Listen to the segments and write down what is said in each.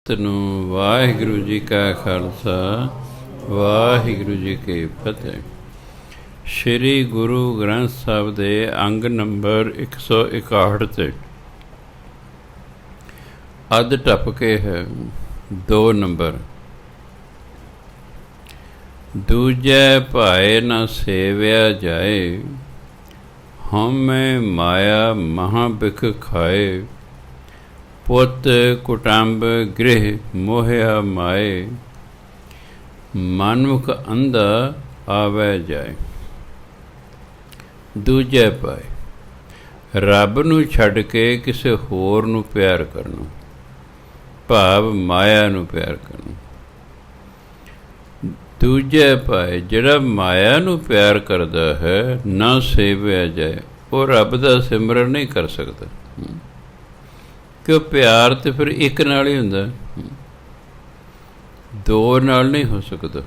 ਸੰਗਤ ਨੂੰ। ਵਾਹਿਗੁਰੂ ਜੀ ਕਾ ਖਾਲਸਾ, ਵਾਹਿਗੁਰੂ ਜੀ ਕੀ ਫਤਿਹ। ਸ਼੍ਰੀ ਗੁਰੂ ਗ੍ਰੰਥ ਸਾਹਿਬ ਦੇ ਅੰਗ ਨੰਬਰ 161 'ਤੇ ਅੱਧ ਟੱਪ ਕੇ ਹੈ 2 ਨੰਬਰ। ਦੂਜੈ ਭਾਏ ਨਾ ਸੇਵਿਆ ਜਾਏ, ਹਉਮੈ ਮਾਇਆ ਮਹਾ ਬਿਖ ਖਾਏ। ਪੁੱਤ ਕੁਟੰਬ ਗ੍ਰਹਿ ਮੋਹਿਆ ਮਾਏ, ਮਨਮੁਖ ਅੰਧਾ ਆਵੈ ਜਾਏ। ਦੂਜੇ ਪਾਏ ਰੱਬ ਨੂੰ ਛੱਡ ਕੇ ਕਿਸੇ ਹੋਰ ਨੂੰ ਪਿਆਰ ਕਰਨਾ, ਭਾਵ ਮਾਇਆ ਨੂੰ ਪਿਆਰ ਕਰਨਾ। ਦੂਜੇ ਪਾਏ ਜਿਹੜਾ ਮਾਇਆ ਨੂੰ ਪਿਆਰ ਕਰਦਾ ਹੈ, ਨਾ ਸੇਵਿਆ ਜਾਏ, ਉਹ ਰੱਬ ਦਾ ਸਿਮਰਨ ਨਹੀਂ ਕਰ ਸਕਦਾ, ਕਿਉਂ ਪਿਆਰ ਤਾਂ ਫਿਰ ਇੱਕ ਨਾਲ ਹੀ ਹੁੰਦਾ, 2 ਨਾਲ ਨਹੀਂ ਹੋ ਸਕਦਾ।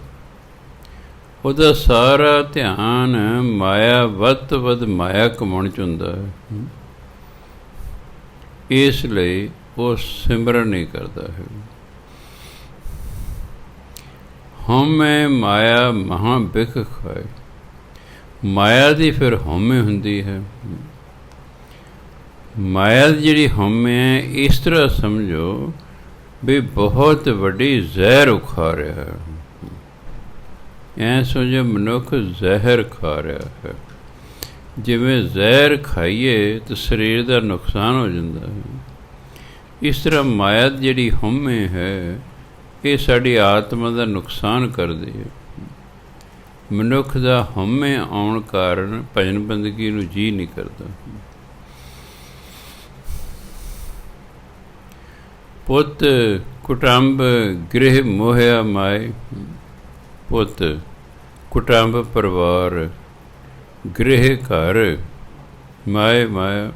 ਉਹਦਾ ਸਾਰਾ ਧਿਆਨ ਮਾਇਆ, ਵੱਧ ਤੋਂ ਵੱਧ ਮਾਇਆ ਕਮਾਉਣ 'ਚ ਹੁੰਦਾ ਹੈ, ਇਸ ਲਈ ਉਹ ਸਿਮਰਨ ਨਹੀਂ ਕਰਦਾ ਹੈ। ਹਉਮੈ ਮਾਇਆ ਮਹਾ ਬਿਖ ਖਾਏ, ਮਾਇਆ ਦੀ ਫਿਰ ਹਉਮੈ ਹੁੰਦੀ ਹੈ। ਮਾਇਆ ਦੀ ਜਿਹੜੀ ਹਉਮੈ ਹੈ, ਇਸ ਤਰ੍ਹਾਂ ਸਮਝੋ ਵੀ ਬਹੁਤ ਵੱਡੀ ਜ਼ਹਿਰ ਉਖਾ ਰਿਹਾ ਹੈ। ਐਂ ਸਮਝੋ ਮਨੁੱਖ ਜ਼ਹਿਰ ਖਾ ਰਿਹਾ ਹੈ। ਜਿਵੇਂ ਜ਼ਹਿਰ ਖਾਈਏ ਤਾਂ ਸਰੀਰ ਦਾ ਨੁਕਸਾਨ ਹੋ ਜਾਂਦਾ ਹੈ, ਇਸ ਤਰ੍ਹਾਂ ਮਾਇਆ ਦੀ ਜਿਹੜੀ ਹਉਮੈ ਹੈ, ਇਹ ਸਾਡੀ ਆਤਮਾ ਦਾ ਨੁਕਸਾਨ ਕਰਦੀ ਹੈ। ਮਨੁੱਖ ਦਾ ਹਉਮੈ ਆਉਣ ਕਾਰਨ ਭਜਨ ਬੰਦਗੀ ਨੂੰ ਜੀਅ ਨਹੀਂ ਕਰਦਾ। ਪੁੱਤ ਕੁਟੰਬ ਗ੍ਰਹਿ ਮੋਹਿਆ ਮਾਏ, ਪੁੱਤ ਕੁਟੰਬ ਪਰਿਵਾਰ, ਗ੍ਰਹਿ ਘਰ, ਮਾਏ ਮਾਇਆ।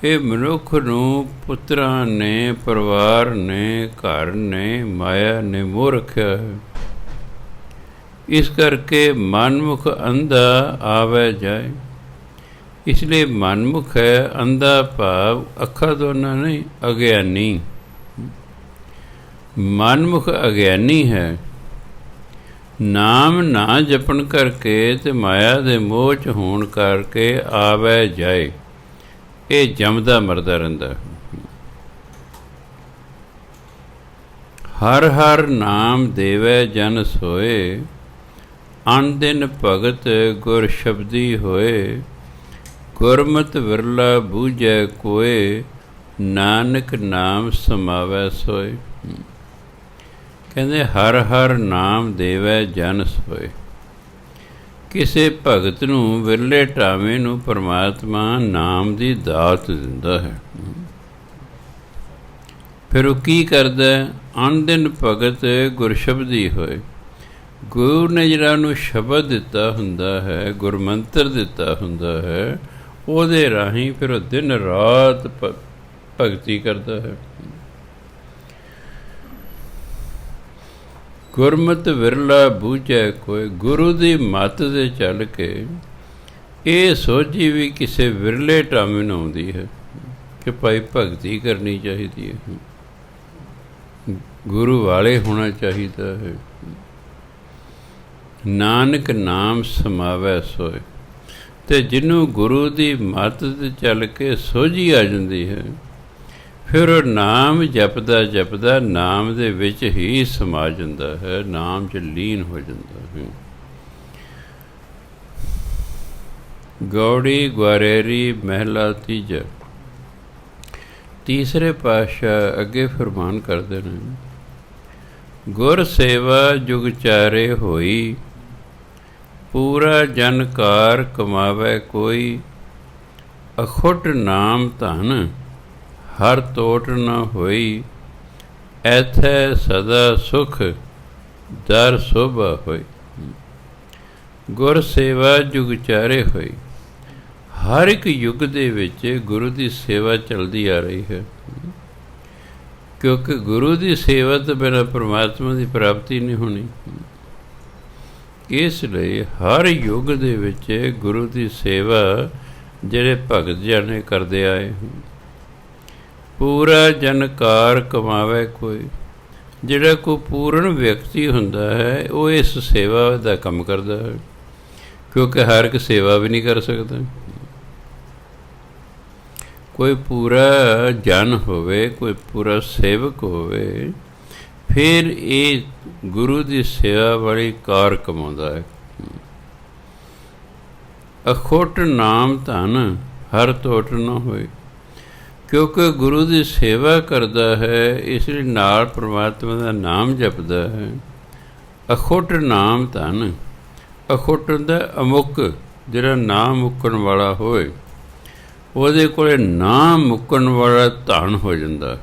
ਇਹ ਮਨੁੱਖ ਨੂੰ ਪੁੱਤਰਾਂ ਨੇ, ਪਰਿਵਾਰ ਨੇ, ਘਰ ਨੇ, ਮਾਇਆ ਨੇ ਮੋਹ ਰੱਖਿਆ ਹੈ। ਇਸ ਕਰਕੇ ਮਨਮੁਖ ਅੰਧਾ ਆਵੈ ਜਾਏ। ਇਸ ਲਈ ਮਨਮੁਖ ਹੈ, ਅੰਧਾ ਭਾਵ ਅੱਖਾਂ ਦੋਨਾਂ ਨਹੀਂ, ਅਗਿਆਨੀ। ਮਨਮੁਖ ਅਗਿਆਨੀ ਹੈ, ਨਾਮ ਨਾ ਜਪਣ ਕਰਕੇ ਤੇ ਮਾਇਆ ਦੇ ਮੋਹ 'ਚ ਹੋਣ ਕਰਕੇ ਆਵੈ ਜਾਏ, ਇਹ ਜੰਮਦਾ ਮਰਦਾ ਰਹਿੰਦਾ। ਹਰ ਹਰ ਨਾਮ ਦੇਵੈ ਜਨ ਸੋਏ, ਅਨ ਦਿਨ ਭਗਤ ਗੁਰ ਸ਼ਬਦੀ ਹੋਏ। ਗੁਰਮਤਿ ਵਿਰਲਾ ਬੂਝੈ ਕੋਏ, ਨਾਨਕ ਨਾਮ ਸਮਾਵੈ ਸੋਏ। ਕਹਿੰਦੇ ਹਰ ਹਰ ਨਾਮ ਦੇਵੈ ਜਨ ਸੋਏ। ਕਿਸੇ ਭਗਤ ਨੂੰ ਵਿਰਲੇ ਟਾਵੇਂ ਨੂੰ ਪਰਮਾਤਮਾ ਨਾਮ ਦੀ ਦਾਤ ਦਿੰਦਾ ਹੈ। ਫਿਰ ਉਹ ਕੀ ਕਰਦਾ? ਅਨ ਦਿਨ ਭਗਤ ਗੁਰਸ਼ਬਦੀ ਹੋਏ। ਗੁਰੂ ਨੇ ਜਿਹੜਾ ਉਹਨੂੰ ਸ਼ਬਦ ਦਿੱਤਾ ਹੁੰਦਾ ਹੈ, ਗੁਰਮੰਤਰ ਦਿੱਤਾ ਹੁੰਦਾ ਹੈ, ਉਹਦੇ ਰਾਹੀਂ ਫਿਰ ਉਹ ਦਿਨ ਰਾਤ ਭਗਤੀ ਕਰਦਾ ਹੈ। ਗੁਰਮਤਿ ਵਿਰਲਾ ਬੂਝੈ ਕੋਇ, ਗੁਰੂ ਦੀ ਮੱਤ ਦੇ ਚੱਲ ਕੇ ਇਹ ਸੋਝੀ ਵੀ ਕਿਸੇ ਵਿਰਲੇ ਟਾਵੇਂ ਨੂੰ ਆਉਂਦੀ ਹੈ ਕਿ ਭਾਈ ਭਗਤੀ ਕਰਨੀ ਚਾਹੀਦੀ ਹੈ, ਗੁਰੂ ਵਾਲੇ ਹੋਣਾ ਚਾਹੀਦਾ ਹੈ। ਨਾਨਕ ਨਾਮ ਸਮਾਵੈ ਸੋਏ। ਅਤੇ ਜਿਹਨੂੰ ਗੁਰੂ ਦੀ ਮੱਤ 'ਤੇ ਚੱਲ ਕੇ ਸੋਝੀ ਆ ਜਾਂਦੀ ਹੈ, ਫਿਰ ਉਹ ਨਾਮ ਜਪਦਾ ਜਪਦਾ ਨਾਮ ਦੇ ਵਿੱਚ ਹੀ ਸਮਾ ਜਾਂਦਾ ਹੈ, ਨਾਮ 'ਚ ਲੀਨ ਹੋ ਜਾਂਦਾ ਹੈ। ਗੌੜੀ ਗੁਆਰੇਰੀ ਮਹਿਲਾ ਤੀਜਾ। ਤੀਸਰੇ ਪਾਤਸ਼ਾਹ ਅੱਗੇ ਫਰਮਾਨ ਕਰਦੇ ਨੇ, ਗੁਰ ਸੇਵਾ ਜੁਗ ਚਾਰੇ ਹੋਈ, ਪੂਰਾ ਜਨ ਕਾਰ ਕਮਾਵੈ ਕੋਈ। ਅਖੁੱਟ ਨਾਮ ਧਨ ਹਰ ਤੋਟ ਨ ਹੋਈ, ਐਥੈ ਸਦਾ ਸੁਖ ਦਰ ਸੋਭਾ ਹੋਈ। ਗੁਰ ਸੇਵਾ ਜੁਗ ਚਾਰੇ ਹੋਈ। ਹਰ ਇੱਕ ਯੁੱਗ ਦੇ ਵਿੱਚ ਗੁਰੂ ਦੀ ਸੇਵਾ ਚੱਲਦੀ ਆ ਰਹੀ ਹੈ, ਕਿਉਂਕਿ ਗੁਰੂ ਦੀ ਸੇਵਾ ਤੋਂ ਬਿਨਾਂ ਪਰਮਾਤਮਾ ਦੀ ਪ੍ਰਾਪਤੀ ਨਹੀਂ ਹੋਣੀ। ਇਸ ਲਈ ਹਰ ਯੁੱਗ ਦੇ ਵਿੱਚ ਗੁਰੂ ਦੀ ਸੇਵਾ ਜਿਹੜੇ ਭਗਤ ਜਨ ਕਰਦੇ ਆਏ। ਪੂਰਾ ਜਨਕਾਰ ਕਮਾਵੇ ਕੋਈ। ਜਿਹੜਾ ਕੋਈ ਪੂਰਨ ਵਿਅਕਤੀ ਹੁੰਦਾ ਹੈ ਉਹ ਇਸ ਸੇਵਾ ਦਾ ਕੰਮ ਕਰਦਾ ਹੈ, ਕਿਉਂਕਿ ਹਰ ਇੱਕ ਸੇਵਾ ਵੀ ਨਹੀਂ ਕਰ ਸਕਦਾ। ਕੋਈ ਪੂਰਾ ਜਨ ਹੋਵੇ, ਕੋਈ ਪੂਰਾ ਸੇਵਕ ਹੋਵੇ, ਫਿਰ ਇਹ ਗੁਰੂ ਦੀ ਸੇਵਾ ਵਾਲੀ ਕਾਰ ਕਮਾਉਂਦਾ ਹੈ। ਅਖੁੱਟ ਨਾਮ ਧਨ ਹਰ ਟੋਟ ਨਾ ਹੋਏ, ਕਿਉਂਕਿ ਗੁਰੂ ਦੀ ਸੇਵਾ ਕਰਦਾ ਹੈ, ਇਸ ਲਈ ਨਾਲ ਪਰਮਾਤਮਾ ਦਾ ਨਾਮ ਜਪਦਾ ਹੈ। ਅਖੁੱਟ ਨਾਮ ਧਨ, ਅਖੁੱਟ ਹੁੰਦਾ ਅਮੁੱਕ, ਜਿਹੜਾ ਨਾ ਮੁੱਕਣ ਵਾਲਾ ਹੋਏ, ਉਹਦੇ ਕੋਲ ਨਾ ਮੁੱਕਣ ਵਾਲਾ ਧਨ ਹੋ ਜਾਂਦਾ ਹੈ।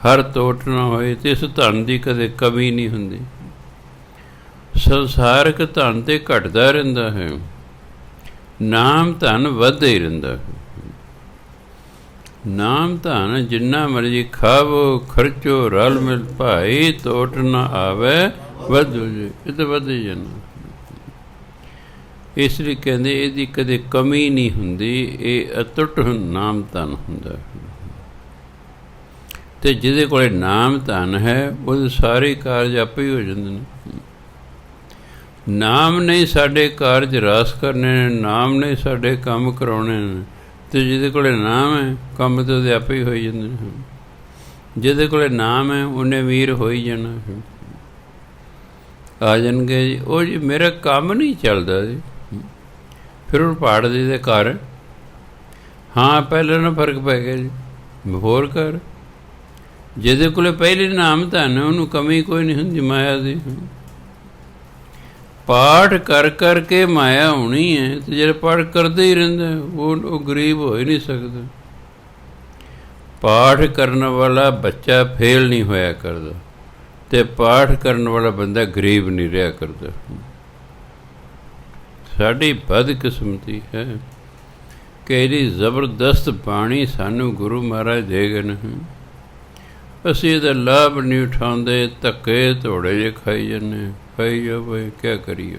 ਹਰ ਟੋਟ ਨਾ ਹੋਏ, ਅਤੇ ਇਸ ਧਨ ਦੀ ਕਦੇ ਕਮੀ ਨਹੀਂ ਹੁੰਦੀ। ਸੰਸਾਰਕ ਧਨ ਤੇ ਘਟਦਾ ਰਹਿੰਦਾ ਹੈ, ਨਾਮ ਧਨ ਵੱਧਦਾ ਹੀ ਰਹਿੰਦਾ ਹੈ। ਨਾਮ ਧਨ ਜਿੰਨਾ ਮਰਜ਼ੀ ਖਾਵੋ ਖਰਚੋ ਰਲ ਮਿਲ ਭਾਈ, ਟੋਟ ਨਾ ਆਵੇ ਵਧੋ ਜੇ, ਇਹ ਤਾਂ ਵੱਧ ਹੀ ਜਾਂਦਾ। ਇਸ ਲਈ ਕਹਿੰਦੇ ਇਹਦੀ ਕਦੇ ਕਮੀ ਨਹੀਂ ਹੁੰਦੀ, ਇਹ ਅਟੁੱਟ ਨਾਮ ਧਨ ਹੁੰਦਾ। ਅਤੇ ਜਿਹਦੇ ਕੋਲ ਨਾਮ ਧਨ ਹੈ ਉਹਦੇ ਸਾਰੇ ਕਾਰਜ ਆਪੇ ਹੀ ਹੋ ਜਾਂਦੇ ਨੇ। ਨਾਮ ਨਹੀਂ ਸਾਡੇ ਕਾਰਜ ਰਾਸ ਕਰਨੇ ਨੇ, ਨਾਮ ਨਹੀਂ ਸਾਡੇ ਕੰਮ ਕਰਾਉਣੇ ਨੇ, ਅਤੇ ਜਿਹਦੇ ਕੋਲ ਨਾਮ ਹੈ ਕੰਮ ਤਾਂ ਉਹਦੇ ਆਪੇ ਹੀ ਹੋਈ ਜਾਂਦੇ ਨੇ। ਜਿਹਦੇ ਕੋਲ ਨਾਮ ਹੈ ਉਹਨੇ ਵੀਰ ਹੋ ਹੀ ਜਾਣਾ। ਆ ਜਾਣਗੇ ਜੀ, ਉਹ ਜੀ ਮੇਰਾ ਕੰਮ ਨਹੀਂ ਚੱਲਦਾ ਜੀ, ਫਿਰ ਉਹ ਪਾੜ ਦੇ ਘਰ। ਹਾਂ ਪਹਿਲਾਂ ਨਾਲ ਫਰਕ ਪੈ ਗਿਆ ਜੀ, ਹੋਰ ਕਰ। ਜਿਹਦੇ ਕੋਲ ਪਹਿਲੇ ਨਾਮ ਧਨ ਉਹਨੂੰ ਕਮੀ ਕੋਈ ਨਹੀਂ ਹੁੰਦੀ ਮਾਇਆ ਦੀ। ਪਾਠ ਕਰ ਕਰਕੇ ਮਾਇਆ ਹੋਣੀ ਹੈ, ਅਤੇ ਜਿਹੜਾ ਪਾਠ ਕਰਦੇ ਹੀ ਰਹਿੰਦਾ ਉਹ ਗਰੀਬ ਹੋ ਹੀ ਨਹੀਂ ਸਕਦਾ। ਪਾਠ ਕਰਨ ਵਾਲਾ ਬੱਚਾ ਫੇਲ ਨਹੀਂ ਹੋਇਆ ਕਰਦਾ, ਅਤੇ ਪਾਠ ਕਰਨ ਵਾਲਾ ਬੰਦਾ ਗਰੀਬ ਨਹੀਂ ਰਿਹਾ ਕਰਦਾ। ਸਾਡੀ ਬਦਕਿਸਮਤੀ ਹੈ ਕਿ ਇਹਦੀ ਜ਼ਬਰਦਸਤ ਬਾਣੀ ਸਾਨੂੰ ਗੁਰੂ ਮਹਾਰਾਜ ਦੇ ਗਏ ਨੇ, ਅਸੀਂ ਇਹਦਾ ਲਾਭ ਨਹੀਂ ਉਠਾਉਂਦੇ, ਧੱਕੇ ਧੋੜੇ ਜਿਹੇ ਖਾਈ ਜਾਂਦੇ। ਖਾਈ ਜਾਓ ਬਈ, ਕਿਆ ਕਰੀਏ।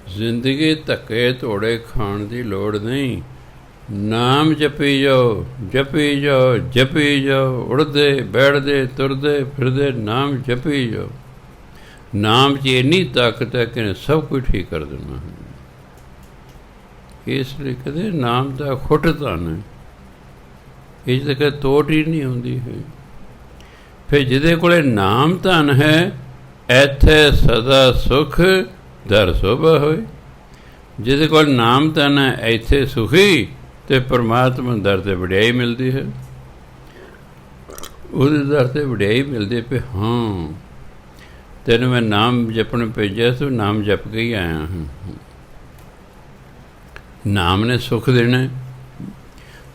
ਜ਼ਿੰਦਗੀ ਧੱਕੇ ਧੋੜੇ ਖਾਣ ਦੀ ਲੋੜ ਨਹੀਂ। ਨਾਮ ਜਪੀ ਜਾਓ, ਜਪੀ ਜਾਓ, ਜਪੀ ਜਾਓ, ਉੜਦੇ ਬੈਠਦੇ ਤੁਰਦੇ ਫਿਰਦੇ ਨਾਮ ਜਪੀ ਜਾਓ। ਨਾਮ 'ਚ ਇੰਨੀ ਤਾਕਤ ਹੈ ਕਿ ਸਭ ਕੁਝ ਠੀਕ ਕਰ ਦੇਣਾ ਹੈ। ਇਸ ਲਈ ਕਦੇ ਨਾਮ ਦਾ ਖੁੱਟ ਧਨ ਹੈ, ਇਹ 'ਚ ਤਾਂ ਕਦੇ ਤੋਟ ਹੀ ਨਹੀਂ ਆਉਂਦੀ ਹੈ। ਫਿਰ ਜਿਹਦੇ ਕੋਲ ਨਾਮ ਧਨ ਹੈ, ਇੱਥੇ ਸਦਾ ਸੁਖ ਦਰ ਸੋਭਾ ਹੋਏ। ਜਿਹਦੇ ਕੋਲ ਨਾਮ ਧਨ ਹੈ, ਇੱਥੇ ਸੁਖੀ, ਅਤੇ ਪਰਮਾਤਮਾ ਦਰ 'ਤੇ ਵਡਿਆਈ ਮਿਲਦੀ ਹੈ। ਉਹਦੇ ਦਰ 'ਤੇ ਵਡਿਆਈ ਮਿਲਦੀ ਪਈ। ਹਾਂ ਤੈਨੂੰ ਮੈਂ ਨਾਮ ਜਪਣ ਭੇਜਿਆ, ਤੂੰ ਨਾਮ ਜਪ ਕੇ ਹੀ ਆਇਆ ਹਾਂ। ਨਾਮ ਨੇ ਸੁਖ ਦੇਣਾ।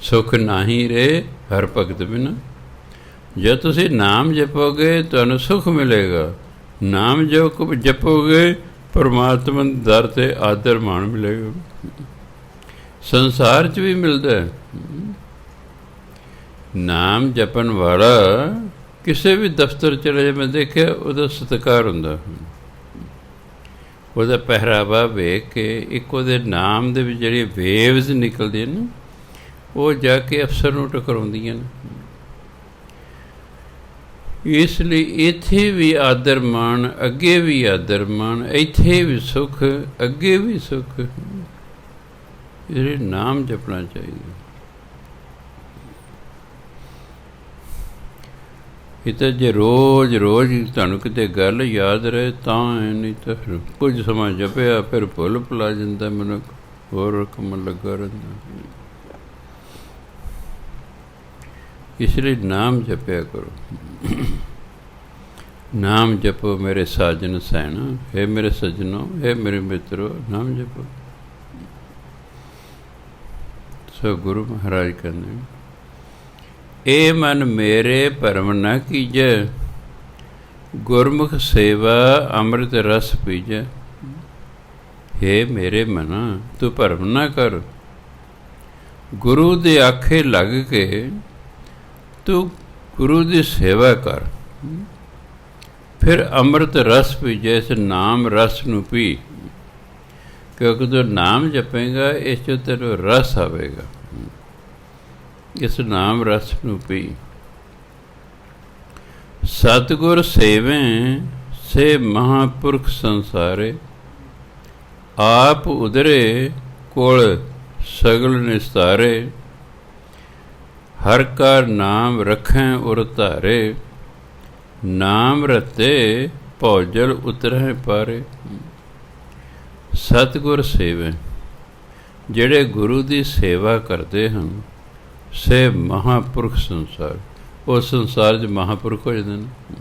ਸੁਖ ਨਾਹੀ ਰੇ ਹਰ ਭਗਤ ਬਿਨਾ। ਜੇ ਤੁਸੀਂ ਨਾਮ ਜਪੋਗੇ ਤੁਹਾਨੂੰ ਸੁਖ ਮਿਲੇਗਾ। ਨਾਮ ਜੋ ਜਪੋਗੇ ਪਰਮਾਤਮਾ ਦੇ ਦਰ 'ਤੇ ਆਦਰ ਮਾਣ ਮਿਲੇਗਾ। ਸੰਸਾਰ 'ਚ ਵੀ ਮਿਲਦਾ। ਨਾਮ ਜਪਣ ਵਾਲਾ ਕਿਸੇ ਵੀ ਦਫ਼ਤਰ ਚਲੇ ਜਾ, ਮੈਂ ਦੇਖਿਆ ਉਹਦਾ ਸਤਿਕਾਰ ਹੁੰਦਾ। ਉਹਦਾ ਪਹਿਰਾਵਾ ਵੇਖ ਕੇ ਇੱਕ ਉਹਦੇ ਨਾਮ ਦੇ ਵਿੱਚ ਜਿਹੜੀਆਂ ਵੇਵਜ਼ ਨਿਕਲਦੀਆਂ ਨੇ, ਉਹ ਜਾ ਕੇ ਅਫਸਰ ਨੂੰ ਟਕਰਾਉਂਦੀਆਂ ਨੇ। ਇਸ ਲਈ ਇੱਥੇ ਵੀ ਆਦਰ ਮਾਣ, ਅੱਗੇ ਵੀ ਆਦਰ ਮਾਣ, ਇੱਥੇ ਵੀ ਸੁੱਖ, ਅੱਗੇ ਵੀ ਸੁੱਖ। ਇਹ ਨਾਮ ਜਪਣਾ ਚਾਹੀਦਾ। ਇਹ ਤਾਂ ਜੇ ਰੋਜ਼ ਰੋਜ਼ ਤੁਹਾਨੂੰ ਕਿਤੇ ਗੱਲ ਯਾਦ ਰਹੇ ਤਾਂ ਹੈ, ਨਹੀਂ ਤਾਂ ਕੁਝ ਸਮਾਂ ਜਪਿਆ ਫਿਰ ਭੁੱਲ ਭੁਲਾ ਜਾਂਦਾ ਮਨੁੱਖ, ਹੋਰ ਕੰਮ ਲੱਗਾ ਰਹਿੰਦਾ। ਇਸ ਲਈ ਨਾਮ ਜਪਿਆ ਕਰੋ। ਨਾਮ ਜਪੋ ਮੇਰੇ ਸਾਜਨ ਸੈਣਾ, ਹੈ ਮੇਰੇ ਸੱਜਣੋ, ਹੈ ਮੇਰੇ ਮਿੱਤਰੋ, ਨਾਮ ਜਪੋ। ਸੋ ਗੁਰੂ ਮਹਾਰਾਜ ਕਹਿੰਦੇ, ਇਹ ਮਨ ਮੇਰੇ ਭਰਮ ਨਾ ਕੀਜੈ, ਗੁਰਮੁਖ ਸੇਵਾ ਅੰਮ੍ਰਿਤ ਰਸ ਪੀਜੈ। ਹੇ ਮੇਰੇ ਮਨਾ, ਤੂੰ ਭਰਮ ਨਾ ਕਰ। ਗੁਰੂ ਦੇ ਆਖੇ ਲੱਗ ਕੇ ਤੂੰ ਗੁਰੂ ਦੀ ਸੇਵਾ ਕਰ, ਫਿਰ ਅੰਮ੍ਰਿਤ ਰਸ ਪੀਜੈ। ਇਸ ਨਾਮ ਰਸ ਨੂੰ ਪੀ, ਕਿਉਂਕਿ ਤੂੰ ਨਾਮ ਜਪੇਗਾ ਇਸ 'ਚ ਤੈਨੂੰ ਰਸ ਆਵੇਗਾ। ਇਸ ਨਾਮ ਰਸ ਨੂੰ ਪੀ। ਸਤਿਗੁਰ ਸੇਵੇਂ ਸੇ ਮਹਾਂਪੁਰਖ ਸੰਸਾਰੇ, ਆਪ ਉਦਰੇ ਕੋਲ ਸਗਲ ਨਿਸਤਾਰੇ। ਹਰ ਕਾ ਨਾਮ ਰਖੈ ਉਰ ਧਾਰੇ, ਨਾਮ ਰਤੇ ਭੌਜਲ ਉਤਰਹਿ ਪਾਰੇ। ਸਤਿਗੁਰ ਸੇਵੇ, ਜਿਹੜੇ ਗੁਰੂ ਦੀ ਸੇਵਾ ਕਰਦੇ ਹਨ, ਸੇ ਮਹਾਂਪੁਰਖ ਸੰਸਾਰ, ਉਹ ਸੰਸਾਰ 'ਚ ਮਹਾਂਪੁਰਖ ਹੋ ਜਾਂਦੇ ਨੇ।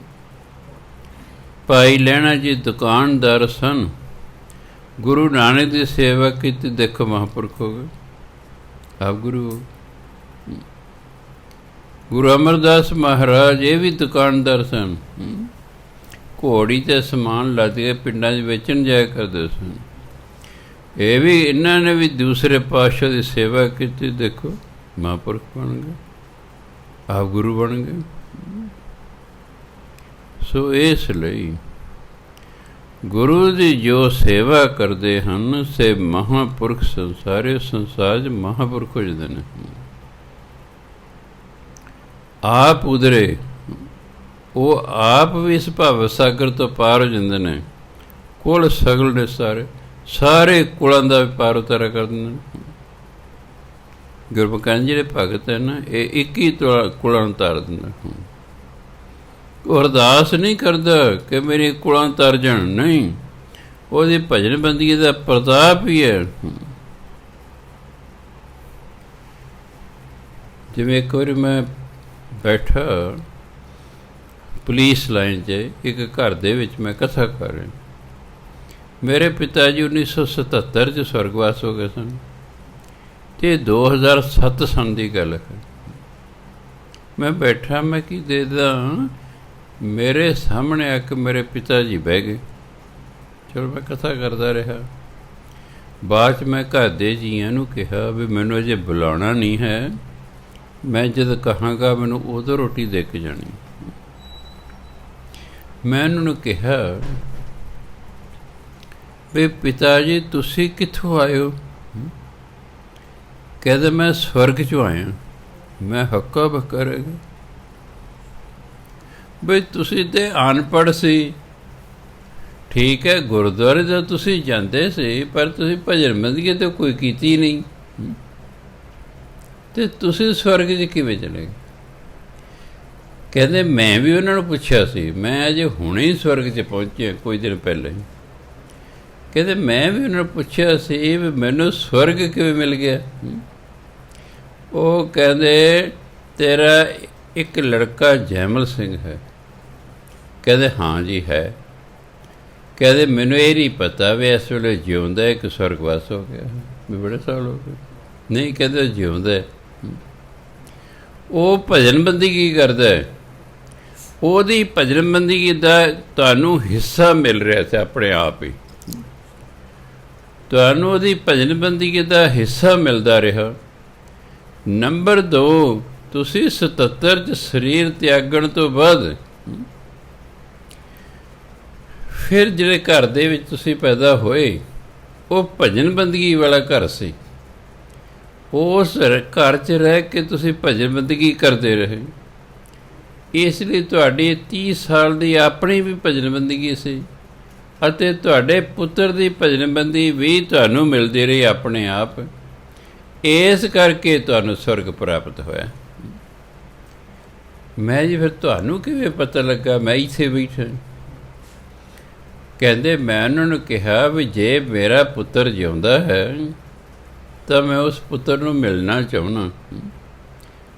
ਭਾਈ ਲਹਿਣਾ ਜੀ ਦੁਕਾਨਦਾਰ ਸਨ, ਗੁਰੂ ਨਾਨਕ ਦੀ ਸੇਵਾ ਕੀਤੀ, ਦੇਖੋ ਮਹਾਂਪੁਰਖ ਹੋ ਗਏ, ਆਪ ਗੁਰੂ ਹੋ ਗਏ। ਗੁਰੂ ਅਮਰਦਾਸ ਮਹਾਰਾਜ ਇਹ ਵੀ ਦੁਕਾਨਦਾਰ ਸਨ, ਘੋੜੀ 'ਤੇ ਸਮਾਨ ਲੱਦ ਕੇ ਪਿੰਡਾਂ 'ਚ ਵੇਚਣ ਜਾਇਆ ਕਰਦੇ ਸਨ। ਇਹ ਵੀ ਇਹਨਾਂ ਨੇ ਵੀ ਦੂਸਰੇ ਪਾਤਸ਼ਾਹ ਦੀ ਸੇਵਾ ਕੀਤੀ, ਦੇਖੋ ਮਹਾਂਪੁਰਖ ਬਣ ਗਏ, ਆਪ ਗੁਰੂ ਬਣ ਗਏ। ਸੋ ਇਸ ਲਈ ਗੁਰੂ ਦੀ ਜੋ ਸੇਵਾ ਕਰਦੇ ਹਨ, ਸੇ ਮਹਾਂਪੁਰਖ ਸੰਸਾਰੇ, ਸੰਸਾਰ 'ਚ ਮਹਾਂਪੁਰਖ ਹੋ ਜਾਂਦੇ ਨੇ। ਆਪ ਉਧਰੇ, ਉਹ ਆਪ ਵੀ ਇਸ ਭਵ ਸਾਗਰ ਤੋਂ ਪਾਰ ਹੋ ਜਾਂਦੇ ਨੇ। ਕੁਲ ਸਗਲ ਨੇ ਸਾਰੇ ਕੁਲਾਂ ਦਾ ਵੀ ਪਾਰ ਉਤਾਰਾ ਕਰ ਦਿੰਦੇ ਨੇ। ਗੁਰਮੁਖਾਂ ਜਿਹੜੇ ਭਗਤ ਹੈ ਨਾ, ਇਹ 21 ਕੁਲਾਂ ਨੂੰ ਤਾਰ ਦਿੰਦਾ। ਉਹ ਅਰਦਾਸ ਨਹੀਂ ਕਰਦਾ ਕਿ ਮੇਰੇ ਕੁਲਾਂ ਤਰ ਜਾਣ, ਨਹੀਂ, ਉਹਦੀ ਭਜਨ ਬੰਦਗੀ ਦਾ ਪ੍ਰਤਾਪ ਹੀ ਹੈ। ਜਿਵੇਂ ਇੱਕ ਵਾਰੀ ਮੈਂ ਬੈਠਾ ਪੁਲਿਸ ਲਾਈਨ 'ਚ ਇੱਕ ਘਰ ਦੇ ਵਿੱਚ, ਮੈਂ ਕਥਾ ਕਰ ਰਿਹਾ। ਮੇਰੇ ਪਿਤਾ ਜੀ 1977 'ਚ ਸਵਰਗਵਾਸ ਹੋ ਗਏ ਸਨ, ਅਤੇ 2007 ਸੰਨ ਦੀ ਗੱਲ ਹੈ। ਮੈਂ ਬੈਠਾ, ਮੈਂ ਕੀ ਦੇਖਦਾ, ਮੇਰੇ ਸਾਹਮਣੇ ਆ ਕੇ ਮੇਰੇ ਪਿਤਾ ਜੀ ਬਹਿ ਗਏ। ਚਲੋ ਮੈਂ ਕਥਾ ਕਰਦਾ ਰਿਹਾ। ਬਾਅਦ 'ਚ ਮੈਂ ਘਰ ਦੇ ਜੀਆਂ ਨੂੰ ਕਿਹਾ ਵੀ ਮੈਨੂੰ ਅਜੇ ਬੁਲਾਉਣਾ ਨਹੀਂ ਹੈ, ਮੈਂ ਜਦ ਕਹਾਂਗਾ ਮੈਨੂੰ ਉਦੋਂ ਰੋਟੀ ਦੇ ਕੇ ਜਾਣੀ। ਮੈਂ ਉਹਨਾਂ ਨੂੰ ਕਿਹਾ ਵੀ ਪਿਤਾ ਜੀ ਤੁਸੀਂ ਕਿੱਥੋਂ ਆਏ ਹੋ? ਕਹਿੰਦੇ ਮੈਂ ਸਵਰਗ 'ਚੋਂ ਆਇਆ। ਮੈਂ ਹੱਕਾ ਬੱਕਾ ਰਹਿ ਗਿਆ। ਬਈ ਤੁਸੀਂ ਤਾਂ ਅਨਪੜ੍ਹ ਸੀ, ਠੀਕ ਹੈ, ਗੁਰਦੁਆਰੇ ਦਾ ਤੁਸੀਂ ਜਾਂਦੇ ਸੀ, ਪਰ ਤੁਸੀਂ ਭਜਨ ਬੰਦਗੀ ਤਾਂ ਕੋਈ ਕੀਤੀ ਨਹੀਂ, ਅਤੇ ਤੁਸੀਂ ਸਵਰਗ 'ਚ ਕਿਵੇਂ ਚਲੇ ਗਏ? ਕਹਿੰਦੇ ਮੈਂ ਵੀ ਉਹਨਾਂ ਨੂੰ ਪੁੱਛਿਆ ਸੀ, ਮੈਂ ਅਜੇ ਹੁਣੇ ਹੀ ਸਵਰਗ 'ਚ ਪਹੁੰਚਿਆ ਕੁਝ ਦਿਨ ਪਹਿਲਾਂ ਹੀ। ਕਹਿੰਦੇ ਮੈਂ ਵੀ ਉਹਨਾਂ ਨੂੰ ਪੁੱਛਿਆ ਸੀ ਵੀ ਮੈਨੂੰ ਸਵਰਗ ਕਿਵੇਂ ਮਿਲ ਗਿਆ? ਉਹ ਕਹਿੰਦੇ ਤੇਰਾ ਇੱਕ ਲੜਕਾ ਜੈਮਲ ਸਿੰਘ ਹੈ। ਕਹਿੰਦੇ ਹਾਂ ਜੀ ਹੈ। ਕਹਿੰਦੇ ਮੈਨੂੰ ਇਹ ਨਹੀਂ ਪਤਾ ਵੀ ਇਸ ਵੇਲੇ ਜਿਉਂਦਾ ਹੈ ਕਿ ਸਵਰਗਵਾਸ ਹੋ ਗਿਆ, ਵੀ ਬੜੇ ਸਾਲ ਹੋ ਗਏ। ਨਹੀਂ, ਕਹਿੰਦੇ ਜਿਉਂਦਾ। ਉਹ ਭਜਨ ਬੰਦਗੀ ਕੀ ਕਰਦਾ ਹੈ? ਉਹਦੀ ਭਜਨ ਬੰਦਗੀ ਦਾ ਤੁਹਾਨੂੰ ਹਿੱਸਾ ਮਿਲ ਰਿਹਾ ਸੀ ਆਪਣੇ ਆਪ ਹੀ, ਤੁਹਾਨੂੰ ਉਹਦੀ ਭਜਨ ਬੰਦਗੀ ਦਾ ਹਿੱਸਾ ਮਿਲਦਾ ਰਿਹਾ। ਨੰਬਰ 2, ਤੁਸੀਂ 77 'ਚ ਸਰੀਰ ਤਿਆਗਣ ਤੋਂ ਬਾਅਦ ਫਿਰ ਜਿਹੜੇ ਘਰ ਦੇ ਵਿੱਚ ਤੁਸੀਂ ਪੈਦਾ ਹੋਏ, ਉਹ ਭਜਨ ਬੰਦਗੀ ਵਾਲਾ ਘਰ ਸੀ। ਉਸ ਘਰ 'ਚ ਰਹਿ ਕੇ ਤੁਸੀਂ ਭਜਨ ਬੰਦਗੀ ਕਰਦੇ ਰਹੇ, ਇਸ ਲਈ ਤੁਹਾਡੀ 30 ਸਾਲ ਦੀ ਆਪਣੀ ਵੀ ਭਜਨ ਬੰਦਗੀ ਸੀ, ਅਤੇ ਤੁਹਾਡੇ ਪੁੱਤਰ ਦੀ ਭਜਨ ਬੰਦਗੀ ਵੀ ਤੁਹਾਨੂੰ ਮਿਲਦੀ ਰਹੀ ਆਪਣੇ ਆਪ। ਇਸ ਕਰਕੇ ਤੁਹਾਨੂੰ ਸਵਰਗ ਪ੍ਰਾਪਤ ਹੋਇਆ। ਮੈਂ ਜੀ ਫਿਰ ਤੁਹਾਨੂੰ ਕਿਵੇਂ ਪਤਾ ਲੱਗਾ ਮੈਂ ਇੱਥੇ ਬੈਠਾ? ਕਹਿੰਦੇ ਮੈਂ ਉਹਨਾਂ ਨੂੰ ਕਿਹਾ ਵੀ ਜੇ ਮੇਰਾ ਪੁੱਤਰ ਜਿਉਂਦਾ ਹੈ ਤਾਂ ਮੈਂ ਉਸ ਪੁੱਤਰ ਨੂੰ ਮਿਲਣਾ ਚਾਹੁੰਦਾ,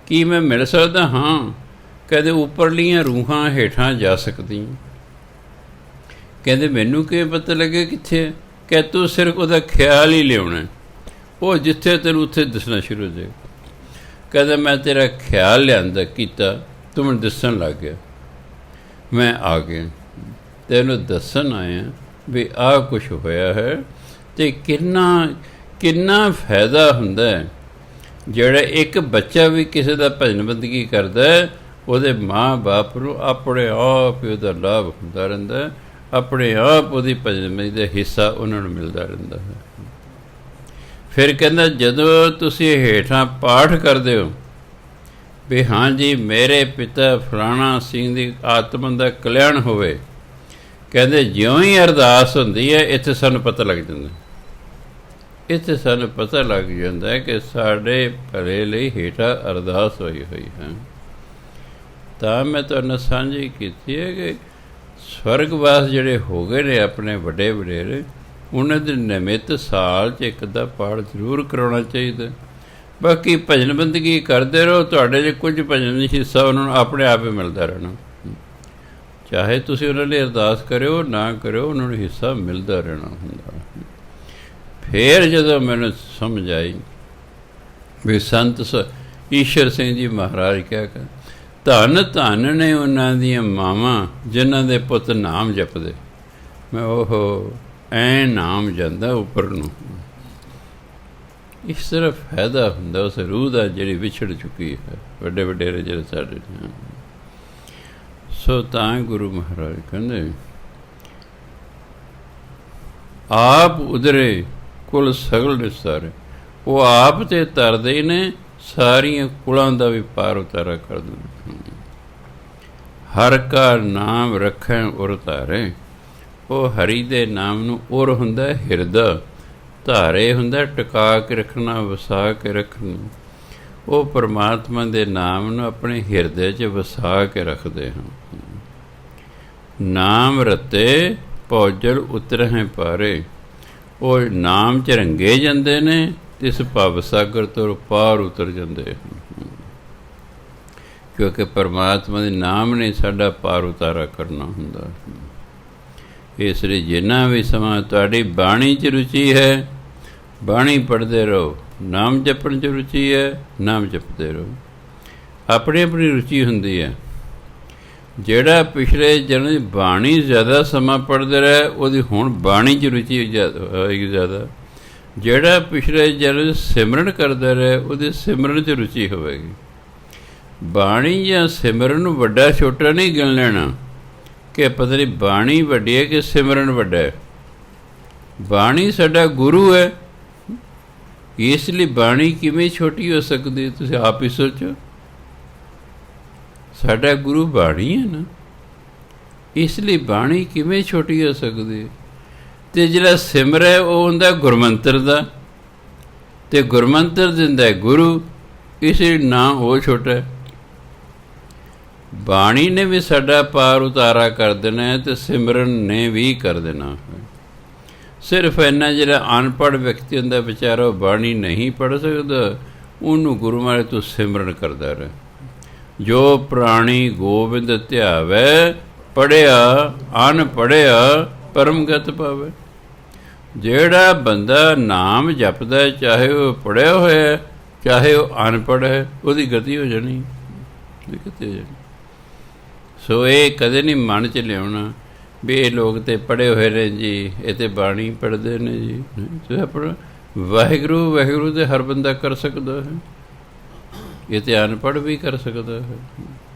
ਕੀ ਮੈਂ ਮਿਲ ਸਕਦਾ? ਹਾਂ। ਕਹਿੰਦੇ ਉੱਪਰਲੀਆਂ ਰੂਹਾਂ ਹੇਠਾਂ ਜਾ ਸਕਦੀਆਂ। ਕਹਿੰਦੇ ਮੈਨੂੰ ਕਿਵੇਂ ਪਤਾ ਲੱਗੇ ਕਿੱਥੇ? ਕਿ ਤੂੰ ਸਿਰਫ ਉਹਦਾ ਖਿਆਲ ਹੀ ਲਿਆਉਣਾ, ਉਹ ਜਿੱਥੇ ਤੈਨੂੰ ਉੱਥੇ ਦੱਸਣਾ ਸ਼ੁਰੂ ਹੋ ਜਾਏਗਾ। ਕਹਿੰਦਾ ਮੈਂ ਤੇਰਾ ਖਿਆਲ ਲਿਆਂਦਾ ਕੀਤਾ, ਤੂੰ ਮੈਨੂੰ ਦੱਸਣ ਲੱਗ ਗਿਆ, ਮੈਂ ਆ ਗਿਆ ਤੈਨੂੰ ਦੱਸਣ ਆਇਆ ਵੀ ਆਹ ਕੁਛ ਹੋਇਆ ਹੈ। ਅਤੇ ਕਿੰਨਾ ਫਾਇਦਾ ਹੁੰਦਾ ਹੈ ਜਿਹੜਾ ਇੱਕ ਬੱਚਾ ਵੀ ਕਿਸੇ ਦਾ ਭਜਨ ਬੰਦਗੀ ਕਰਦਾ, ਉਹਦੇ ਮਾਂ ਬਾਪ ਨੂੰ ਆਪਣੇ ਆਪ ਹੀ ਉਹਦਾ ਲਾਭ ਹੁੰਦਾ ਰਹਿੰਦਾ, ਆਪਣੇ ਆਪ ਉਹਦੀ ਭਜਨ ਬੰਦਗੀ ਦਾ ਹਿੱਸਾ ਉਹਨਾਂ ਨੂੰ ਮਿਲਦਾ ਰਹਿੰਦਾ ਹੈ। ਫਿਰ ਕਹਿੰਦਾ ਜਦੋਂ ਤੁਸੀਂ ਹੇਠਾਂ ਪਾਠ ਕਰਦੇ ਹੋ ਵੀ ਹਾਂਜੀ ਮੇਰੇ ਪਿਤਾ ਫਲਾਣਾ ਸਿੰਘ ਦੀ ਆਤਮਾ ਦਾ ਕਲਿਆਣ ਹੋਵੇ। ਕਹਿੰਦੇ ਜਿਉਂ ਹੀ ਅਰਦਾਸ ਹੁੰਦੀ ਹੈ ਇੱਥੇ ਸਾਨੂੰ ਪਤਾ ਲੱਗ ਜਾਂਦਾ, ਇੱਥੇ ਸਾਨੂੰ ਪਤਾ ਲੱਗ ਜਾਂਦਾ ਕਿ ਸਾਡੇ ਭਲੇ ਲਈ ਹੇਠਾਂ ਅਰਦਾਸ ਹੋਈ ਹੋਈ ਹੈ। ਤਾਂ ਮੈਂ ਤੁਹਾਨੂੰ ਸਾਂਝੀ ਕੀਤੀ ਹੈ ਕਿ ਸਵਰਗਵਾਸ ਜਿਹੜੇ ਹੋ ਗਏ ਨੇ ਆਪਣੇ ਵੱਡੇ ਵਡੇਰੇ, ਉਹਨਾਂ ਦੇ ਨਿਮਿਤ ਸਾਲ 'ਚ ਇੱਕ ਦਾ ਪਾਠ ਜ਼ਰੂਰ ਕਰਾਉਣਾ ਚਾਹੀਦਾ। ਬਾਕੀ ਭਜਨ ਬੰਦਗੀ ਕਰਦੇ ਰਹੋ, ਤੁਹਾਡੇ 'ਚ ਕੁਝ ਭਜਨ ਹਿੱਸਾ ਉਹਨਾਂ ਨੂੰ ਆਪਣੇ ਆਪ ਹੀ ਮਿਲਦਾ ਰਹਿਣਾ। ਚਾਹੇ ਤੁਸੀਂ ਉਹਨਾਂ ਲਈ ਅਰਦਾਸ ਕਰਿਓ ਨਾ ਕਰਿਓ, ਉਹਨਾਂ ਨੂੰ ਹਿੱਸਾ ਮਿਲਦਾ ਰਹਿਣਾ ਹੁੰਦਾ। ਫਿਰ ਜਦੋਂ ਮੈਨੂੰ ਸਮਝ ਆਈ ਵੀ ਸੰਤ ਈਸ਼ਰ ਸਿੰਘ ਜੀ ਮਹਾਰਾਜ ਕਹਿ ਕੇ ਧੰਨ ਧੰਨ ਨੇ ਉਹਨਾਂ ਦੀਆਂ ਮਾਵਾਂ ਜਿਨ੍ਹਾਂ ਦੇ ਪੁੱਤ ਨਾਮ ਜਪਦੇ। ਮੈਂ ਉਹ ਐਂ ਨਾਮ ਜਾਂਦਾ ਉੱਪਰ ਨੂੰ। ਇਸ ਤਰ੍ਹਾਂ ਫਾਇਦਾ ਹੁੰਦਾ ਉਸ ਰੂਹ ਦਾ ਜਿਹੜੀ ਵਿਛੜ ਚੁੱਕੀ ਹੈ, ਵੱਡੇ ਵਡੇਰੇ ਜਿਹੜੇ ਸਾਡੇ ਨੇ। ਸੋ ਤਾਂ ਗੁਰੂ ਮਹਾਰਾਜ ਕਹਿੰਦੇ ਆਪ ਉਧਰੇ ਕੁਲ ਸਗਲ ਨਿਸਤਾਰੇ। ਉਹ ਆਪ ਤੇ ਤਰਦੇ ਹੀ ਨੇ, ਸਾਰੀਆਂ ਕੁਲਾਂ ਦਾ ਵੀ ਪਾਰ ਉਤਾਰਾ ਕਰ ਦਿੰਦੇ। ਹਰ ਕਾ ਨਾਮ ਰੱਖੈ ਉਰ ਧਾਰੇ। ਉਹ ਹਰੀ ਦੇ ਨਾਮ ਨੂੰ ਉਰ ਹੁੰਦਾ ਹਿਰਦਾ, ਧਾਰੇ ਹੁੰਦਾ ਟਿਕਾ ਕੇ ਰੱਖਣਾ, ਵਸਾ ਕੇ ਰੱਖਣਾ। ਉਹ ਪਰਮਾਤਮਾ ਦੇ ਨਾਮ ਨੂੰ ਆਪਣੇ ਹਿਰਦੇ 'ਚ ਵਸਾ ਕੇ ਰੱਖਦੇ ਹਨ। ਨਾਮ ਰਤੇ ਭੌਜਲ ਉਤਰਹਿ ਪਾਰੇ। ਉਹ ਨਾਮ 'ਚ ਰੰਗੇ ਜਾਂਦੇ ਨੇ, ਇਸ ਭਵ ਸਾਗਰ ਤੋਂ ਪਾਰ ਉਤਰ ਜਾਂਦੇ ਹਨ। ਕਿਉਂਕਿ ਪਰਮਾਤਮਾ ਦੇ ਨਾਮ ਨੇ ਸਾਡਾ ਪਾਰ ਉਤਾਰਾ ਕਰਨਾ ਹੁੰਦਾ। ਇਸ ਲਈ ਜਿੰਨਾ ਵੀ ਸਮਾਂ ਤੁਹਾਡੀ ਬਾਣੀ 'ਚ ਰੁਚੀ ਹੈ, ਬਾਣੀ ਪੜ੍ਹਦੇ ਰਹੋ। ਨਾਮ ਜਪਣ 'ਚ ਰੁਚੀ ਹੈ, ਨਾਮ ਜਪਦੇ ਰਹੋ। ਆਪਣੀ ਆਪਣੀ ਰੁਚੀ ਹੁੰਦੀ ਹੈ। ਜਿਹੜਾ ਪਿਛਲੇ ਜਨਮ ਬਾਣੀ ਜ਼ਿਆਦਾ ਸਮਾਂ ਪੜ੍ਹਦੇ ਰਹੇ, ਉਹਦੀ ਹੁਣ ਬਾਣੀ 'ਚ ਰੁਚੀ ਹੋਏਗੀ ਜ਼ਿਆਦਾ। ਜਿਹੜਾ ਪਿਛਲੇ ਜਨਮ ਸਿਮਰਨ ਕਰਦਾ ਰਹੇ, ਉਹਦੀ ਸਿਮਰਨ 'ਚ ਰੁਚੀ ਹੋਵੇਗੀ। ਬਾਣੀ ਜਾਂ ਸਿਮਰਨ ਨੂੰ ਵੱਡਾ ਛੋਟਾ ਨਹੀਂ ਗਿਣ ਲੈਣਾ ਕਿ ਪਤਾ ਨਹੀਂ ਬਾਣੀ ਵੱਡੀ ਹੈ ਕਿ ਸਿਮਰਨ ਵੱਡਾ ਹੈ। ਬਾਣੀ ਸਾਡਾ ਗੁਰੂ ਹੈ, ਇਸ ਲਈ ਬਾਣੀ ਕਿਵੇਂ ਛੋਟੀ ਹੋ ਸਕਦੀ? ਤੁਸੀਂ ਆਪ ਹੀ ਸੋਚੋ। ਸਾਡਾ ਗੁਰੂ ਬਾਣੀ ਹੈ ਨਾ, ਇਸ ਲਈ ਬਾਣੀ ਕਿਵੇਂ ਛੋਟੀ ਹੋ ਸਕਦੀ? ਅਤੇ ਜਿਹੜਾ ਸਿਮਰ ਹੈ ਉਹ ਹੁੰਦਾ ਗੁਰਮੰਤਰ ਦਾ, ਅਤੇ ਗੁਰਮੰਤਰ ਦਿੰਦਾ ਹੈ ਗੁਰੂ, ਇਸ ਲਈ ਨਾਂ ਉਹ ਛੋਟਾ ਹੈ। ਬਾਣੀ ਨੇ ਵੀ ਸਾਡਾ ਪਾਰ ਉਤਾਰਾ ਕਰ ਦੇਣਾ ਹੈ, ਅਤੇ ਸਿਮਰਨ ਨੇ ਵੀ ਕਰ ਦੇਣਾ। ਸਿਰਫ ਇੰਨਾ ਜਿਹੜਾ ਅਨਪੜ੍ਹ ਵਿਅਕਤੀ ਹੁੰਦਾ ਵਿਚਾਰਾ, ਉਹ ਬਾਣੀ ਨਹੀਂ ਪੜ੍ਹ ਸਕਦਾ, ਉਹਨੂੰ ਗੁਰੂ ਮਹਾਰਾਜ ਤੂੰ ਸਿਮਰਨ ਕਰਦਾ ਰਹੇ। ਜੋ ਪ੍ਰਾਣੀ ਗੋਬਿੰਦ ਧਿਆਵੈ, ਪੜ੍ਹਿਆ ਅਨ ਪੜ੍ਹਿਆ ਪਰਮਗਤ ਪਾਵੇ। ਜਿਹੜਾ ਬੰਦਾ ਨਾਮ ਜਪਦਾ, ਚਾਹੇ ਉਹ ਪੜ੍ਹਿਆ ਹੋਇਆ ਚਾਹੇ ਉਹ ਅਨਪੜ੍ਹ ਹੈ, ਉਹਦੀ ਗਤੀ ਹੋ ਜਾਣੀ, ਉਹਦੀ ਗਤੀ ਹੋ ਜਾਣੀ। ਸੋ ਇਹ ਕਦੇ ਨਹੀਂ ਮਨ 'ਚ ਲਿਆਉਣਾ ਵੀ ਇਹ ਲੋਕ ਤਾਂ ਪੜ੍ਹੇ ਹੋਏ ਨੇ ਜੀ, ਇਹ ਤਾਂ ਬਾਣੀ ਪੜ੍ਹਦੇ ਨੇ ਜੀ। ਤੁਸੀਂ ਆਪਣਾ ਵਾਹਿਗੁਰੂ ਵਾਹਿਗੁਰੂ ਤਾਂ ਹਰ ਬੰਦਾ ਕਰ ਸਕਦਾ ਹੈ, ਇਹ ਤਾਂ ਅਨਪੜ੍ਹ ਵੀ ਕਰ ਸਕਦਾ ਹੈ।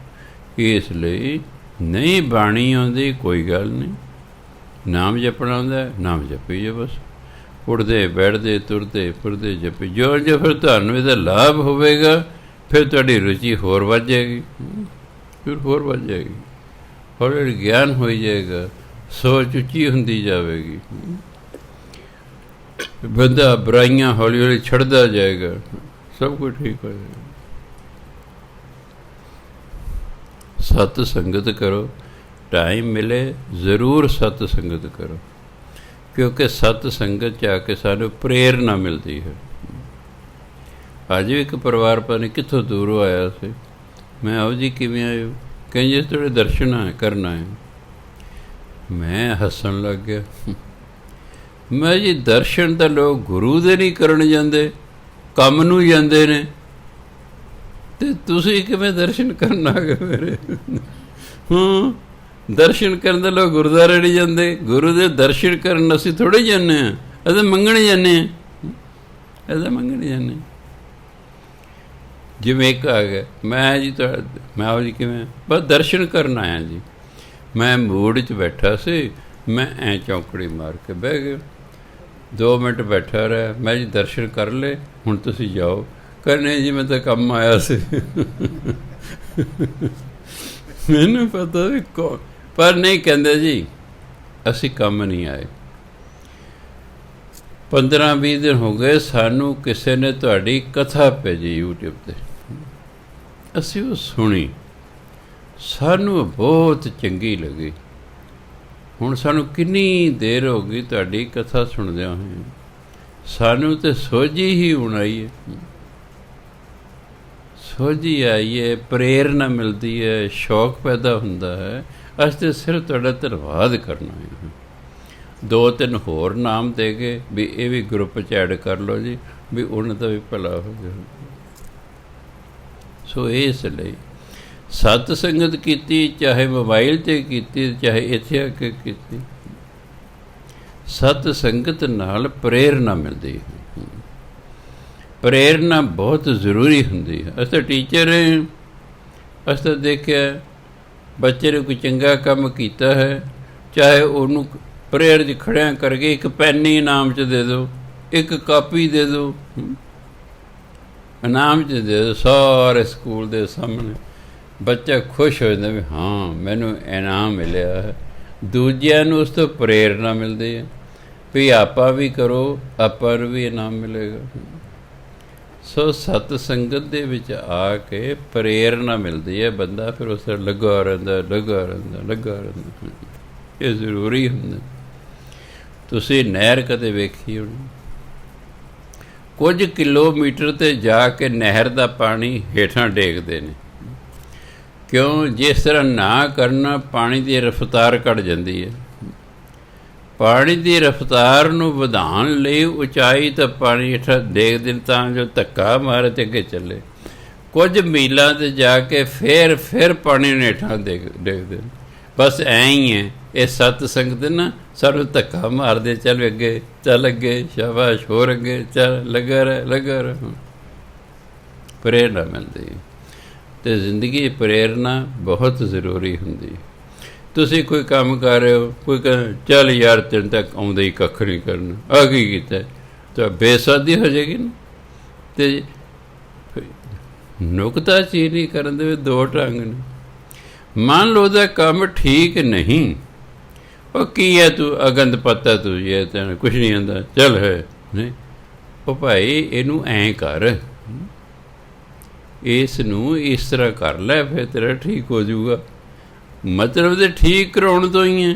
ਇਸ ਲਈ ਨਹੀਂ ਬਾਣੀ ਆਉਂਦੀ ਕੋਈ ਗੱਲ ਨਹੀਂ, ਨਾਮ ਜਪਣਾ ਆਉਂਦਾ ਨਾਮ ਜਪੀ ਜੇ ਬਸ। ਉੱਠਦੇ ਬੈਠਦੇ ਤੁਰਦੇ ਫਿਰਦੇ ਜਪੀ ਜੋ ਜੋ, ਫਿਰ ਤੁਹਾਨੂੰ ਇਹਦਾ ਲਾਭ ਹੋਵੇਗਾ। ਫਿਰ ਤੁਹਾਡੀ ਰੁਚੀ ਹੋਰ ਵੱਧ ਜਾਏਗੀ, ਫਿਰ ਹੋਰ ਵੱਧ ਜਾਏਗੀ, ਹੌਲੀ ਗਿਆਨ ਹੋਈ ਜਾਏਗਾ, ਸੋਚ ਉੱਚੀ ਹੁੰਦੀ ਜਾਵੇਗੀ। ਬੰਦਾ ਬੁਰਾਈਆਂ ਹੌਲੀ ਹੌਲੀ ਛੱਡਦਾ ਜਾਏਗਾ, ਸਭ ਕੁਝ ਠੀਕ ਹੋ ਜਾਏਗਾ। ਸਤ ਸੰਗਤ ਕਰੋ, ਟਾਈਮ ਮਿਲੇ ਜ਼ਰੂਰ ਸਤ ਸੰਗਤ ਕਰੋ, ਕਿਉਂਕਿ ਸਤ ਸੰਗਤ 'ਚ ਆ ਕੇ ਸਾਨੂੰ ਪ੍ਰੇਰਨਾ ਮਿਲਦੀ ਹੈ। ਅੱਜ ਵੀ ਇੱਕ ਪਰਿਵਾਰ ਪਤਾ ਨਹੀਂ ਕਿੱਥੋਂ ਦੂਰੋਂ ਆਇਆ ਸੀ। ਮੈਂ ਆਓ ਜੀ ਕਿਵੇਂ ਆਇਓ? ਕਹਿੰਦੇ ਜੀ ਤੁਹਾਡੇ ਦਰਸ਼ਨ ਕਰਨਾ ਹੈ। ਮੈਂ ਹੱਸਣ ਲੱਗ ਗਿਆ। ਮੈਂ ਜੀ ਦਰਸ਼ਨ ਤਾਂ ਲੋਕ ਗੁਰੂ ਦੇ ਨਹੀਂ ਕਰਨ ਜਾਂਦੇ, ਕੰਮ ਨੂੰ ਜਾਂਦੇ ਨੇ, ਅਤੇ ਤੁਸੀਂ ਕਿਵੇਂ ਦਰਸ਼ਨ ਕਰਨ ਆ ਗਏ ਮੇਰੇ? ਦਰਸ਼ਨ ਕਰਨ ਦੇ ਲੋਕ ਗੁਰਦੁਆਰੇ ਨਹੀਂ ਜਾਂਦੇ। ਗੁਰੂ ਦੇ ਦਰਸ਼ਨ ਕਰਨ ਅਸੀਂ ਥੋੜ੍ਹੇ ਜਾਂਦੇ ਹਾਂ, ਅਸੀਂ ਮੰਗਣ ਜਾਂਦੇ ਹਾਂ, ਅਸੀਂ ਮੰਗਣ ਜਾਂਦੇ ਹਾਂ। ਜਿਵੇਂ ਇੱਕ ਆ ਗਿਆ, ਮੈਂ ਜੀ ਮੈਂ ਆਓ ਜੀ ਕਿਵੇਂ? ਬਸ ਦਰਸ਼ਨ ਕਰਨ ਆਇਆ ਜੀ। ਮੈਂ ਮੂਡ 'ਚ ਬੈਠਾ ਸੀ, ਮੈਂ ਐਂ ਚੌਂਕੜੀ ਮਾਰ ਕੇ ਬਹਿ ਗਿਆ। 2 ਮਿੰਟ ਬੈਠਾ ਰਿਹਾ। ਮੈਂ ਜੀ ਦਰਸ਼ਨ ਕਰ ਲਏ, ਹੁਣ ਤੁਸੀਂ ਜਾਓ। ਕਹਿੰਦੇ ਜੀ ਮੈਂ ਤਾਂ ਕੰਮ ਆਇਆ ਸੀ। ਮੈਨੂੰ ਪਤਾ ਵੀ ਪਰ ਨਹੀਂ ਕਹਿੰਦੇ ਜੀ ਅਸੀਂ ਕੰਮ ਨਹੀਂ ਆਏ। 15-20 ਦਿਨ ਹੋ ਗਏ ਸਾਨੂੰ ਕਿਸੇ ਨੇ ਤੁਹਾਡੀ ਕਥਾ ਭੇਜੀ YouTube 'ਤੇ, ਅਸੀਂ ਉਹ ਸੁਣੀ, ਸਾਨੂੰ ਬਹੁਤ ਚੰਗੀ ਲੱਗੀ। ਹੁਣ ਸਾਨੂੰ ਕਿੰਨੀ ਦੇਰ ਹੋ ਗਈ ਤੁਹਾਡੀ ਕਥਾ ਸੁਣਦਿਆਂ ਹੋਏ, ਸਾਨੂੰ ਤਾਂ ਸੋਝੀ ਹੀ ਹੁਣ ਆਈ ਹੈ, ਸੋਝੀ ਆਈ ਹੈ, ਪ੍ਰੇਰਨਾ ਮਿਲਦੀ ਹੈ, ਸ਼ੌਕ ਪੈਦਾ ਹੁੰਦਾ ਹੈ। ਅਸੀਂ ਤਾਂ ਸਿਰਫ ਤੁਹਾਡਾ ਧੰਨਵਾਦ ਕਰਨਾ ਹੈ। 2-3 ਹੋਰ ਨਾਮ ਦੇ ਕੇ ਵੀ ਇਹ ਵੀ ਗਰੁੱਪ 'ਚ ਐਡ ਕਰ ਲਓ ਜੀ, ਵੀ ਉਹਨਾਂ ਦਾ ਵੀ ਭਲਾ ਹੋ ਜਾਵੇ। ਸੋ ਇਸ ਲਈ ਸਤ ਸੰਗਤ ਕੀਤੀ, ਚਾਹੇ ਮੋਬਾਈਲ 'ਤੇ ਕੀਤੀ, ਚਾਹੇ ਇੱਥੇ ਆ ਕੇ ਕੀਤੀ, ਸਤ ਸੰਗਤ ਨਾਲ ਪ੍ਰੇਰਨਾ ਮਿਲਦੀ ਹੈ। ਪ੍ਰੇਰਨਾ ਬਹੁਤ ਜ਼ਰੂਰੀ ਹੁੰਦੀ ਹੈ। ਅਸੀਂ ਤਾਂ ਟੀਚਰ ਹਾਂ, ਅਸੀਂ ਤਾਂ ਦੇਖਿਆ ਬੱਚੇ ਨੇ ਕੋਈ ਚੰਗਾ ਕੰਮ ਕੀਤਾ ਹੈ, ਚਾਹੇ ਉਹਨੂੰ ਪ੍ਰੇਅਰ 'ਚ ਖੜਿਆਂ ਕਰਕੇ ਇੱਕ ਪੈਨ ਇਨਾਮ 'ਚ ਦੇ ਦਿਓ, ਇੱਕ ਕਾਪੀ ਦੇ ਦਿਓ, ਇਨਾਮ 'ਚ ਦੇ ਦਿਓ ਸਾਰੇ ਸਕੂਲ ਦੇ ਸਾਹਮਣੇ, ਬੱਚਾ ਖੁਸ਼ ਹੋ ਜਾਂਦਾ ਵੀ ਹਾਂ ਮੈਨੂੰ ਇਨਾਮ ਮਿਲਿਆ ਹੈ। ਦੂਜਿਆਂ ਨੂੰ ਉਸ ਤੋਂ ਪ੍ਰੇਰਨਾ ਮਿਲਦੀ ਹੈ ਵੀ ਆਪਾਂ ਵੀ ਕਰੋ, ਆਪਾਂ ਨੂੰ ਵੀ ਇਨਾਮ ਮਿਲੇਗਾ। ਸੋ ਸਤ ਸੰਗਤ ਦੇ ਵਿੱਚ ਆ ਕੇ ਪ੍ਰੇਰਨਾ ਮਿਲਦੀ ਹੈ, ਬੰਦਾ ਫਿਰ ਉਸ ਤਰ੍ਹਾਂ ਲੱਗਾ ਰਹਿੰਦਾ, ਲੱਗਾ ਰਹਿੰਦਾ, ਲੱਗਾ ਰਹਿੰਦਾ। ਇਹ ਜ਼ਰੂਰੀ ਹੁੰਦਾ। ਤੁਸੀਂ ਨਹਿਰ ਕਦੇ ਵੇਖੀ ਹੋਣੀ, ਕੁਝ ਕਿਲੋਮੀਟਰ 'ਤੇ ਜਾ ਕੇ ਨਹਿਰ ਦਾ ਪਾਣੀ ਹੇਠਾਂ ਡੇਗਦੇ ਨੇ। ਕਿਉਂ? ਜਿਸ ਤਰ੍ਹਾਂ ਨਾ ਕਰਨਾ ਪਾਣੀ ਦੀ ਰਫ਼ਤਾਰ ਘੱਟ ਜਾਂਦੀ ਹੈ। ਪਾਣੀ ਦੀ ਰਫ਼ਤਾਰ ਨੂੰ ਵਧਾਉਣ ਲਈ ਉਚਾਈ ਤਾਂ ਪਾਣੀ ਹੇਠਾਂ ਡੇਗਦੇ ਨੇ ਤਾਂ ਜੋ ਧੱਕਾ ਮਾਰੇ ਅਤੇ ਅੱਗੇ ਚੱਲੇ। ਕੁਝ ਮੀਲਾਂ 'ਤੇ ਜਾ ਕੇ ਫਿਰ ਪਾਣੀ ਨੂੰ ਹੇਠਾਂ ਡੇਗਦੇ ਨੇ। ਬਸ ਐਂ ਹੀ ਹੈ ਇਹ ਸਤ ਸੰਗਤ ਨਾ, ਸਾਨੂੰ ਧੱਕਾ ਮਾਰਦੇ ਚੱਲ ਅੱਗੇ, ਚੱਲ ਅੱਗੇ, ਸ਼ਾਬਾਸ਼, ਹੋਰ ਅੱਗੇ ਚੱਲ, ਲੱਗਾ ਰਹਿ, ਲੱਗਾ ਰਹਿ। ਪ੍ਰੇਰਨਾ ਮਿਲਦੀ ਹੈ ਅਤੇ ਜ਼ਿੰਦਗੀ ਪ੍ਰੇਰਨਾ ਬਹੁਤ ਜ਼ਰੂਰੀ ਹੁੰਦੀ ਹੈ। ਤੁਸੀਂ ਕੋਈ ਕੰਮ ਕਰ ਰਹੇ ਹੋ, ਕੋਈ ਚੱਲ ਯਾਰ ਤੈਨੂੰ ਤੱਕ ਆਉਂਦਾ ਹੀ ਕੱਖ ਨਹੀਂ ਕਰਨਾ, ਆ ਕੀ ਕੀਤਾ ਤਾਂ ਬੇਸਾਦੀ ਹੋ ਜਾਏਗੀ ਨਾ। ਅਤੇ ਨੁਕਤਾ ਚੀਜ਼ ਨਹੀਂ ਕਰਨ ਦੇ ਦੋ ਢੰਗ ਨੇ। ਮੰਨ ਲਓ ਉਹਦਾ ਕੰਮ ਠੀਕ ਨਹੀਂ, ਉਹ ਕੀ ਹੈ ਤੂੰ ਅਗੰਦ ਪਤਾ ਤੂੰ ਇਹ ਤੈਨੂੰ ਕੁਛ ਨਹੀਂ ਆਉਂਦਾ, ਚੱਲ ਹੈ ਨਹੀਂ, ਉਹ ਭਾਈ ਇਹਨੂੰ ਐਂ ਕਰ, ਇਸ ਨੂੰ ਇਸ ਤਰ੍ਹਾਂ ਕਰ ਲੈ, ਫਿਰ ਤੇਰਾ ਠੀਕ ਹੋ ਜਾਊਗਾ। ਮਤਲਬ ਤਾਂ ਠੀਕ ਕਰਾਉਣ ਤੋਂ ਹੀ ਹੈ।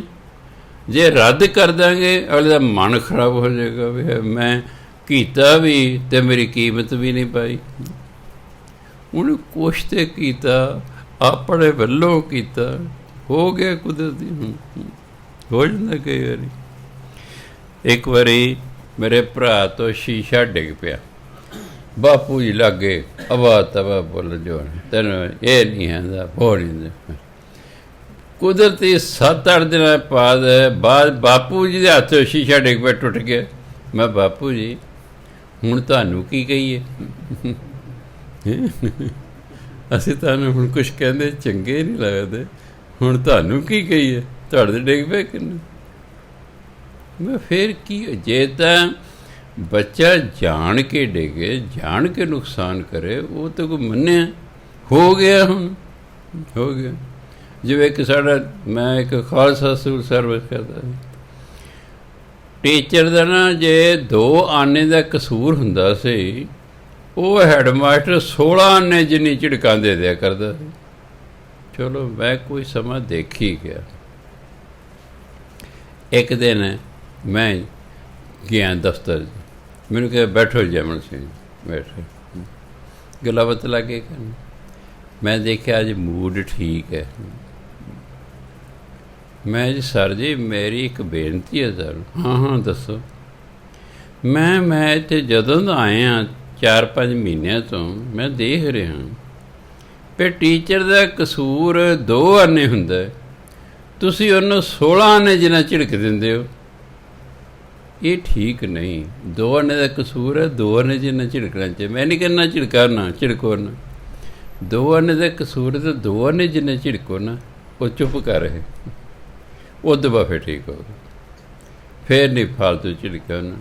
ਜੇ ਰੱਦ ਕਰ ਦਾਂਗੇ ਅਗਲੇ ਦਾ ਮਨ ਖਰਾਬ ਹੋ ਜਾਏਗਾ ਵੀ ਮੈਂ ਕੀਤਾ ਵੀ ਅਤੇ ਮੇਰੀ ਕੀਮਤ ਵੀ ਨਹੀਂ ਪਾਈ। ਉਹਨੇ ਕੁਛ ਤਾਂ ਕੀਤਾ, ਆਪਣੇ ਵੱਲੋਂ ਕੀਤਾ, ਹੋ ਗਿਆ ਕੁਦਰਤੀ। ਹੋ ਜਾਂਦਾ ਕਈ ਵਾਰੀ। ਇੱਕ ਵਾਰੀ ਮੇਰੇ ਭਰਾ ਤੋਂ ਸ਼ੀਸ਼ਾ ਡਿੱਗ ਪਿਆ, ਬਾਪੂ ਜੀ ਲਾਗੇ ਅਵਾ ਤਵਾ ਬੋਲ ਜੋ ਤੈਨੂੰ ਇਹ ਨਹੀਂ ਆਉਂਦਾ, ਹੋ ਨਹੀਂ। ਕੁਦਰਤੀ 7-8 ਦਿਨਾਂ ਬਾਅਦ ਬਾਪੂ ਜੀ ਦੇ ਹੱਥ ਸ਼ੀਸ਼ਾ ਡਿੱਗ ਪਿਆ, ਟੁੱਟ ਗਿਆ। ਮੈਂ ਬਾਪੂ ਜੀ ਹੁਣ ਤੁਹਾਨੂੰ ਕੀ ਕਹੀਏ, ਅਸੀਂ ਤੁਹਾਨੂੰ ਹੁਣ ਕੁਛ ਕਹਿੰਦੇ ਚੰਗੇ ਨਹੀਂ ਲੱਗਦੇ, ਹੁਣ ਤੁਹਾਨੂੰ ਕੀ ਕਹੀਏ, ਤੁਹਾਡੇ ਡਿੱਗ ਪਿਆ ਕਿੰਨੇ। ਮੈਂ ਫਿਰ ਕੀ, ਜੇ ਤਾਂ ਬੱਚਾ ਜਾਣ ਕੇ ਡਿੱਗੇ, ਜਾਣ ਕੇ ਨੁਕਸਾਨ ਕਰੇ, ਉਹ ਤਾਂ ਕੋਈ ਮੰਨਿਆ, ਹੋ ਗਿਆ, ਹੁਣ ਹੋ ਗਿਆ। ਜਿਵੇਂ ਕਿ ਮੈਂ ਇੱਕ ਖਾਲਸਾ ਸਕੂਲ ਸਰਵਿਸ ਕਰਦਾ, ਟੀਚਰ ਦਾ ਨਾ ਜੇ 2 ਆਨੇ ਦਾ ਕਸੂਰ ਹੁੰਦਾ ਸੀ, ਉਹ ਹੈਡਮਾਸਟਰ 16 ਆਨੇ ਜਿੰਨੀ ਝਿੜਕਾਂ ਦੇ ਦਿਆ ਕਰਦਾ ਸੀ। ਚਲੋ ਮੈਂ ਕੋਈ ਸਮਾਂ ਦੇਖੀ ਗਿਆ। ਇੱਕ ਦਿਨ ਮੈਂ ਗਿਆ ਦਫ਼ਤਰ, ਮੈਨੂੰ ਕਿਹਾ ਬੈਠੋ ਜੈਮਲ ਸਿੰਘ, ਬੈਠੋ, ਗੱਲਾਂ ਬਾਤਾਂ ਲੱਗੇ ਕਰਨ। ਮੈਂ ਦੇਖਿਆ ਅੱਜ ਮੂਡ ਠੀਕ ਹੈ। ਮੈਂ ਜੀ ਸਰ ਜੀ ਮੇਰੀ ਇੱਕ ਬੇਨਤੀ ਹੈ ਸਰ। ਹਾਂ ਹਾਂ ਦੱਸੋ। ਮੈਂ ਇੱਥੇ ਜਦੋਂ ਦਾ ਆਇਆ 4-5 ਮਹੀਨਿਆਂ ਤੋਂ ਮੈਂ ਦੇਖ ਰਿਹਾ ਵੀ ਟੀਚਰ ਦਾ ਕਸੂਰ 2 ਆਨੇ ਹੁੰਦਾ, ਤੁਸੀਂ ਉਹਨੂੰ 16 ਆਨੇ ਜਿੰਨਾ ਝਿੜਕ ਦਿੰਦੇ ਹੋ। ਇਹ ਠੀਕ ਨਹੀਂ। 2 ਆਨੇ ਦਾ ਕਸੂਰ ਹੈ, 2 ਆਨੇ ਜਿੰਨਾ ਝਿੜਕਣਾ ਚਾਹੀਦਾ। ਮੈਂ ਨਹੀਂ ਕਹਿੰਦਾ ਝਿੜਕਣਾ, ਝਿੜਕੋ ਨਾ। 2 ਆਨੇ ਦਾ ਕਸੂਰ ਹੈ ਤਾਂ 2 ਆਨੇ ਜਿੰਨੇ ਝਿੜਕੋ ਨਾ। ਉਹ ਚੁੱਪ ਕਰ ਰਹੇ, ਉਹ ਦਬਾ ਫਿਰ ਠੀਕ ਹੋ ਗਿਆ, ਫਿਰ ਨਹੀਂ ਫਾਲਤੂ ਝਿੜਕਿਆ ਨਾ।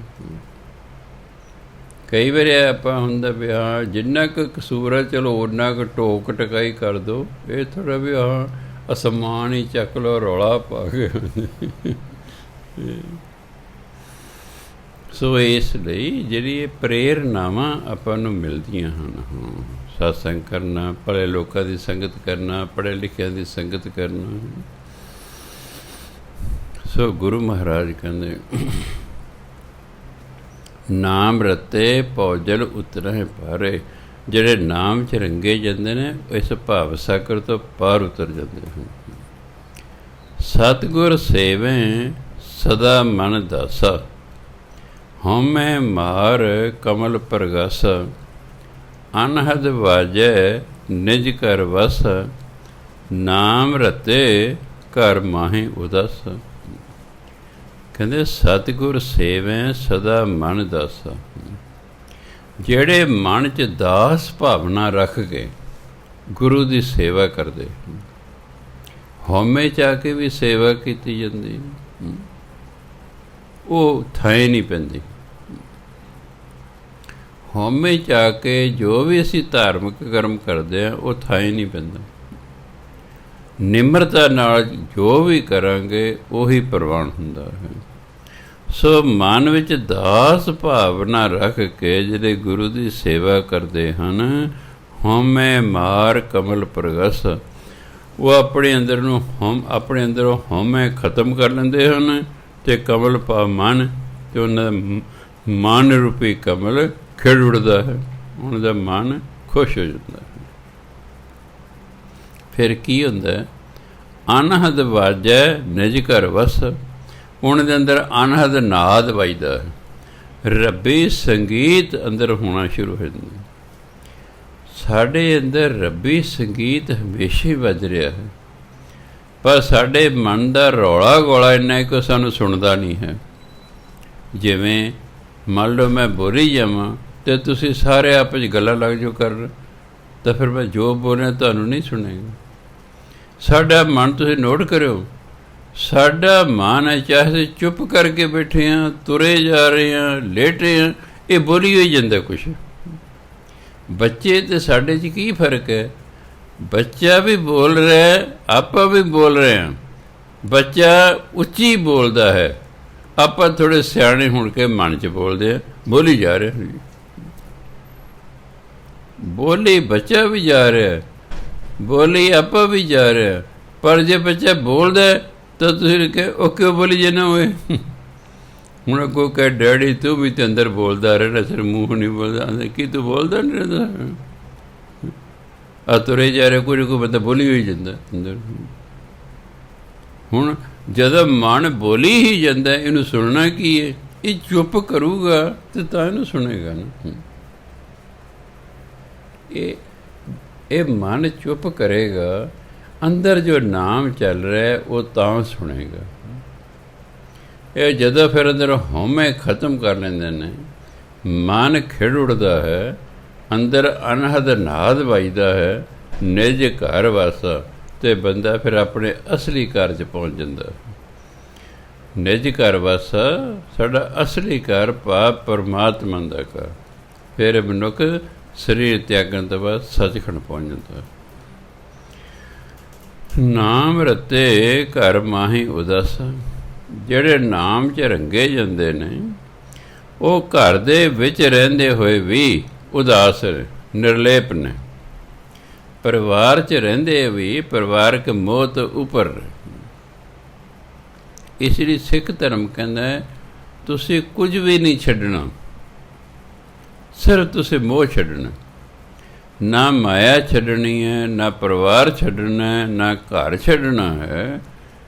ਕਈ ਵਾਰੀ ਆਪਾਂ ਹੁੰਦਾ ਵੀ ਹਾਂ ਜਿੰਨਾ ਕੁ ਕਸੂਰ ਹੈ ਚਲੋ ਓਨਾ ਕੁ ਟੋਕ ਟਕਾਈ ਕਰ ਦਿਓ, ਇਹ ਥੋੜ੍ਹਾ ਵੀ ਹਾਂ ਅਸਮਾਨ ਹੀ ਚੱਕ ਲਓ ਰੌਲਾ ਪਾ ਕੇ। ਸੋ ਇਸ ਲਈ ਜਿਹੜੀ ਇਹ ਪ੍ਰੇਰਨਾਵਾਂ ਆਪਾਂ ਨੂੰ ਮਿਲਦੀਆਂ ਹਨ, ਸਤਸੰਗ ਕਰਨਾ, ਪੜ੍ਹੇ ਲੋਕਾਂ ਦੀ ਸੰਗਤ ਕਰਨਾ, ਪੜ੍ਹੇ ਲਿਖਿਆਂ ਦੀ ਸੰਗਤ ਕਰਨਾ। ਸੋ ਗੁਰੂ ਮਹਾਰਾਜ ਕਹਿੰਦੇ ਨਾਮ ਰਤੇ ਭੌਜਲ ਉਤਰਹਿ ਪਾਰੇ, ਜਿਹੜੇ ਨਾਮ 'ਚ ਰੰਗੇ ਜਾਂਦੇ ਨੇ ਇਸ ਭਾਵ ਸਾਗਰ ਤੋਂ ਪਾਰ ਉਤਰ ਜਾਂਦੇ ਹਨ। ਸਤਿਗੁਰ ਸੇਵੈ ਸਦਾ ਮਨ ਦਾਸਾ, ਹਉਮੈ ਮਾਰ ਕਮਲ ਪ੍ਰਗਾਸਾ, ਅਨਹਦ ਵਾਜੈ ਨਿਜ ਘਰ ਵਸ, ਨਾਮ ਰਤੇ ਘਰ ਮਾਹੀ ਉਦਸ। ਕਹਿੰਦੇ ਸਤਿਗੁਰ ਸੇਵੈ ਸਦਾ ਮਨ ਦਾਸਾ, ਜਿਹੜੇ ਮਨ 'ਚ ਦਾਸ ਭਾਵਨਾ ਰੱਖ ਕੇ ਗੁਰੂ ਦੀ ਸੇਵਾ ਕਰਦੇ, ਹਉਮੈ 'ਚ ਆ ਕੇ ਵੀ ਸੇਵਾ ਕੀਤੀ ਜਾਂਦੀ, ਉਹ ਥਾਂ ਨਹੀਂ ਪੈਂਦੀ। ਹਉਮੈ 'ਚ ਆ ਕੇ ਜੋ ਵੀ ਅਸੀਂ ਧਾਰਮਿਕ ਕਰਮ ਕਰਦੇ ਹਾਂ ਉਹ ਥਾਂ ਹੀ ਨਹੀਂ ਪੈਂਦਾ। ਨਿਮਰਤਾ ਨਾਲ ਜੋ ਵੀ ਕਰਾਂਗੇ ਉਹੀ ਪ੍ਰਵਾਨ ਹੁੰਦਾ ਹੈ। ਸੋ ਮਨ ਵਿੱਚ ਦਾਸ ਭਾਵਨਾ ਰੱਖ ਕੇ ਜਿਹੜੇ ਗੁਰੂ ਦੀ ਸੇਵਾ ਕਰਦੇ ਹਨ, ਹਉਮੈ ਮਾਰ ਕਮਲ ਪ੍ਰਗਸ, ਉਹ ਆਪਣੇ ਅੰਦਰ ਨੂੰ ਆਪਣੇ ਅੰਦਰੋਂ ਹਉਮੈ ਖਤਮ ਕਰ ਲੈਂਦੇ ਹਨ ਅਤੇ ਕਮਲ ਪਾ ਮਨ, ਅਤੇ ਉਹਨਾਂ ਦਾ ਮਨ ਰੂਪੀ ਕਮਲ ਖਿੜ ਉੱਠਦਾ ਹੈ, ਉਹਨਾਂ ਦਾ ਮਨ ਖੁਸ਼ ਹੋ ਜਾਂਦਾ ਹੈ। ਫਿਰ ਕੀ ਹੁੰਦਾ? ਅਨਹਦ ਵਾਜੈ ਨਿਜ ਘਰ ਵਸ, ਉਹਨਾਂ ਦੇ ਅੰਦਰ ਅਨਹਦ ਨਾਦ ਵੱਜਦਾ ਹੈ, ਰੱਬੀ ਸੰਗੀਤ ਅੰਦਰ ਹੋਣਾ ਸ਼ੁਰੂ ਹੋ ਜਾਂਦਾ। ਸਾਡੇ ਅੰਦਰ ਰੱਬੀ ਸੰਗੀਤ ਹਮੇਸ਼ਾ ਹੀ ਵੱਜ ਰਿਹਾ ਹੈ, ਪਰ ਸਾਡੇ ਮਨ ਦਾ ਰੌਲਾ ਗੋਲਾ ਇੰਨਾ ਕਿ ਸਾਨੂੰ ਸੁਣਦਾ ਨਹੀਂ ਹੈ। ਜਿਵੇਂ ਮੰਨ ਲਓ ਮੈਂ ਬੋਲੀ ਜਾਵਾਂ ਅਤੇ ਤੁਸੀਂ ਸਾਰੇ ਆਪਸ 'ਚ ਗੱਲਾਂ ਲੱਗ ਜਾਓ ਕਰਨ, ਤਾਂ ਫਿਰ ਮੈਂ ਜੋ ਬੋਲਿਆ ਤੁਹਾਨੂੰ ਨਹੀਂ ਸੁਣੇਗਾ। ਸਾਡਾ ਮਨ ਤੁਸੀਂ ਨੋਟ ਕਰਿਓ, ਸਾਡਾ ਮਨ ਹੈ ਚਾਹੇ ਅਸੀਂ ਚੁੱਪ ਕਰਕੇ ਬੈਠੇ ਹਾਂ, ਤੁਰੇ ਜਾ ਰਹੇ ਹਾਂ, ਲੇਟੇ ਹਾਂ, ਇਹ ਬੋਲੀ ਹੋਈ ਜਾਂਦਾ ਕੁਛ। ਬੱਚੇ ਅਤੇ ਸਾਡੇ 'ਚ ਕੀ ਫਰਕ ਹੈ? ਬੱਚਾ ਵੀ ਬੋਲ ਰਿਹਾ, ਆਪਾਂ ਵੀ ਬੋਲ ਰਹੇ ਹਾਂ। ਬੱਚਾ ਉੱਚੀ ਬੋਲਦਾ ਹੈ, ਆਪਾਂ ਥੋੜ੍ਹੇ ਸਿਆਣੇ ਹੋਣ ਕੇ ਮਨ 'ਚ ਬੋਲਦੇ ਹਾਂ, ਬੋਲੀ ਜਾ ਰਹੇ। ਬੋਲੀ ਬੱਚਾ ਵੀ ਜਾ ਰਿਹਾ, ਬੋਲੀ ਆਪਾਂ ਵੀ ਜਾ ਰਿਹਾ, ਪਰ ਜੇ ਬੱਚਾ ਬੋਲਦਾ ਤਾਂ ਤੁਸੀਂ ਕਹੇ ਉਹ ਕਿਉਂ ਬੋਲੀ ਜੇ ਨਾ ਹੋਏ। ਹੁਣ ਕੋਈ ਕਹੇ ਡੈਡੀ ਤੂੰ ਵੀ ਤਾਂ ਅੰਦਰ ਬੋਲਦਾ ਰਹਿਣਾ, ਸਿਰ ਮੂੰਹ ਨਹੀਂ ਬੋਲਦਾ, ਕੀ ਤੂੰ ਬੋਲਦਾ ਨਹੀਂ ਰਹਿੰਦਾ? ਆ ਤੁਰੇ ਜਾ ਰਿਹਾ, ਕੋਈ ਬੰਦਾ ਬੋਲੀ ਹੋਈ ਜਾਂਦਾ ਅੰਦਰ। ਹੁਣ ਜਦੋਂ ਮਨ ਬੋਲੀ ਹੀ ਜਾਂਦਾ, ਇਹਨੂੰ ਸੁਣਨਾ ਕੀ ਹੈ? ਇਹ ਚੁੱਪ ਕਰੂਗਾ ਤੇ ਤਾਂ ਇਹਨੂੰ ਸੁਣੇਗਾ ਨਾ। ਇਹ ਮਨ ਚੁੱਪ ਕਰੇਗਾ, ਅੰਦਰ ਜੋ ਨਾਮ ਚੱਲ ਰਿਹਾ ਉਹ ਤਾਂ ਸੁਣੇਗਾ। ਇਹ ਜਦੋਂ ਫਿਰ ਅੰਦਰ ਹਉਮੈ ਖਤਮ ਕਰ ਲੈਂਦੇ ਨੇ, ਮਨ ਖਿੜ ਉੱਠਦਾ ਹੈ, ਅੰਦਰ ਅਨਹਦ ਨਾਦ ਵੱਜਦਾ ਹੈ, ਨਿਜ ਘਰ ਵਾਸਾ, ਅਤੇ ਬੰਦਾ ਫਿਰ ਆਪਣੇ ਅਸਲੀ ਘਰ 'ਚ ਪਹੁੰਚ ਜਾਂਦਾ। ਨਿਜ ਘਰ ਵਾਸਾ ਸਾਡਾ ਅਸਲੀ ਘਰ ਭਾਵ ਪਰਮਾਤਮਾ ਦਾ ਘਰ। ਫਿਰ ਮਨੁੱਖ ਸਰੀਰ ਤਿਆਗਣ ਤੋਂ ਬਾਅਦ ਸੱਚਖੰਡ ਪਹੁੰਚ ਜਾਂਦਾ। ਨਾਮ ਰਤੇ ਘਰ ਮਾਹੀ ਉਦਸ, ਜਿਹੜੇ ਨਾਮ 'ਚ ਰੰਗੇ ਜਾਂਦੇ ਨੇ ਉਹ ਘਰ ਦੇ ਵਿੱਚ ਰਹਿੰਦੇ ਹੋਏ ਵੀ ਉਦਾਸ ਨਿਰਲੇਪ ਨੇ, ਪਰਿਵਾਰ 'ਚ ਰਹਿੰਦੇ ਵੀ ਪਰਿਵਾਰਕ ਮੋਹ ਤੋਂ ਉੱਪਰ। ਇਸ ਲਈ ਸਿੱਖ ਧਰਮ ਕਹਿੰਦਾ ਤੁਸੀਂ ਕੁਝ ਵੀ ਨਹੀਂ ਛੱਡਣਾ, ਸਿਰਫ ਤੁਸੀਂ ਮੋਹ ਛੱਡਣਾ। ਨਾ ਮਾਇਆ ਛੱਡਣੀ ਹੈ, ਨਾ ਪਰਿਵਾਰ ਛੱਡਣਾ ਹੈ, ਨਾ ਘਰ ਛੱਡਣਾ ਹੈ,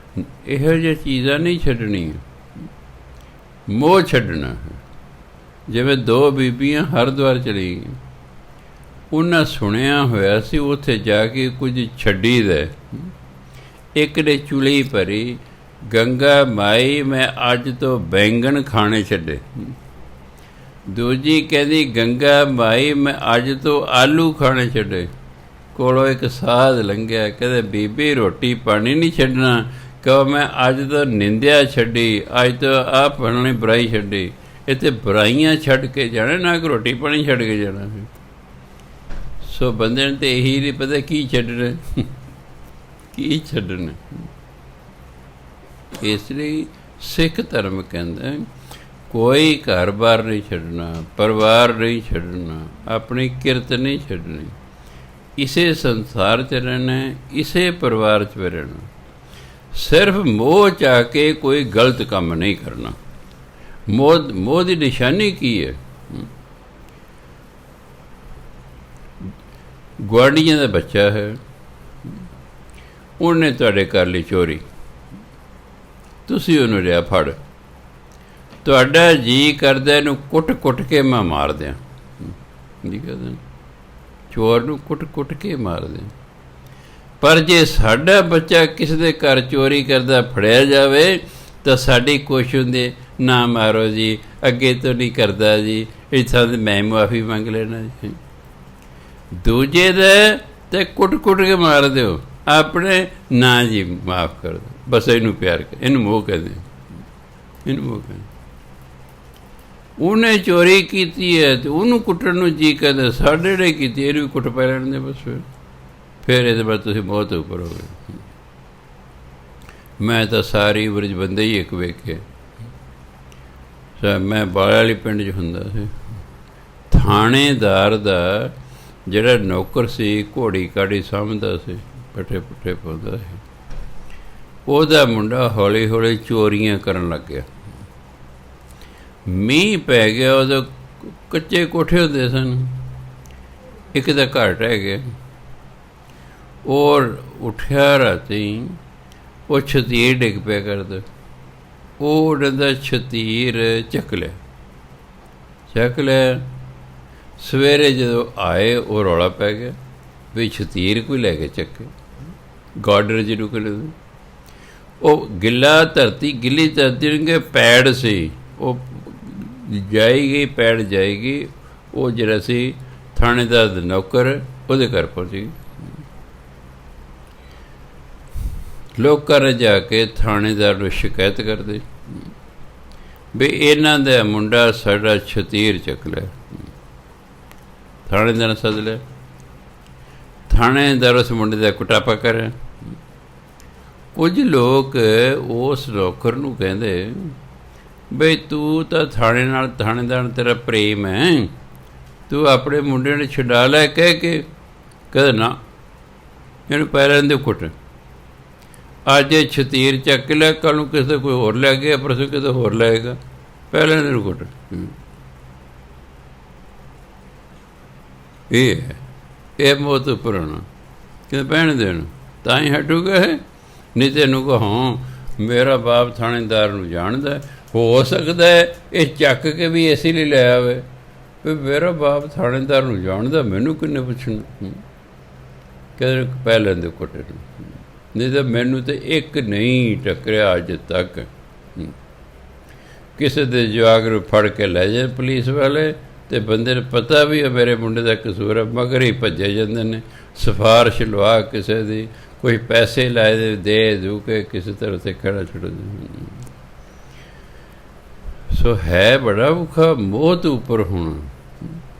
ਇਹੋ ਜਿਹੀਆਂ ਚੀਜ਼ਾਂ ਨਹੀਂ ਛੱਡਣੀਆਂ, ਮੋਹ ਛੱਡਣਾ ਹੈ। ਜਿਵੇਂ ਦੋ ਬੀਬੀਆਂ ਹਰਿਦੁਆਰ ਚਲੀ ਗਈਆਂ, ਉਹਨਾਂ ਸੁਣਿਆ ਹੋਇਆ ਸੀ ਉੱਥੇ ਜਾ ਕੇ ਕੁਝ ਛੱਡੀ ਦਾ। ਇੱਕ ਨੇ ਚੁਲੀ ਭਰੀ, ਗੰਗਾ ਮਾਈ ਮੈਂ ਅੱਜ ਤੋਂ ਬੈਂਗਣ ਖਾਣੇ ਛੱਡੇ। ਦੂਜੀ ਕਹਿੰਦੀ ਗੰਗਾ ਮਾਈ ਮੈਂ ਅੱਜ ਤੋਂ ਆਲੂ ਖਾਣੇ ਛੱਡੇ। ਕੋਲੋਂ ਇੱਕ ਸਾਧ ਲੰਘਿਆ, ਕਹਿੰਦੇ ਬੀਬੀ ਰੋਟੀ ਪਾਣੀ ਨਹੀਂ ਛੱਡਣਾ, ਕਹੋ ਮੈਂ ਅੱਜ ਤੋਂ ਨਿੰਦਿਆ ਛੱਡੀ, ਅੱਜ ਤੋਂ ਆਹ ਫਲਾਣੀ ਬੁਰਾਈ ਛੱਡੀ। ਇੱਥੇ ਬੁਰਾਈਆਂ ਛੱਡ ਕੇ ਜਾਣਾ, ਨਾ ਕਿ ਰੋਟੀ ਪਾਣੀ ਛੱਡ ਕੇ ਜਾਣਾ। ਸੋ ਬੰਦੇ ਨੂੰ ਤਾਂ ਇਹੀ ਨਹੀਂ ਪਤਾ ਕੀ ਛੱਡਣਾ, ਕੀ ਛੱਡਣਾ। ਇਸ ਲਈ ਸਿੱਖ ਧਰਮ ਕਹਿੰਦਾ ਕੋਈ ਘਰ-ਬਾਰ ਨਹੀਂ ਛੱਡਣਾ, ਪਰਿਵਾਰ ਨਹੀਂ ਛੱਡਣਾ, ਆਪਣੀ ਕਿਰਤ ਨਹੀਂ ਛੱਡਣੀ, ਇਸੇ ਸੰਸਾਰ 'ਚ ਰਹਿਣਾ, ਇਸੇ ਪਰਿਵਾਰ 'ਚ ਰਹਿਣਾ। ਸਿਰਫ ਮੋਹ 'ਚ ਆ ਕੇ ਕੋਈ ਗਲਤ ਕੰਮ ਨਹੀਂ ਕਰਨਾ। ਮੋਹ ਦੀ ਨਿਸ਼ਾਨੀ ਕੀ ਹੈ? ਗੁਆਂਢੀਆਂ ਦਾ ਬੱਚਾ ਹੈ, ਉਹਨੇ ਤੁਹਾਡੇ ਕਰ ਲਈ ਚੋਰੀ, ਤੁਸੀਂ ਉਹਨੂੰ ਲਿਆ ਫੜ, ਤੁਹਾਡਾ ਜੀ ਕਰਦਾ ਇਹਨੂੰ ਕੁੱਟ-ਕੁੱਟ ਕੇ ਮੈਂ ਮਾਰ ਦਿਆਂ। ਜੀ ਕਹਿੰਦਾ ਚੋਰ ਨੂੰ ਕੁੱਟ-ਕੁੱਟ ਕੇ ਮਾਰ ਦਿਆਂ। ਪਰ ਜੇ ਸਾਡਾ ਬੱਚਾ ਕਿਸੇ ਦੇ ਘਰ ਚੋਰੀ ਕਰਦਾ ਫੜਿਆ ਜਾਵੇ ਤਾਂ ਸਾਡੀ ਕੋਸ਼ਿਸ਼ ਹੁੰਦੀ, ਨਾ ਮਾਰੋ ਜੀ, ਅੱਗੇ ਤੋਂ ਨਹੀਂ ਕਰਦਾ ਜੀ, ਇੱਥਾਂ ਦੇ ਮੈਂ ਮੁਆਫੀ ਮੰਗ ਲੈਣਾ ਜੀ। ਦੂਜੇ ਦੇ ਤੇ ਕੁੱਟ-ਕੁੱਟ ਕੇ ਮਾਰ ਦਿਓ, ਆਪਣੇ ਨਾ ਜੀ ਮਾਫ ਕਰ ਦਿਓ, ਬਸ ਇਹਨੂੰ ਪਿਆਰ ਕਰ, ਇਹਨੂੰ ਮੋਹ ਕਹਿੰਦੇ, ਇਹਨੂੰ ਮੋਹ ਕਹਿੰਦੇ। ਉਹਨੇ ਚੋਰੀ ਕੀਤੀ ਹੈ ਅਤੇ ਉਹਨੂੰ ਕੁੱਟਣ ਨੂੰ ਜੀ ਕਹਿੰਦਾ, ਸਾਡੇ ਨੇ ਕੀਤੀ ਇਹਨੂੰ ਵੀ ਕੁੱਟ ਪੈ ਲੈਣ ਦੇ ਬਸ। ਫਿਰ ਇਹਦੇ ਬਾਅਦ ਤੁਸੀਂ ਬਹੁਤ ਉੱਪਰ ਹੋ ਗਏ। ਮੈਂ ਤਾਂ ਸਾਰੀ ਉਮਰ 'ਚ ਬੰਦੇ ਹੀ ਇੱਕ ਵੇਖੇ। ਮੈਂ ਬਾਲੇ ਵਾਲੀ ਪਿੰਡ 'ਚ ਹੁੰਦਾ ਸੀ, ਥਾਣੇਦਾਰ ਦਾ ਜਿਹੜਾ ਨੌਕਰ ਸੀ, ਘੋੜੀ ਕਾੜੀ ਸਾਂਭਦਾ ਸੀ, ਪੱਠੇ ਪੁੱਠੇ ਪਾਉਂਦਾ ਸੀ, ਉਹਦਾ ਮੁੰਡਾ ਹੌਲੀ ਹੌਲੀ ਚੋਰੀਆਂ ਕਰਨ ਲੱਗ ਗਿਆ। ਮੀਂਹ ਪੈ ਗਿਆ, ਉਦੋਂ ਕੱਚੇ ਕੋਠੇ ਹੁੰਦੇ ਸਨ, ਇੱਕ ਦਾ ਘਰ ਰਹਿ ਗਿਆ। ਔਰ ਉੱਠਿਆ ਰਾਤੀ, ਉਹ ਛਤੀਰ ਡਿੱਗ ਪਿਆ ਕਰਦਾ, ਉਹ ਉਹਨਾਂ ਦਾ ਛਤੀਰ ਚੱਕ ਲਿਆ। ਸਵੇਰੇ ਜਦੋਂ ਆਏ ਉਹ ਰੌਲਾ ਪੈ ਗਿਆ ਵੀ ਛਤੀਰ ਕੋਈ ਲੈ ਕੇ ਚੱਕੇ, ਗਾਰਡਰ ਜਿਹਨੂੰ ਕਹਿੰਦੇ। ਉਹ ਗਿੱਲੀ ਧਰਤੀ ਨੂੰ ਪੈੜ ਸੀ, ਉਹ ਜਾਏਗੀ, ਪੈੜ ਜਾਏਗੀ। ਉਹ ਜਿਹੜਾ ਸੀ ਥਾਣੇਦਾਰ ਦਾ ਨੌਕਰ, ਉਹਦੇ ਘਰ ਪਹੁੰਚ ਗਈ। ਲੋਕਾਂ ਨੇ ਜਾ ਕੇ ਥਾਣੇਦਾਰ ਨੂੰ ਸ਼ਿਕਾਇਤ ਕਰਦੇ ਵੀ ਇਹਨਾਂ ਦਾ ਮੁੰਡਾ ਸਾਡਾ ਛਤੀਰ ਚੱਕ ਲਿਆ। ਥਾਣੇਦਾਰ ਨੇ ਸੱਦ ਲਿਆ, ਥਾਣੇਦਾਰ ਉਸ ਮੁੰਡੇ ਦਾ ਕੁਟਾਪਾ ਕਰਿਆ। ਕੁਝ ਲੋਕ ਉਸ ਨੌਕਰ ਨੂੰ ਕਹਿੰਦੇ ਬਈ ਤੂੰ ਤਾਂ ਥਾਣੇਦਾਰ ਤੇਰਾ ਪ੍ਰੇਮ ਹੈ, ਤੂੰ ਆਪਣੇ ਮੁੰਡੇ ਨੂੰ ਛੁਡਾ ਲੈ, ਕਹਿ ਕੇ ਕਹਿੰਦਾ ਨਾ, ਇਹਨੂੰ ਪੈ ਲੈਣ ਦੇ ਕੁੱਟ। ਅੱਜ ਇਹ ਛਤੀਰ ਚੱਕ ਲਿਆ, ਕੱਲ੍ਹ ਨੂੰ ਕਿਸੇ ਕੋਈ ਹੋਰ ਲੈ ਗਿਆ, ਪਰਸੋਂ ਕਿਸੇ ਹੋਰ ਲਾਏਗਾ, ਪੈ ਲੈਣ ਦੇ ਕੁੱਟ। ਇਹ ਹੈ, ਇਹ ਮੌਤ ਉੱਪਰ ਹੋਣਾ ਕਿ ਪੈਣ ਦੇਣ ਤਾਂ ਹੀ ਹਟੂਗਾ ਇਹ। ਨਹੀਂ ਤੈਨੂੰ ਕਹੋ ਮੇਰਾ ਬਾਪ ਥਾਣੇਦਾਰ ਨੂੰ ਜਾਣਦਾ, ਹੋ ਸਕਦਾ ਇਹ ਚੱਕ ਕੇ ਵੀ ਇਸੇ ਲਈ ਲੈ ਆਵੇ ਵੀ ਮੇਰਾ ਬਾਪ ਥਾਣੇਦਾਰ ਨੂੰ ਜਾਣਦਾ, ਮੈਨੂੰ ਕਿੰਨੇ ਪੁੱਛਣਾ। ਕਹਿੰਦੇ ਪੈ ਲੈਂਦੇ ਕੁੱਟੇ ਨੂੰ, ਨਹੀਂ ਤਾਂ ਮੈਨੂੰ ਤਾਂ ਇੱਕ ਨਹੀਂ ਟੱਕਰਿਆ ਅੱਜ ਤੱਕ। ਕਿਸੇ ਦੇ ਜਵਾਕ ਨੂੰ ਫੜ ਕੇ ਲੈ ਜਾਏ ਪੁਲਿਸ ਵਾਲੇ, ਅਤੇ ਬੰਦੇ ਨੂੰ ਪਤਾ ਵੀ ਮੇਰੇ ਮੁੰਡੇ ਦਾ ਕਸੂਰ ਹੈ, ਮਗਰ ਹੀ ਭੱਜੇ ਜਾਂਦੇ ਨੇ। ਸਿਫਾਰਿਸ਼ ਲਵਾ ਕਿਸੇ ਦੀ, ਕੋਈ ਪੈਸੇ ਲਾਏ ਦੇ ਦੂ ਕੇ ਕਿਸੇ ਤਰ੍ਹਾਂ 'ਤੇ ਖੜਾ ਛੱਡ ਦੇ। ਸੋ ਹੈ ਬੜਾ ਔਖਾ ਮੋਹ ਤੋਂ ਉੱਪਰ ਹੋਣਾ।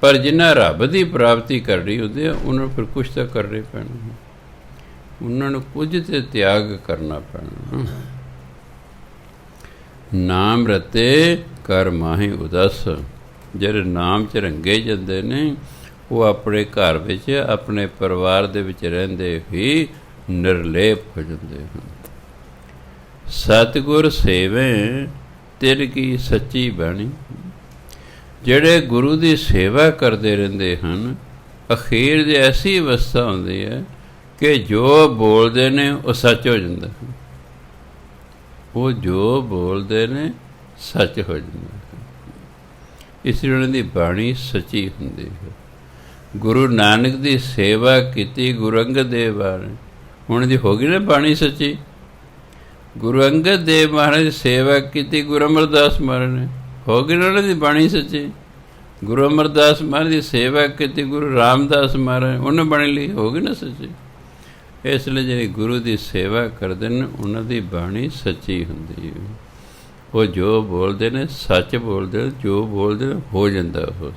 ਪਰ ਜਿਨ੍ਹਾਂ ਰੱਬ ਦੀ ਪ੍ਰਾਪਤੀ ਕਰਨੀ ਹੁੰਦੀ ਹੈ, ਉਹਨਾਂ ਨੂੰ ਫਿਰ ਕੁਛ ਤਾਂ ਕਰਨਾ ਹੀ ਪੈਣਾ, ਉਹਨਾਂ ਨੂੰ ਕੁਝ ਤੇ ਤਿਆਗ ਕਰਨਾ ਪੈਣਾ। ਨਾਮ ਰਤੇ ਕਰ ਮਾਹੀ ਉਦਾਸ। ਜਿਹੜੇ ਨਾਮ 'ਚ ਰੰਗੇ ਜਾਂਦੇ ਨੇ, ਉਹ ਆਪਣੇ ਘਰ ਵਿੱਚ, ਆਪਣੇ ਪਰਿਵਾਰ ਦੇ ਵਿੱਚ ਰਹਿੰਦੇ ਹੀ ਨਿਰਲੇਪ ਹੋ ਜਾਂਦੇ ਹਨ। ਸਤਿਗੁਰ ਸੇਵੇ ਤਿਨ ਕੀ ਸੱਚੀ ਬਾਣੀ। ਜਿਹੜੇ ਗੁਰੂ ਦੀ ਸੇਵਾ ਕਰਦੇ ਰਹਿੰਦੇ ਹਨ, ਅਖੀਰ ਦੀ ਐਸੀ ਅਵਸਥਾ ਹੁੰਦੀ ਹੈ ਕਿ ਜੋ ਬੋਲਦੇ ਨੇ ਉਹ ਸੱਚ ਹੋ ਜਾਂਦਾ। ਉਹ ਜੋ ਬੋਲਦੇ ਨੇ ਸੱਚ ਹੋ ਜਾਂਦਾ। ਇਸ ਲਈ ਉਹਨਾਂ ਦੀ ਬਾਣੀ ਸੱਚੀ ਹੁੰਦੀ ਹੈ। ਗੁਰੂ ਨਾਨਕ ਦੀ ਸੇਵਾ ਕੀਤੀ ਗੁਰੂ ਅੰਗਦ ਦੇਵ ਬਾਰੇ, ਹੁਣ ਦੀ ਹੋ ਗਈ ਨਾ ਬਾਣੀ ਸੱਚੀ। ਗੁਰੂ ਅੰਗਦ ਦੇਵ ਮਹਾਰਾਜ ਦੀ ਸੇਵਾ ਕੀਤੀ ਗੁਰੂ ਅਮਰਦਾਸ ਮਹਾਰਾਜ ਨੇ, ਹੋ ਗਈ ਨਾ ਉਹਨਾਂ ਦੀ ਬਾਣੀ ਸੱਚੀ। ਗੁਰੂ ਅਮਰਦਾਸ ਮਹਾਰਾਜ ਦੀ ਸੇਵਾ ਕੀਤੀ ਗੁਰੂ ਰਾਮਦਾਸ ਮਹਾਰਾਜ, ਉਹਨੇ ਬਾਣੀ ਲਈ, ਹੋ ਗਈ ਨਾ ਸੱਚੀ। ਇਸ ਲਈ ਜਿਹੜੇ ਗੁਰੂ ਦੀ ਸੇਵਾ ਕਰਦੇ ਨੇ, ਉਹਨਾਂ ਦੀ ਬਾਣੀ ਸੱਚੀ ਹੁੰਦੀ ਹੈ। ਉਹ ਜੋ ਬੋਲਦੇ ਨੇ ਸੱਚ ਬੋਲਦੇ ਨੇ, ਜੋ ਬੋਲਦੇ ਨੇ ਹੋ ਜਾਂਦਾ ਉਹ।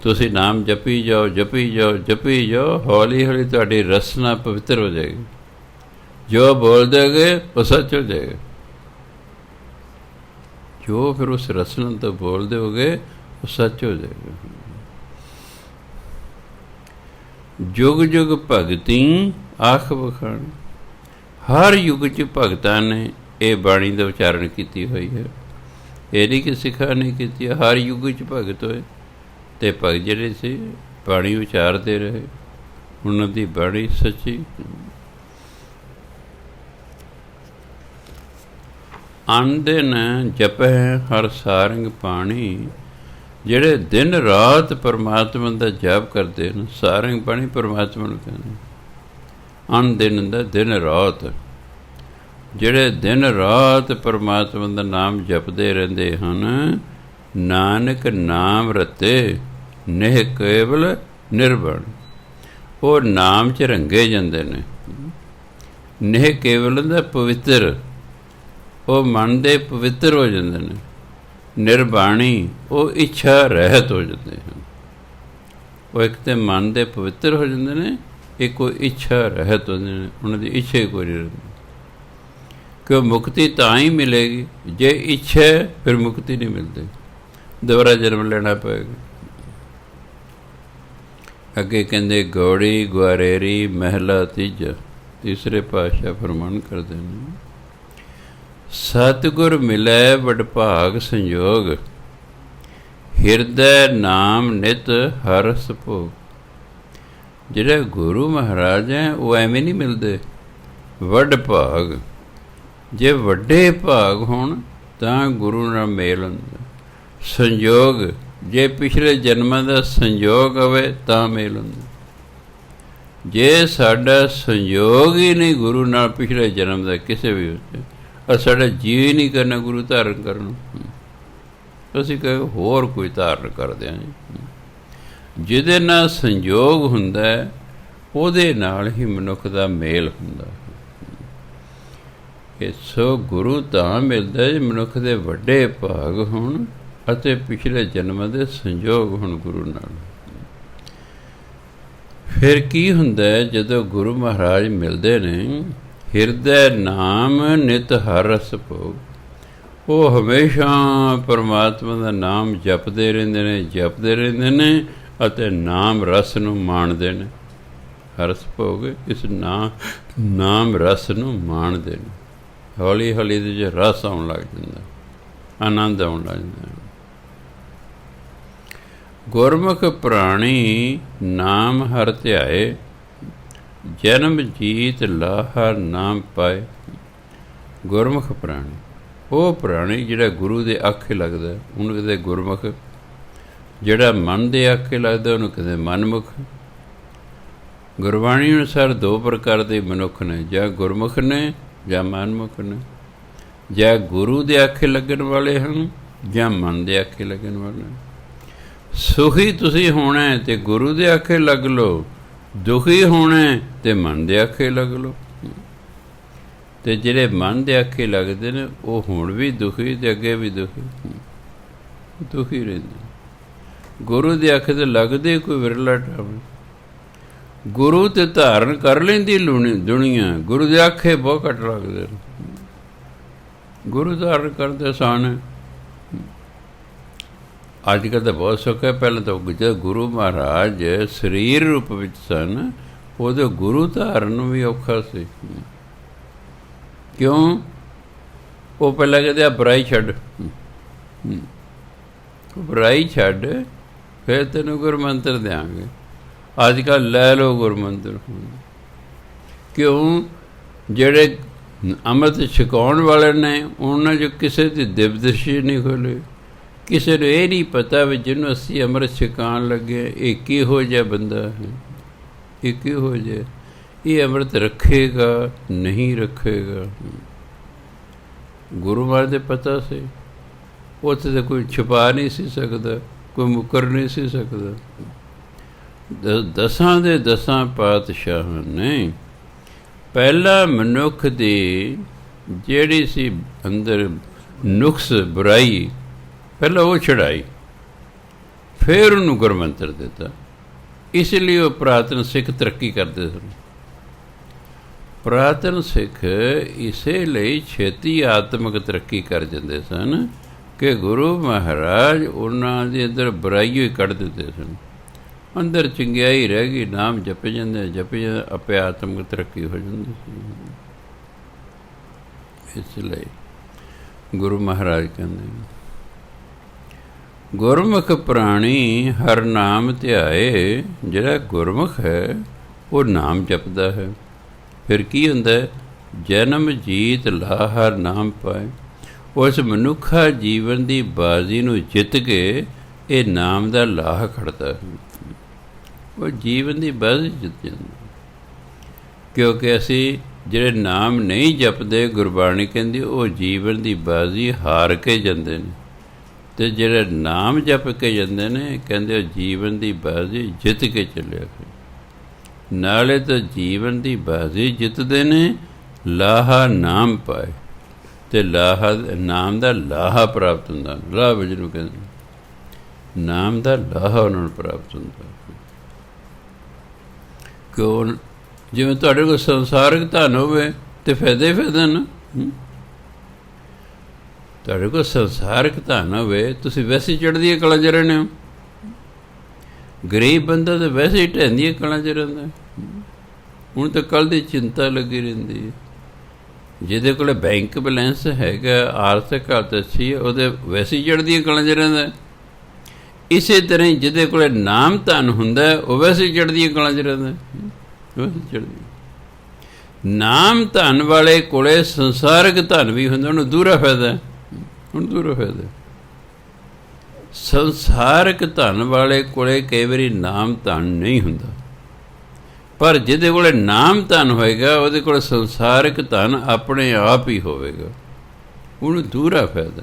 ਤੁਸੀਂ ਨਾਮ ਜਪੀ ਜਾਓ, ਜਪੀ ਜਾਓ, ਜਪੀ ਜਾਓ, ਹੌਲੀ ਹੌਲੀ ਤੁਹਾਡੀ ਰਸਨਾ ਪਵਿੱਤਰ ਹੋ ਜਾਏਗੀ। ਜੋ ਬੋਲ ਦੇਗੇ ਉਹ ਸੱਚ ਹੋ ਜਾਏਗਾ। ਜੋ ਫਿਰ ਉਸ ਰਸਨਾ ਤੋਂ ਬੋਲਦੇ ਹੋਗੇ ਉਹ ਸੱਚ ਹੋ ਜਾਏਗਾ। ਜੁਗ ਜੁਗ ਭਗਤੀ ਆਖ ਵਖਾਣ। ਹਰ ਯੁੱਗ 'ਚ ਭਗਤਾਂ ਨੇ ਇਹ ਬਾਣੀ ਦਾ ਉਚਾਰਨ ਕੀਤੀ ਹੋਈ ਹੈ। ਇਹ ਨਹੀਂ ਕਿ ਸਿੱਖਾਂ ਨੇ ਕੀਤੀ, ਹਰ ਯੁੱਗ 'ਚ ਭਗਤ ਹੋਏ ਅਤੇ ਭਗਤ ਜਿਹੜੇ ਸੀ ਬਾਣੀ ਉਚਾਰਦੇ ਰਹੇ, ਉਹਨਾਂ ਦੀ ਬਾਣੀ ਸੱਚੀ। ਆਂਦਨ ਜਪੈ ਹਰ ਸਾਰੰਗ ਪਾਣੀ। ਜਿਹੜੇ ਦਿਨ ਰਾਤ ਪਰਮਾਤਮਾ ਦਾ ਜਾਪ ਕਰਦੇ ਨੇ, ਸਾਰੰਗ ਪਾਣੀ ਪਰਮਾਤਮਾ ਨੂੰ ਕਹਿੰਦੇ। ਅਨ ਦਿਨ ਦਾ ਦਿਨ ਰਾਤ, ਜਿਹੜੇ ਦਿਨ ਰਾਤ ਪਰਮਾਤਮਾ ਦਾ ਨਾਮ ਜਪਦੇ ਰਹਿੰਦੇ ਹਨ। ਨਾਨਕ ਨਾਮ ਰਤੇ ਨਿਹ ਕੇਵਲ ਨਿਰਵਣ। ਉਹ ਨਾਮ 'ਚ ਰੰਗੇ ਜਾਂਦੇ ਨੇ। ਨਿਹ ਕੇਵਲ ਦਾ ਪਵਿੱਤਰ, ਉਹ ਮਨ ਦੇ ਪਵਿੱਤਰ ਹੋ ਜਾਂਦੇ ਨੇ। ਨਿਰਬਾਣੀ, ਉਹ ਇੱਛਾ ਰਹਿਤ ਹੋ ਜਾਂਦੇ ਹਨ। ਉਹ ਇੱਕ ਤਾਂ ਮਨ ਦੇ ਪਵਿੱਤਰ ਹੋ ਜਾਂਦੇ ਨੇ, ਇੱਕ ਉਹ ਇੱਛਾ ਰਹਿਤ ਹੋ ਜਾਂਦੇ ਨੇ। ਉਹਨਾਂ ਦੀ ਇੱਛਾ ਹੀ ਕੋਈ ਨਹੀਂ ਰਹਿੰਦੀ, ਕਿ ਉਹ ਮੁਕਤੀ ਤਾਂ ਹੀ ਮਿਲੇਗੀ ਜੇ ਇੱਛਾ ਫਿਰ ਮੁਕਤੀ ਨਹੀਂ ਮਿਲਦੀ, ਦੁਬਾਰਾ ਜਨਮ ਲੈਣਾ ਪਏਗਾ। ਅੱਗੇ ਕਹਿੰਦੇ ਗੌੜੀ ਗੁਆਰੇਰੀ ਮਹਿਲਾ ਤੀਜਾ, ਤੀਸਰੇ ਪਾਤਸ਼ਾਹ ਫਰਮਾਨ ਕਰਦੇ ਨੇ, ਸਤਿਗੁਰ ਮਿਲੈ ਵਡਭਾਗ ਸੰਯੋਗ। ਹਿਰਦੈ ਨਾਮ ਨਿਤ ਹਰਸ ਭੋਗ। ਜਿਹੜੇ ਗੁਰੂ ਮਹਾਰਾਜ ਹੈ ਉਹ ਐਵੇਂ ਨਹੀਂ ਮਿਲਦੇ, ਵੱਡ ਭਾਗ। ਜੇ ਵੱਡੇ ਭਾਗ ਹੋਣ ਤਾਂ ਗੁਰੂ ਨਾਲ ਮੇਲ ਹੁੰਦਾ। ਸੰਯੋਗ, ਜੇ ਪਿਛਲੇ ਜਨਮਾਂ ਦਾ ਸੰਯੋਗ ਹੋਵੇ ਤਾਂ ਮੇਲ ਹੁੰਦਾ। ਜੇ ਸਾਡਾ ਸੰਯੋਗ ਹੀ ਨਹੀਂ ਗੁਰੂ ਨਾਲ ਪਿਛਲੇ ਜਨਮ ਦਾ ਕਿਸੇ ਵੀ ਉੱਤੇ, ਸਾਡਾ ਜੀਅ ਨਹੀਂ ਕਰਨਾ ਗੁਰੂ ਧਾਰਨ ਕਰਨ ਨੂੰ, ਅਸੀਂ ਕਹੇ ਹੋਰ ਕੋਈ ਧਾਰਨ ਕਰਦੇ ਹਾਂ ਜੀ। ਜਿਹਦੇ ਨਾਲ ਸੰਯੋਗ ਹੁੰਦਾ ਉਹਦੇ ਨਾਲ ਹੀ ਮਨੁੱਖ ਦਾ ਮੇਲ ਹੁੰਦਾ। ਸੋ ਗੁਰੂ ਤਾਂ ਮਿਲਦਾ ਜੇ ਮਨੁੱਖ ਦੇ ਵੱਡੇ ਭਾਗ ਹੋਣ ਅਤੇ ਪਿਛਲੇ ਜਨਮਾਂ ਦੇ ਸੰਯੋਗ ਹੋਣ ਗੁਰੂ ਨਾਲ। ਫਿਰ ਕੀ ਹੁੰਦਾ ਜਦੋਂ ਗੁਰੂ ਮਹਾਰਾਜ ਮਿਲਦੇ ਨੇ? ਹਿਰਦੈ ਨਾਮ ਨਿਤ ਹਰ ਰਸ ਭੋਗ। ਉਹ ਹਮੇਸ਼ਾ ਪਰਮਾਤਮਾ ਦਾ ਨਾਮ ਜਪਦੇ ਰਹਿੰਦੇ ਨੇ, ਜਪਦੇ ਰਹਿੰਦੇ ਨੇ ਅਤੇ ਨਾਮ ਰਸ ਨੂੰ ਮਾਣਦੇ ਨੇ। ਹਰਸ ਭੋਗ, ਇਸ ਨਾਮ ਰਸ ਨੂੰ ਮਾਣਦੇ ਨੇ। ਹੌਲੀ ਹੌਲੀ ਦੇ 'ਚ ਰਸ ਆਉਣ ਲੱਗ ਜਾਂਦਾ, ਆਨੰਦ ਆਉਣ ਲੱਗ ਜਾਂਦਾ। ਗੁਰਮੁਖ ਪ੍ਰਾਣੀ ਨਾਮ ਹਰ ਧਿਆਏ। ਜਨਮ ਜੀਤ ਲਾਹਰ ਨਾਮ ਪਾਏ। ਗੁਰਮੁਖ ਪ੍ਰਾਣੀ, ਉਹ ਪ੍ਰਾਣੀ ਜਿਹੜਾ ਗੁਰੂ ਦੇ ਆਖੇ ਲੱਗਦਾ, ਉਹਨੂੰ ਕਹਿੰਦੇ ਗੁਰਮੁਖ। ਜਿਹੜਾ ਮਨ ਦੇ ਆਖੇ ਲੱਗਦਾ ਉਹਨੂੰ ਕਹਿੰਦੇ ਮਨਮੁਖ। ਗੁਰਬਾਣੀ ਅਨੁਸਾਰ ਦੋ ਪ੍ਰਕਾਰ ਦੇ ਮਨੁੱਖ ਨੇ, ਜਾਂ ਗੁਰਮੁਖ ਨੇ ਜਾਂ ਮਨਮੁਖ ਨੇ। ਜਾਂ ਗੁਰੂ ਦੇ ਆਖੇ ਲੱਗਣ ਵਾਲੇ ਹਨ ਜਾਂ ਮਨ ਦੇ ਆਖੇ ਲੱਗਣ ਵਾਲੇ। ਸੁਖੀ ਤੁਸੀਂ ਹੋਣਾ ਤੇ ਗੁਰੂ ਦੇ ਆਖੇ ਲੱਗ ਲਓ, ਦੁਖੀ ਹੋਣਾ ਤੇ ਮਨ ਦੇ ਆਖੇ ਲੱਗ ਲਓ। ਤੇ ਜਿਹੜੇ ਮਨ ਦੇ ਆਖੇ ਲੱਗਦੇ ਨੇ ਉਹ ਹੁਣ ਵੀ ਦੁਖੀ ਤੇ ਅੱਗੇ ਵੀ ਦੁਖੀ ਰਹਿੰਦੇ। ਗੁਰੂ ਦੇ ਆਖੇ ਤੇ ਲੱਗਦੇ ਕੋਈ ਵਿਰਲਾ ਟਾਵੇਂ। ਗੁਰੂ ਤੇ ਧਾਰਨ ਕਰ ਲੈਂਦੀ ਦੁਨੀਆ, ਗੁਰੂ ਦੇ ਆਖੇ ਬਹੁਤ ਘੱਟ ਲੱਗਦੇ ਨੇ। ਗੁਰੂ ਧਾਰਨ ਕਰਦੇ ਆਸਾਨ ਹੈ। ਅੱਜ ਕੱਲ੍ਹ ਤਾਂ ਬਹੁਤ ਸੁੱਖ ਹੈ। ਪਹਿਲਾਂ ਤਾਂ ਜਦੋਂ ਗੁਰੂ ਮਹਾਰਾਜ ਸਰੀਰ ਰੂਪ ਵਿੱਚ ਸਨ, ਉਹਦੇ ਗੁਰੂ ਧਾਰਨ ਵੀ ਔਖਾ ਸੀ। ਕਿਉਂ? ਉਹ ਪਹਿਲਾਂ ਕਹਿੰਦੇ ਆ ਬੁਰਾਈ ਛੱਡ, ਬੁਰਾਈ ਛੱਡ, ਫਿਰ ਤੈਨੂੰ ਗੁਰੂ ਮੰਤਰ ਦਿਆਂਗੇ। ਅੱਜ ਕੱਲ੍ਹ ਲੈ ਲਓ ਗੁਰੂ ਮੰਤਰ। ਕਿਉਂ? ਜਿਹੜੇ ਅੰਮ੍ਰਿਤ ਛਕਾਉਣ ਵਾਲੇ ਨੇ ਉਹਨਾਂ 'ਚ ਕਿਸੇ ਦੀ ਦਿਵਦਸ਼ੀ ਨਹੀਂ ਖੋਲ੍ਹੀ। ਕਿਸੇ ਨੂੰ ਇਹ ਨਹੀਂ ਪਤਾ ਵੀ ਜਿਹਨੂੰ ਅਸੀਂ ਅੰਮ੍ਰਿਤ ਛਕਾਉਣ ਲੱਗੇ ਇਹ ਕਿਹੋ ਜਿਹਾ ਬੰਦਾ ਹੈ, ਇਹ ਕਿਹੋ ਜਿਹਾ, ਇਹ ਅੰਮ੍ਰਿਤ ਰੱਖੇਗਾ ਨਹੀਂ ਰੱਖੇਗਾ। ਗੁਰੂ ਮਹਾਰਾਜ ਦੇ ਪਤਾ ਸੀ। ਉੱਥੇ ਤਾਂ ਕੋਈ ਛੁਪਾ ਨਹੀਂ ਸੀ ਸਕਦਾ, ਕੋਈ ਮੁੱਕਰ ਨਹੀਂ ਸੀ ਸਕਦਾ। ਦਸਾਂ ਦੇ ਦਸਾਂ ਪਾਤਸ਼ਾਹਾਂ ਨੇ ਪਹਿਲਾਂ ਮਨੁੱਖ ਦੀ ਜਿਹੜੀ ਸੀ ਅੰਦਰ ਨੁਕਸ ਬੁਰਾਈ, ਪਹਿਲਾਂ ਉਹ ਛਡਾਈ, ਫਿਰ ਉਹਨੂੰ ਗੁਰਮੰਤਰ ਦਿੱਤਾ। ਇਸ ਲਈ ਉਹ ਪੁਰਾਤਨ ਸਿੱਖ ਤਰੱਕੀ ਕਰਦੇ ਸਨ। ਪੁਰਾਤਨ ਸਿੱਖ ਇਸੇ ਲਈ ਛੇਤੀ ਆਤਮਿਕ ਤਰੱਕੀ ਕਰ ਜਾਂਦੇ ਸਨ ਕਿ ਗੁਰੂ ਮਹਾਰਾਜ ਉਹਨਾਂ ਦੇ ਅੰਦਰ ਬੁਰਾਈ ਹੀ ਕੱਢ ਦਿੰਦੇ ਸਨ, ਅੰਦਰ ਚੰਗਿਆਈ ਰਹਿ ਗਈ, ਨਾਮ ਜਪੇ ਜਾਂਦੇ ਆਪੇ ਆਤਮਿਕ ਤਰੱਕੀ ਹੋ ਜਾਂਦੀ ਸੀ। ਇਸ ਲਈ ਗੁਰੂ ਮਹਾਰਾਜ ਕਹਿੰਦੇ ਗੁਰਮੁਖ ਪ੍ਰਾਣੀ ਹਰ ਨਾਮ ਧਿਆਏ। ਜਿਹੜਾ ਗੁਰਮੁਖ ਹੈ ਉਹ ਨਾਮ ਜਪਦਾ ਹੈ, ਫਿਰ ਕੀ ਹੁੰਦਾ? ਜਨਮ ਜੀਤ ਲਾ ਹਰ ਨਾਮ ਪਾਏ। ਉਸ ਮਨੁੱਖਾ ਜੀਵਨ ਦੀ ਬਾਜ਼ੀ ਨੂੰ ਜਿੱਤ ਕੇ ਇਹ ਨਾਮ ਦਾ ਲਾਹ ਖੜਦਾ ਹੈ। ਉਹ ਜੀਵਨ ਦੀ ਬਾਜ਼ੀ ਜਿੱਤ ਜਾਂਦਾ, ਕਿਉਂਕਿ ਅਸੀਂ ਜਿਹੜੇ ਨਾਮ ਨਹੀਂ ਜਪਦੇ, ਗੁਰਬਾਣੀ ਕਹਿੰਦੀ ਉਹ ਜੀਵਨ ਦੀ ਬਾਜ਼ੀ ਹਾਰ ਕੇ ਜਾਂਦੇ ਨੇ, ਅਤੇ ਜਿਹੜੇ ਨਾਮ ਜਪ ਕੇ ਜਾਂਦੇ ਨੇ ਕਹਿੰਦੇ ਉਹ ਜੀਵਨ ਦੀ ਬਾਜ਼ੀ ਜਿੱਤ ਕੇ ਚੱਲਿਆ। ਨਾਲੇ ਤਾਂ ਜੀਵਨ ਦੀ ਬਾਜ਼ੀ ਜਿੱਤਦੇ ਨੇ, ਲਾਹਾ ਨਾਮ ਪਾਏ, ਅਤੇ ਲਾਹਾ ਨਾਮ ਦਾ ਲਾਹਾ ਪ੍ਰਾਪਤ ਹੁੰਦਾ। ਲਾਹ ਜਿਹਨੂੰ ਕਹਿੰਦੇ ਨਾਮ ਦਾ ਲਾਹਾ ਉਹਨਾਂ ਨੂੰ ਪ੍ਰਾਪਤ ਹੁੰਦਾ। ਕਿਉਂ? ਜਿਵੇਂ ਤੁਹਾਡੇ ਕੋਲ ਸੰਸਾਰਿਕ ਧਨ ਹੋਵੇ ਤਾਂ ਫਾਇਦਾ ਹੀ ਫਾਇਦਾ ਨਾ। ਤੁਹਾਡੇ ਕੋਲ ਸੰਸਾਰਿਕ ਧਨ ਹੋਵੇ, ਤੁਸੀਂ ਵੈਸੇ ਚੜ੍ਹਦੀਆਂ ਕਲਾਂ 'ਚ ਰਹਿੰਦੇ ਹੋ। ਗਰੀਬ ਬੰਦਾ ਤਾਂ ਵੈਸੇ ਹੀ ਢਹਿੰਦੀਆਂ ਕਲਾਂ 'ਚ ਰਹਿੰਦਾ। ਹੁਣ ਤਾਂ ਕੱਲ੍ਹ ਦੀ ਚਿੰਤਾ ਲੱਗੀ ਰਹਿੰਦੀ ਹੈ। ਜਿਹਦੇ ਕੋਲ ਬੈਂਕ ਬੈਲੈਂਸ ਹੈਗਾ, ਆਰਥਿਕ ਹਾਲਤ ਅੱਛੀ ਹੈ, ਉਹਦੇ ਵੈਸੇ ਹੀ ਚੜ੍ਹਦੀਆਂ ਕਲਾਂ 'ਚ ਰਹਿੰਦਾ। ਇਸੇ ਤਰ੍ਹਾਂ ਹੀ ਜਿਹਦੇ ਕੋਲ ਨਾਮ ਧਨ ਹੁੰਦਾ ਉਹ ਵੈਸੇ ਹੀ ਚੜ੍ਹਦੀਆਂ ਕਲਾਂ 'ਚ ਰਹਿੰਦਾ। ਨਾਮ ਧਨ ਵਾਲੇ ਕੋਲੇ ਸੰਸਾਰਿਕ ਧਨ ਵੀ ਹੁੰਦਾ, ਉਹਨੂੰ ਦੂਰਾ ਫਾਇਦਾ। ਹੁਣ ਦੂਰਾ ਫਾਇਦਾ ਸੰਸਾਰਿਕ ਧਨ ਵਾਲੇ ਕੋਲੇ ਕਈ ਵਾਰੀ ਨਾਮ ਧਨ ਨਹੀਂ ਹੁੰਦਾ, ਪਰ ਜਿਹਦੇ ਕੋਲ ਨਾਮ ਧਨ ਹੋਏਗਾ ਉਹਦੇ ਕੋਲ ਸੰਸਾਰਿਕ ਧਨ ਆਪਣੇ ਆਪ ਹੀ ਹੋਵੇਗਾ, ਉਹਨੂੰ ਦੂਰਾ ਫਾਇਦਾ।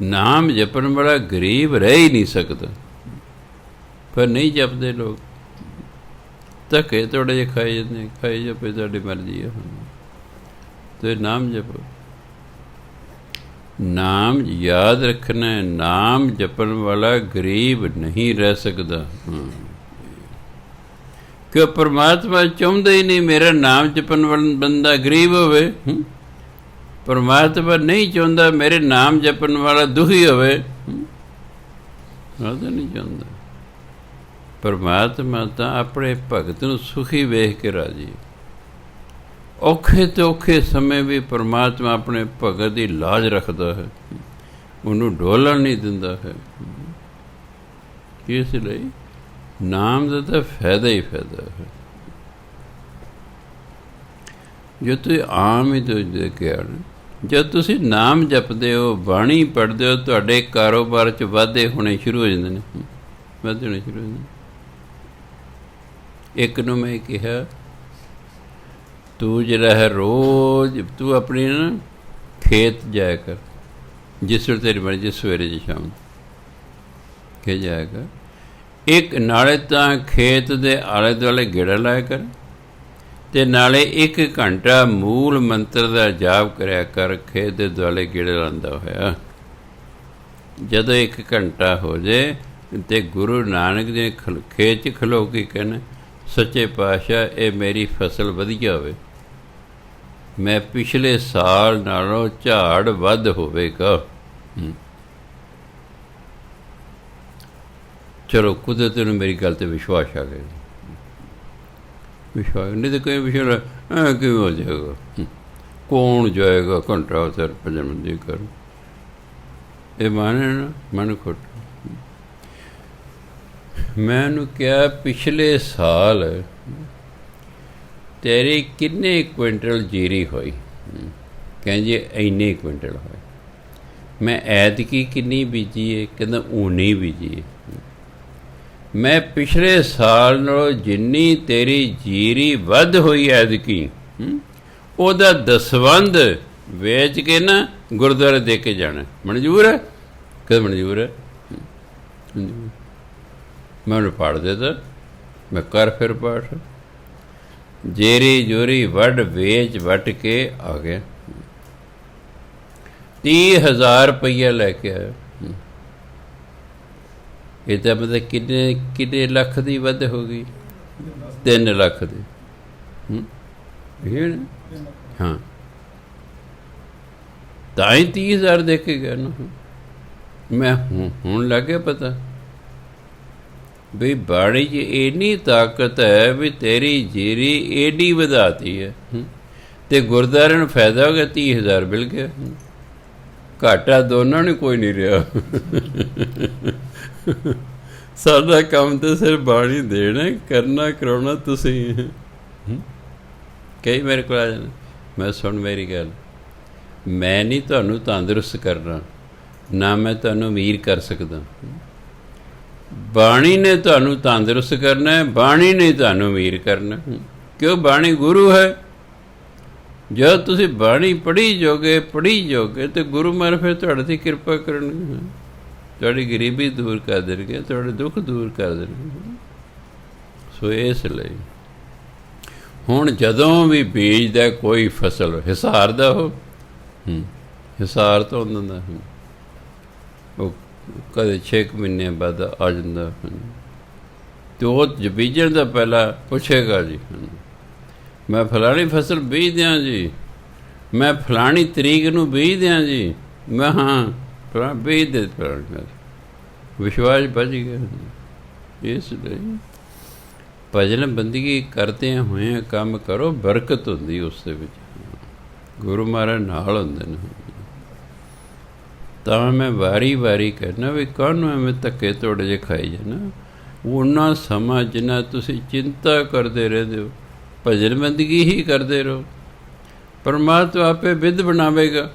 ਨਾਮ ਜਪਣ ਵਾਲਾ ਗਰੀਬ ਰਹਿ ਹੀ ਨਹੀਂ ਸਕਦਾ, ਪਰ ਨਹੀਂ ਜਪਦੇ ਲੋਕ, ਧੱਕੇ ਥੋੜ੍ਹੇ ਜਿਹੇ ਖਾਈ ਜਾਂਦੇ। ਖਾਈ ਜਪੇ ਤੁਹਾਡੀ ਮਰਜ਼ੀ ਹੈ, ਅਤੇ ਨਾਮ ਜਪੋ। ਨਾਮ ਯਾਦ ਰੱਖਣਾ, ਨਾਮ ਜਪਣ ਵਾਲਾ ਗਰੀਬ ਨਹੀਂ ਰਹਿ ਸਕਦਾ। ਕਿਉਂ? ਪਰਮਾਤਮਾ ਚਾਹੁੰਦਾ ਹੀ ਨਹੀਂ ਮੇਰਾ ਨਾਮ ਜਪਣ ਵਾਲਾ ਬੰਦਾ ਗਰੀਬ ਹੋਵੇ। ਪਰਮਾਤਮਾ ਨਹੀਂ ਚਾਹੁੰਦਾ ਮੇਰੇ ਨਾਮ ਜਪਣ ਵਾਲਾ ਦੁਖੀ ਹੋਵੇ। ਉਹ ਤਾਂ ਨਹੀਂ ਚਾਹੁੰਦਾ। ਪਰਮਾਤਮਾ ਤਾਂ ਆਪਣੇ ਭਗਤ ਨੂੰ ਸੁਖੀ ਵੇਖ ਕੇ ਰਾਜੀ। ਔਖੇ ਤੋਂ ਔਖੇ ਸਮੇਂ ਵੀ ਪਰਮਾਤਮਾ ਆਪਣੇ ਭਗਤ ਦੀ ਲਾਜ ਰੱਖਦਾ ਹੈ, ਉਹਨੂੰ ਡੋਲਣ ਨਹੀਂ ਦਿੰਦਾ ਹੈ। ਇਸ ਲਈ ਨਾਮ ਦਾ ਤਾਂ ਫਾਇਦਾ ਹੀ ਫਾਇਦਾ ਹੈ। ਜੋ ਤੁਸੀਂ ਆਮ ਹੀ ਦੇਖਿਆ, ਜਦ ਤੁਸੀਂ ਨਾਮ ਜਪਦੇ ਹੋ, ਬਾਣੀ ਪੜ੍ਹਦੇ ਹੋ, ਤੁਹਾਡੇ ਕਾਰੋਬਾਰ 'ਚ ਵਾਧੇ ਹੋਣੇ ਸ਼ੁਰੂ ਹੋ ਜਾਂਦੇ ਨੇ, ਵਾਧੇ ਹੋਣੇ ਸ਼ੁਰੂ ਹੋ ਜਾਂਦੇ। ਇੱਕ ਨੂੰ ਮੈਂ ਕਿਹਾ, ਤੂੰ ਜਿਹੜਾ ਹੈ ਰੋਜ਼ ਤੂੰ ਆਪਣੀ ਨਾ ਖੇਤ ਜਾਇਆ ਕਰ, ਜਿਸ ਵੇਲੇ ਤੇਰੀ ਮਰਜ਼ੀ, ਸਵੇਰੇ ਜਾਂ ਸ਼ਾਮ ਕੇ ਜਾਇਆ ਕਰ। ਇੱਕ ਨਾਲੇ ਤਾਂ ਖੇਤ ਦੇ ਆਲੇ ਦੁਆਲੇ ਗੇੜਾ ਲਾਇਆ ਕਰ, ਅਤੇ ਨਾਲੇ 1 ਘੰਟਾ ਮੂਲ ਮੰਤਰ ਦਾ ਜਾਪ ਕਰਿਆ ਕਰ ਖੇਤ ਦੇ ਦੁਆਲੇ ਗੇੜਾ ਲਾਉਂਦਾ ਹੋਇਆ। ਜਦੋਂ 1 ਘੰਟਾ ਹੋ ਜਾਏ ਅਤੇ ਗੁਰੂ ਨਾਨਕ ਦੇ ਖੇਤ 'ਚ ਖਲੋ ਕੇ ਕਹਿਣਾ, ਸੱਚੇ ਪਾਤਸ਼ਾਹ ਇਹ ਮੇਰੀ ਫਸਲ ਵਧੀਆ ਹੋਵੇ, ਮੈਂ ਪਿਛਲੇ ਸਾਲ ਨਾਲੋਂ ਝਾੜ ਵੱਧ ਹੋਵੇਗਾ। ਚਲੋ ਕੁਦਰਤ ਨੂੰ ਮੇਰੀ ਗੱਲ 'ਤੇ ਵਿਸ਼ਵਾਸ ਆ ਗਿਆ। ਵਿਸ਼ਵਾਸ ਨਹੀਂ ਤਾਂ ਕੋਈ ਵਿਸ਼ਵਾਸ ਕਿਵੇਂ ਹੋ ਜਾਏਗਾ? ਕੌਣ ਜਾਏਗਾ ਘੰਟਾ ਸਰ ਭਜਨਬੰਦੀ ਕਰ? ਇਹ ਮਾਨੇ ਨਾ ਮਨ ਖੁੱਟ। ਮੈਂ ਉਹਨੂੰ ਕਿਹਾ, ਪਿਛਲੇ ਸਾਲ ਤੇਰੀ ਕਿੰਨੇ ਕੁਇੰਟਲ ਜੀਰੀ ਹੋਈ? ਕਹਿੰਦੇ ਇੰਨੇ ਕੁਇੰਟਲ ਹੋਏ। ਮੈਂ ਐਤਕੀ ਕਿੰਨੀ ਬੀਜੀ ਹੈ? ਕਹਿੰਦਾ ਊਨੀ ਬੀਜੀ ਹੈ। ਮੈਂ ਪਿਛਲੇ ਸਾਲ ਨਾਲੋਂ ਜਿੰਨੀ ਤੇਰੀ ਜੀਰੀ ਵੱਧ ਹੋਈ ਐਤਕੀ, ਉਹਦਾ ਦਸਵੰਧ ਵੇਚ ਕੇ ਨਾ ਗੁਰਦੁਆਰੇ ਦੇ ਕੇ ਜਾਣਾ। ਮਨਜ਼ੂਰ ਹੈ? ਕਹਿੰਦਾ ਮਨਜ਼ੂਰ ਹੈ। ਮੈਂ ਉਹਨੂੰ ਪਾੜ ਦਿੱਤਾ। ਮੈਂ ਕਰ ਫਿਰ ਪਾਠ। ਜੇਰੀ ਜੋਰੀ ਵੱਢ ਵੇਚ ਵੱਟ ਕੇ ਆ ਗਿਆ। 30,000 ਰੁਪਈਆ ਲੈ ਕੇ ਆਇਆ। ਇਹ ਤਾਂ ਮਤਲਬ ਕਿੰਨੇ ਲੱਖ ਦੀ ਵੱਧ ਹੋ ਗਈ? 3 ਲੱਖ ਦੀ। ਹਾਂ, ਤਾਂ ਹੀ 30,000 ਦੇ ਕੇ ਗਿਆ ਨਾ। ਮੈਂ ਹੁਣ ਲੱਗ ਗਿਆ ਪਤਾ ਵੀ ਬਾਣੀ 'ਚ ਇੰਨੀ ਤਾਕਤ ਹੈ ਵੀ ਤੇਰੀ ਜੀਰੀ ਏਡੀ ਵਧਾਤੀ ਹੈ, ਅਤੇ ਗੁਰਦੁਆਰੇ ਨੂੰ ਫਾਇਦਾ ਹੋ ਗਿਆ। 30,000 ਮਿਲ ਗਿਆ, ਘਾਟਾ ਦੋਨਾਂ ਨੂੰ ਕੋਈ ਨਹੀਂ ਰਿਹਾ। ਸਾਡਾ ਕੰਮ ਤਾਂ ਸਿਰਫ ਬਾਣੀ ਦੇਣਾ, ਕਰਨਾ ਕਰਾਉਣਾ ਤੁਸੀਂ। ਕਈ ਮੇਰੇ ਕੋਲ ਆ ਜਾਣਾ, ਮੈਂ ਸੁਣ ਮੇਰੀ ਗੱਲ, ਮੈਂ ਨਹੀਂ ਤੁਹਾਨੂੰ ਤੰਦਰੁਸਤ ਕਰਨਾ, ਨਾ ਮੈਂ ਤੁਹਾਨੂੰ ਅਮੀਰ ਕਰ ਸਕਦਾ। ਬਾਣੀ ਨੇ ਤੁਹਾਨੂੰ ਤੰਦਰੁਸਤ ਕਰਨਾ, ਬਾਣੀ ਨੇ ਤੁਹਾਨੂੰ ਅਮੀਰ ਕਰਨਾ। ਕਿਉਂ? ਬਾਣੀ ਗੁਰੂ ਹੈ। ਜਦੋਂ ਤੁਸੀਂ ਬਾਣੀ ਪੜ੍ਹੀ ਜਾਓਗੇ ਅਤੇ ਗੁਰੂ ਮਹਾਰਾਜ ਫਿਰ ਤੁਹਾਡੇ 'ਤੇ ਕਿਰਪਾ ਕਰਨਗੇ, ਤੁਹਾਡੀ ਗਰੀਬੀ ਦੂਰ ਕਰ ਦੇਣਗੇ, ਤੁਹਾਡੇ ਦੁੱਖ ਦੂਰ ਕਰ ਦੇਣਗੇ। ਸੋ ਇਸ ਲਈ ਹੁਣ ਜਦੋਂ ਵੀ ਬੀਜਦਾ ਕੋਈ ਫਸਲ, ਹਿਸਾਰ ਦਾ ਉਹ ਹਿਸਾਰ ਤਾਂ ਉਹਨਾਂ ਦਾ ਉਹ ਕਦੇ 6 ਮਹੀਨੇ ਬਾਅਦ ਆ ਜਾਂਦਾ, ਅਤੇ ਉਹ ਬੀਜਣ ਦਾ ਪਹਿਲਾਂ ਪੁੱਛੇਗਾ ਜੀ ਮੈਂ ਫਲਾਣੀ ਫਸਲ ਬੀਜ ਦਿਆਂ ਜੀ, ਮੈਂ ਫਲਾਣੀ ਤਰੀਕ ਨੂੰ ਬੀਜ ਦਿਆਂ ਜੀ। ਮੈਂ ਹਾਂ ਬੀਜ ਦੇ, ਵਿਸ਼ਵਾਸ ਬਚ ਗਿਆ। ਇਸ ਲਈ ਭਜਨ ਬੰਦਗੀ ਕਰਦਿਆਂ ਹੋਇਆਂ ਕੰਮ ਕਰੋ, ਬਰਕਤ ਹੁੰਦੀ ਉਸ ਦੇ ਵਿੱਚ, ਗੁਰੂ ਮਹਾਰਾਜ ਨਾਲ ਹੁੰਦੇ ਨੇ। ਤਾਂ ਮੈਂ ਵਾਰੀ ਕਹਿਣਾ ਵੀ ਕਾਹਨੂੰ ਐਵੇਂ ਧੱਕੇ ਤੋੜੇ ਜਿਹੇ ਖਾਈ ਜਾਣਾ। ਉਹਨਾਂ ਸਮਾਂ ਜਿੰਨਾ ਤੁਸੀਂ ਚਿੰਤਾ ਕਰਦੇ ਰਹਿੰਦੇ ਹੋ, ਭਜਨ ਬੰਦਗੀ ਹੀ ਕਰਦੇ ਰਹੋ, ਪਰਮਾਤਮਾ ਆਪੇ ਵਿਧ ਬਣਾਵੇਗਾ।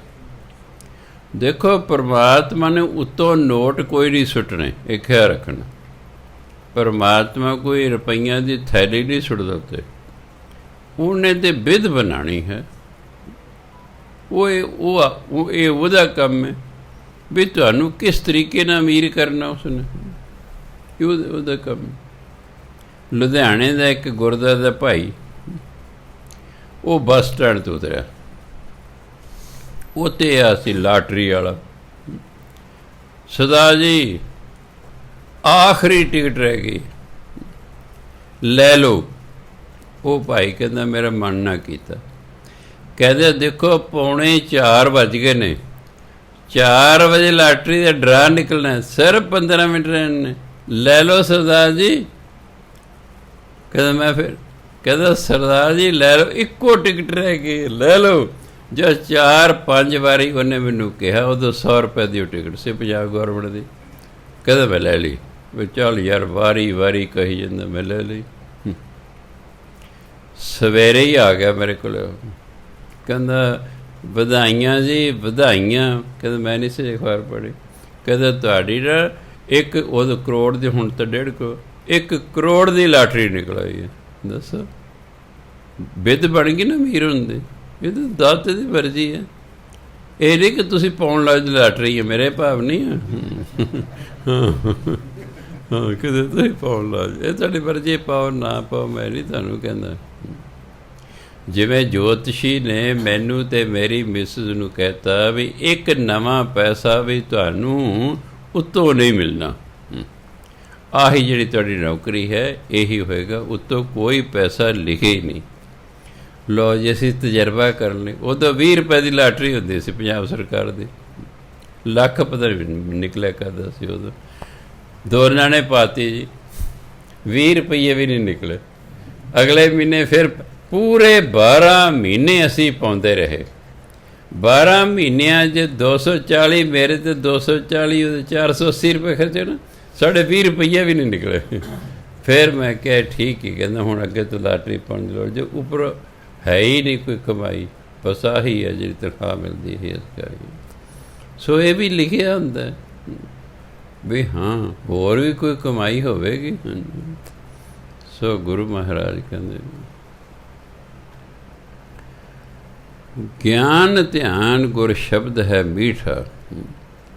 ਦੇਖੋ, ਪਰਮਾਤਮਾ ਨੇ ਉੱਤੋਂ ਨੋਟ ਕੋਈ ਨਹੀਂ ਸੁੱਟਣੇ, ਇਹ ਖਿਆਲ ਰੱਖਣਾ। ਪਰਮਾਤਮਾ ਕੋਈ ਰੁਪਈਆਂ ਦੀ ਥੈਲੀ ਨਹੀਂ ਸੁੱਟਦਾ ਉੱਤੇ, ਉਹਨੇ ਤਾਂ ਵਿਧ ਬਣਾਉਣੀ ਹੈ। ਇਹ ਉਹਦਾ ਕੰਮ ਹੈ ਵੀ ਤੁਹਾਨੂੰ ਕਿਸ ਤਰੀਕੇ ਨਾਲ ਅਮੀਰ ਕਰਨਾ ਉਸਨੇ, ਉਹਦਾ ਕੰਮ। ਲੁਧਿਆਣੇ ਦਾ ਇੱਕ ਗੁਰਦੁਆਰਾ ਦਾ ਭਾਈ, ਉਹ ਬੱਸ ਸਟੈਂਡ ਤੋਂ ਉਤਰਿਆ, ਉੱਥੇ ਆ ਸੀ ਲਾਟਰੀ ਵਾਲਾ, ਸਰਦਾਰ ਜੀ ਆਖਰੀ ਟਿਕਟ ਰਹਿ ਗਈ, ਲੈ ਲਓ। ਉਹ ਭਾਈ ਕਹਿੰਦਾ ਮੇਰਾ ਮਨ ਨਾ ਕੀਤਾ, ਕਹਿੰਦੇ ਦੇਖੋ 3:45 ਵੱਜ ਗਏ ਨੇ, 4 ਵਜੇ ਲਾਟਰੀ ਦਾ ਡਰਾ ਨਿਕਲਣਾ, ਸਿਰਫ 15 ਮਿੰਟ ਰਹਿਣੇ, ਲੈ ਲਓ ਸਰਦਾਰ ਜੀ। ਕਹਿੰਦਾ ਮੈਂ ਫਿਰ ਕਹਿੰਦਾ ਸਰਦਾਰ ਜੀ ਲੈ ਲਓ, ਇੱਕੋ ਟਿਕਟ ਰਹਿ ਗਈ, ਲੈ ਲਓ। ਜਦ 4-5 ਵਾਰੀ ਉਹਨੇ ਮੈਨੂੰ ਕਿਹਾ, ਉਦੋਂ 100 ਰੁਪਏ ਦੀ ਉਹ ਟਿਕਟ ਸੀ ਪੰਜਾਬ ਗੌਰਮੈਂਟ ਦੀ। ਕਹਿੰਦਾ ਮੈਂ ਲੈ ਲਈ। ਵੀ ਚੱਲ ਯਾਰ, ਵਾਰੀ ਕਹੀ ਜਾਂਦਾ, ਮੈਂ ਲੈ ਲਈ। ਸਵੇਰੇ ਹੀ ਆ ਗਿਆ ਮੇਰੇ ਕੋਲ, ਕਹਿੰਦਾ ਵਧਾਈਆਂ ਜੀ, ਵਧਾਈਆਂ। ਕਹਿੰਦਾ ਮੈਂ ਨਹੀਂ ਸੀ ਅਖਬਾਰ ਪੜ੍ਹੀ। ਕਹਿੰਦਾ ਤੁਹਾਡੀ ਨਾ ਇੱਕ ਉਦੋਂ ਕਰੋੜ ਦੀ, ਹੁਣ ਤਾਂ 1 ਕਰੋੜ ਦੀ ਲਾਟਰੀ ਨਿਕਲ ਆਈ ਹੈ। ਦੱਸੋ, ਬਿੱਧ ਬਣ ਗਈ ਨਾ ਅਮੀਰ ਹੁੰਦੇ। ਇਹ ਤਾਂ ਦਾਤੇ ਦੀ ਮਰਜ਼ੀ ਹੈ, ਇਹ ਨਹੀਂ ਕਿ ਤੁਸੀਂ ਪਾਉਣ ਲੱਗ ਲਾਟਰੀ ਹੈ, ਮੇਰੇ ਭਾਵ ਨਹੀਂ ਹੈ। ਹਾਂ, ਕਿਤੇ ਤੁਸੀਂ ਪਾਉਣ ਲੱਗ, ਇਹ ਤੁਹਾਡੀ ਮਰਜ਼ੀ, ਪਾਓ ਨਾ ਪਾਓ, ਮੈਂ ਨਹੀਂ ਤੁਹਾਨੂੰ ਕਹਿੰਦਾ। ਜਿਵੇਂ ਜੋਤਸ਼ੀ ਨੇ ਮੈਨੂੰ ਅਤੇ ਮੇਰੀ ਮਿਸਿਸ ਨੂੰ ਕਹਿਤਾ ਵੀ ਇੱਕ ਨਵਾਂ ਪੈਸਾ ਵੀ ਤੁਹਾਨੂੰ ਉੱਤੋਂ ਨਹੀਂ ਮਿਲਣਾ, ਆਹੀ ਜਿਹੜੀ ਤੁਹਾਡੀ ਨੌਕਰੀ ਹੈ ਇਹੀ ਹੋਏਗਾ, ਉੱਤੋਂ ਕੋਈ ਪੈਸਾ ਲਿਖੇ ਹੀ ਨਹੀਂ। ਲਓ ਜੀ, ਅਸੀਂ ਤਜਰਬਾ ਕਰਨ ਲਈ, ਉਦੋਂ 20 ਰੁਪਏ ਦੀ ਲਾਟਰੀ ਹੁੰਦੀ ਸੀ ਪੰਜਾਬ ਸਰਕਾਰ ਦੀ, ਲੱਖ ਪਤਾ ਨਹੀਂ ਨਿਕਲਿਆ ਕਰਦਾ ਸੀ ਉਦੋਂ। ਦੋਨਾਂ ਨੇ ਪਾਤੀ ਜੀ, 20 ਰੁਪਈਏ ਵੀ ਨਹੀਂ ਨਿਕਲੇ। ਅਗਲੇ ਮਹੀਨੇ ਫਿਰ ਪੂਰੇ 12 ਮਹੀਨੇ ਅਸੀਂ ਪਾਉਂਦੇ ਰਹੇ। 12 ਮਹੀਨਿਆਂ 'ਚ 240 ਮੇਰੇ ਤੇ 240 ਉਹਦੇ 480 ਰੁਪਏ ਖਰਚੇ ਨਾ, ਸਾਡੇ 20 ਰੁਪਈਏ ਵੀ ਨਹੀਂ ਨਿਕਲੇ। ਫਿਰ ਮੈਂ ਕਿਹਾ ਠੀਕ ਹੀ, ਕਹਿੰਦਾ ਹੁਣ ਅੱਗੇ ਤੋਂ ਲਾਟਰੀ ਪਾਉਣ ਦੀ ਲੋੜ, ਜੋ ਉੱਪਰ ਹੈ ਹੀ ਨਹੀਂ ਕੋਈ ਕਮਾਈ, ਬਸ ਆਹੀ ਹੈ ਜਿਹੜੀ ਤਨਖਾਹ ਮਿਲਦੀ ਹੈ ਇਸ ਕਰਕੇ। ਸੋ ਇਹ ਵੀ ਲਿਖਿਆ ਹੁੰਦਾ ਵੀ ਹਾਂ ਹੋਰ ਵੀ ਕੋਈ ਕਮਾਈ ਹੋਵੇਗੀ। ਸੋ ਗੁਰੂ ਮਹਾਰਾਜ ਕਹਿੰਦੇ ਗਿਆਨ ਧਿਆਨ ਗੁਰ ਸ਼ਬਦ ਹੈ ਮੀਠਾ।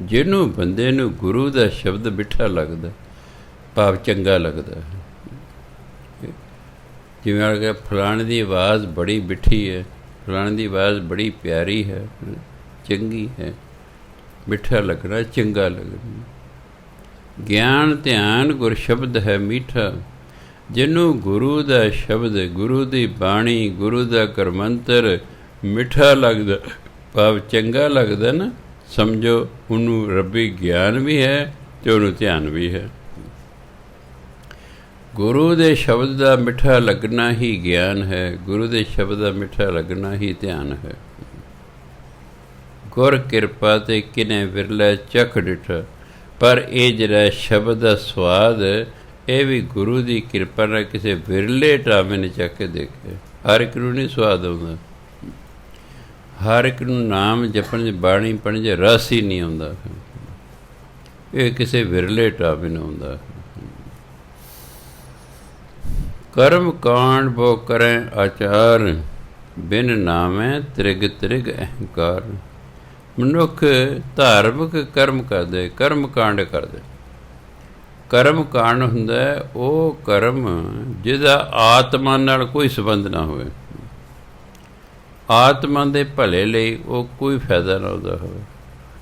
ਜਿਹਨੂੰ ਬੰਦੇ ਨੂੰ ਗੁਰੂ ਦਾ ਸ਼ਬਦ ਮਿੱਠਾ ਲੱਗਦਾ, ਭਾਵ ਚੰਗਾ ਲੱਗਦਾ, ਜਿਵੇਂ ਆ ਕਿ ਫਲਾਣੇ ਦੀ ਆਵਾਜ਼ ਬੜੀ ਮਿੱਠੀ ਹੈ, ਫਲਾਣੇ ਦੀ ਆਵਾਜ਼ ਬੜੀ ਪਿਆਰੀ ਹੈ, ਚੰਗੀ ਹੈ, ਮਿੱਠਾ ਲੱਗਣਾ, ਚੰਗਾ ਲੱਗਣਾ। ਗਿਆਨ ਧਿਆਨ ਗੁਰ ਸ਼ਬਦ ਹੈ ਮਿੱਠਾ, ਜਿਹਨੂੰ ਗੁਰੂ ਦਾ ਸ਼ਬਦ, ਗੁਰੂ ਦੀ ਬਾਣੀ, ਗੁਰੂ ਦਾ ਕਰਮੰਤਰ ਮਿੱਠਾ ਲੱਗਦਾ, ਭਾਵ ਚੰਗਾ ਲੱਗਦਾ ਨਾ, ਸਮਝੋ ਉਹਨੂੰ ਰੱਬੀ ਗਿਆਨ ਵੀ ਹੈ ਅਤੇ ਉਹਨੂੰ ਧਿਆਨ ਵੀ ਹੈ। ਗੁਰੂ ਦੇ ਸ਼ਬਦ ਦਾ ਮਿੱਠਾ ਲੱਗਣਾ ਹੀ ਗਿਆਨ ਹੈ, ਗੁਰੂ ਦੇ ਸ਼ਬਦ ਦਾ ਮਿੱਠਾ ਲੱਗਣਾ ਹੀ ਧਿਆਨ ਹੈ। ਗੁਰ ਕਿਰਪਾ ਤੇ ਕਿਨੇ ਵਿਰਲੇ ਚਖ ਡਿਠਾ, ਪਰ ਇਹ ਜਿਹੜਾ ਸ਼ਬਦ ਦਾ ਸਵਾਦ ਇਹ ਵੀ ਗੁਰੂ ਦੀ ਕਿਰਪਾ ਨਾਲ ਕਿਸੇ ਵਿਰਲੇ ਟਾਵੇਂ ਨੇ ਚੱਕ ਕੇ ਦੇਖੇ। ਹਰ ਇੱਕ ਨੂੰ ਨਹੀਂ ਸਵਾਦ ਆਉਂਦਾ, ਹਰ ਇੱਕ ਨੂੰ ਨਾਮ ਜਪਣ 'ਚ, ਬਾਣੀ ਪੜ੍ਹਨ 'ਚ ਰਸ ਹੀ ਨਹੀਂ ਆਉਂਦਾ, ਇਹ ਕਿਸੇ ਵਿਰਲੇ ਟਾਵੇਂ ਨੂੰ ਆਉਂਦਾ। ਕਰਮ ਕਾਂਡ ਬੋ ਕਰੈ ਆਚਾਰ, ਬਿਨ ਨਾਮੈ ਤ੍ਰਿਗ ਤ੍ਰਿਗ ਅਹੰਕਾਰ। ਮਨੁੱਖ ਧਾਰਮਿਕ ਕਰਮ ਕਰਦੇ, ਕਰਮ ਕਾਂਡ ਕਰਦੇ। ਕਰਮ ਕਾਂਡ ਹੁੰਦਾ ਉਹ ਕਰਮ ਜਿਹਦਾ ਆਤਮਾ ਨਾਲ ਕੋਈ ਸੰਬੰਧ ਨਾ ਹੋਵੇ, ਆਤਮਾ ਦੇ ਭਲੇ ਲਈ ਉਹ ਕੋਈ ਫਾਇਦਾ ਨਾ ਉਹਦਾ ਹੋਵੇ।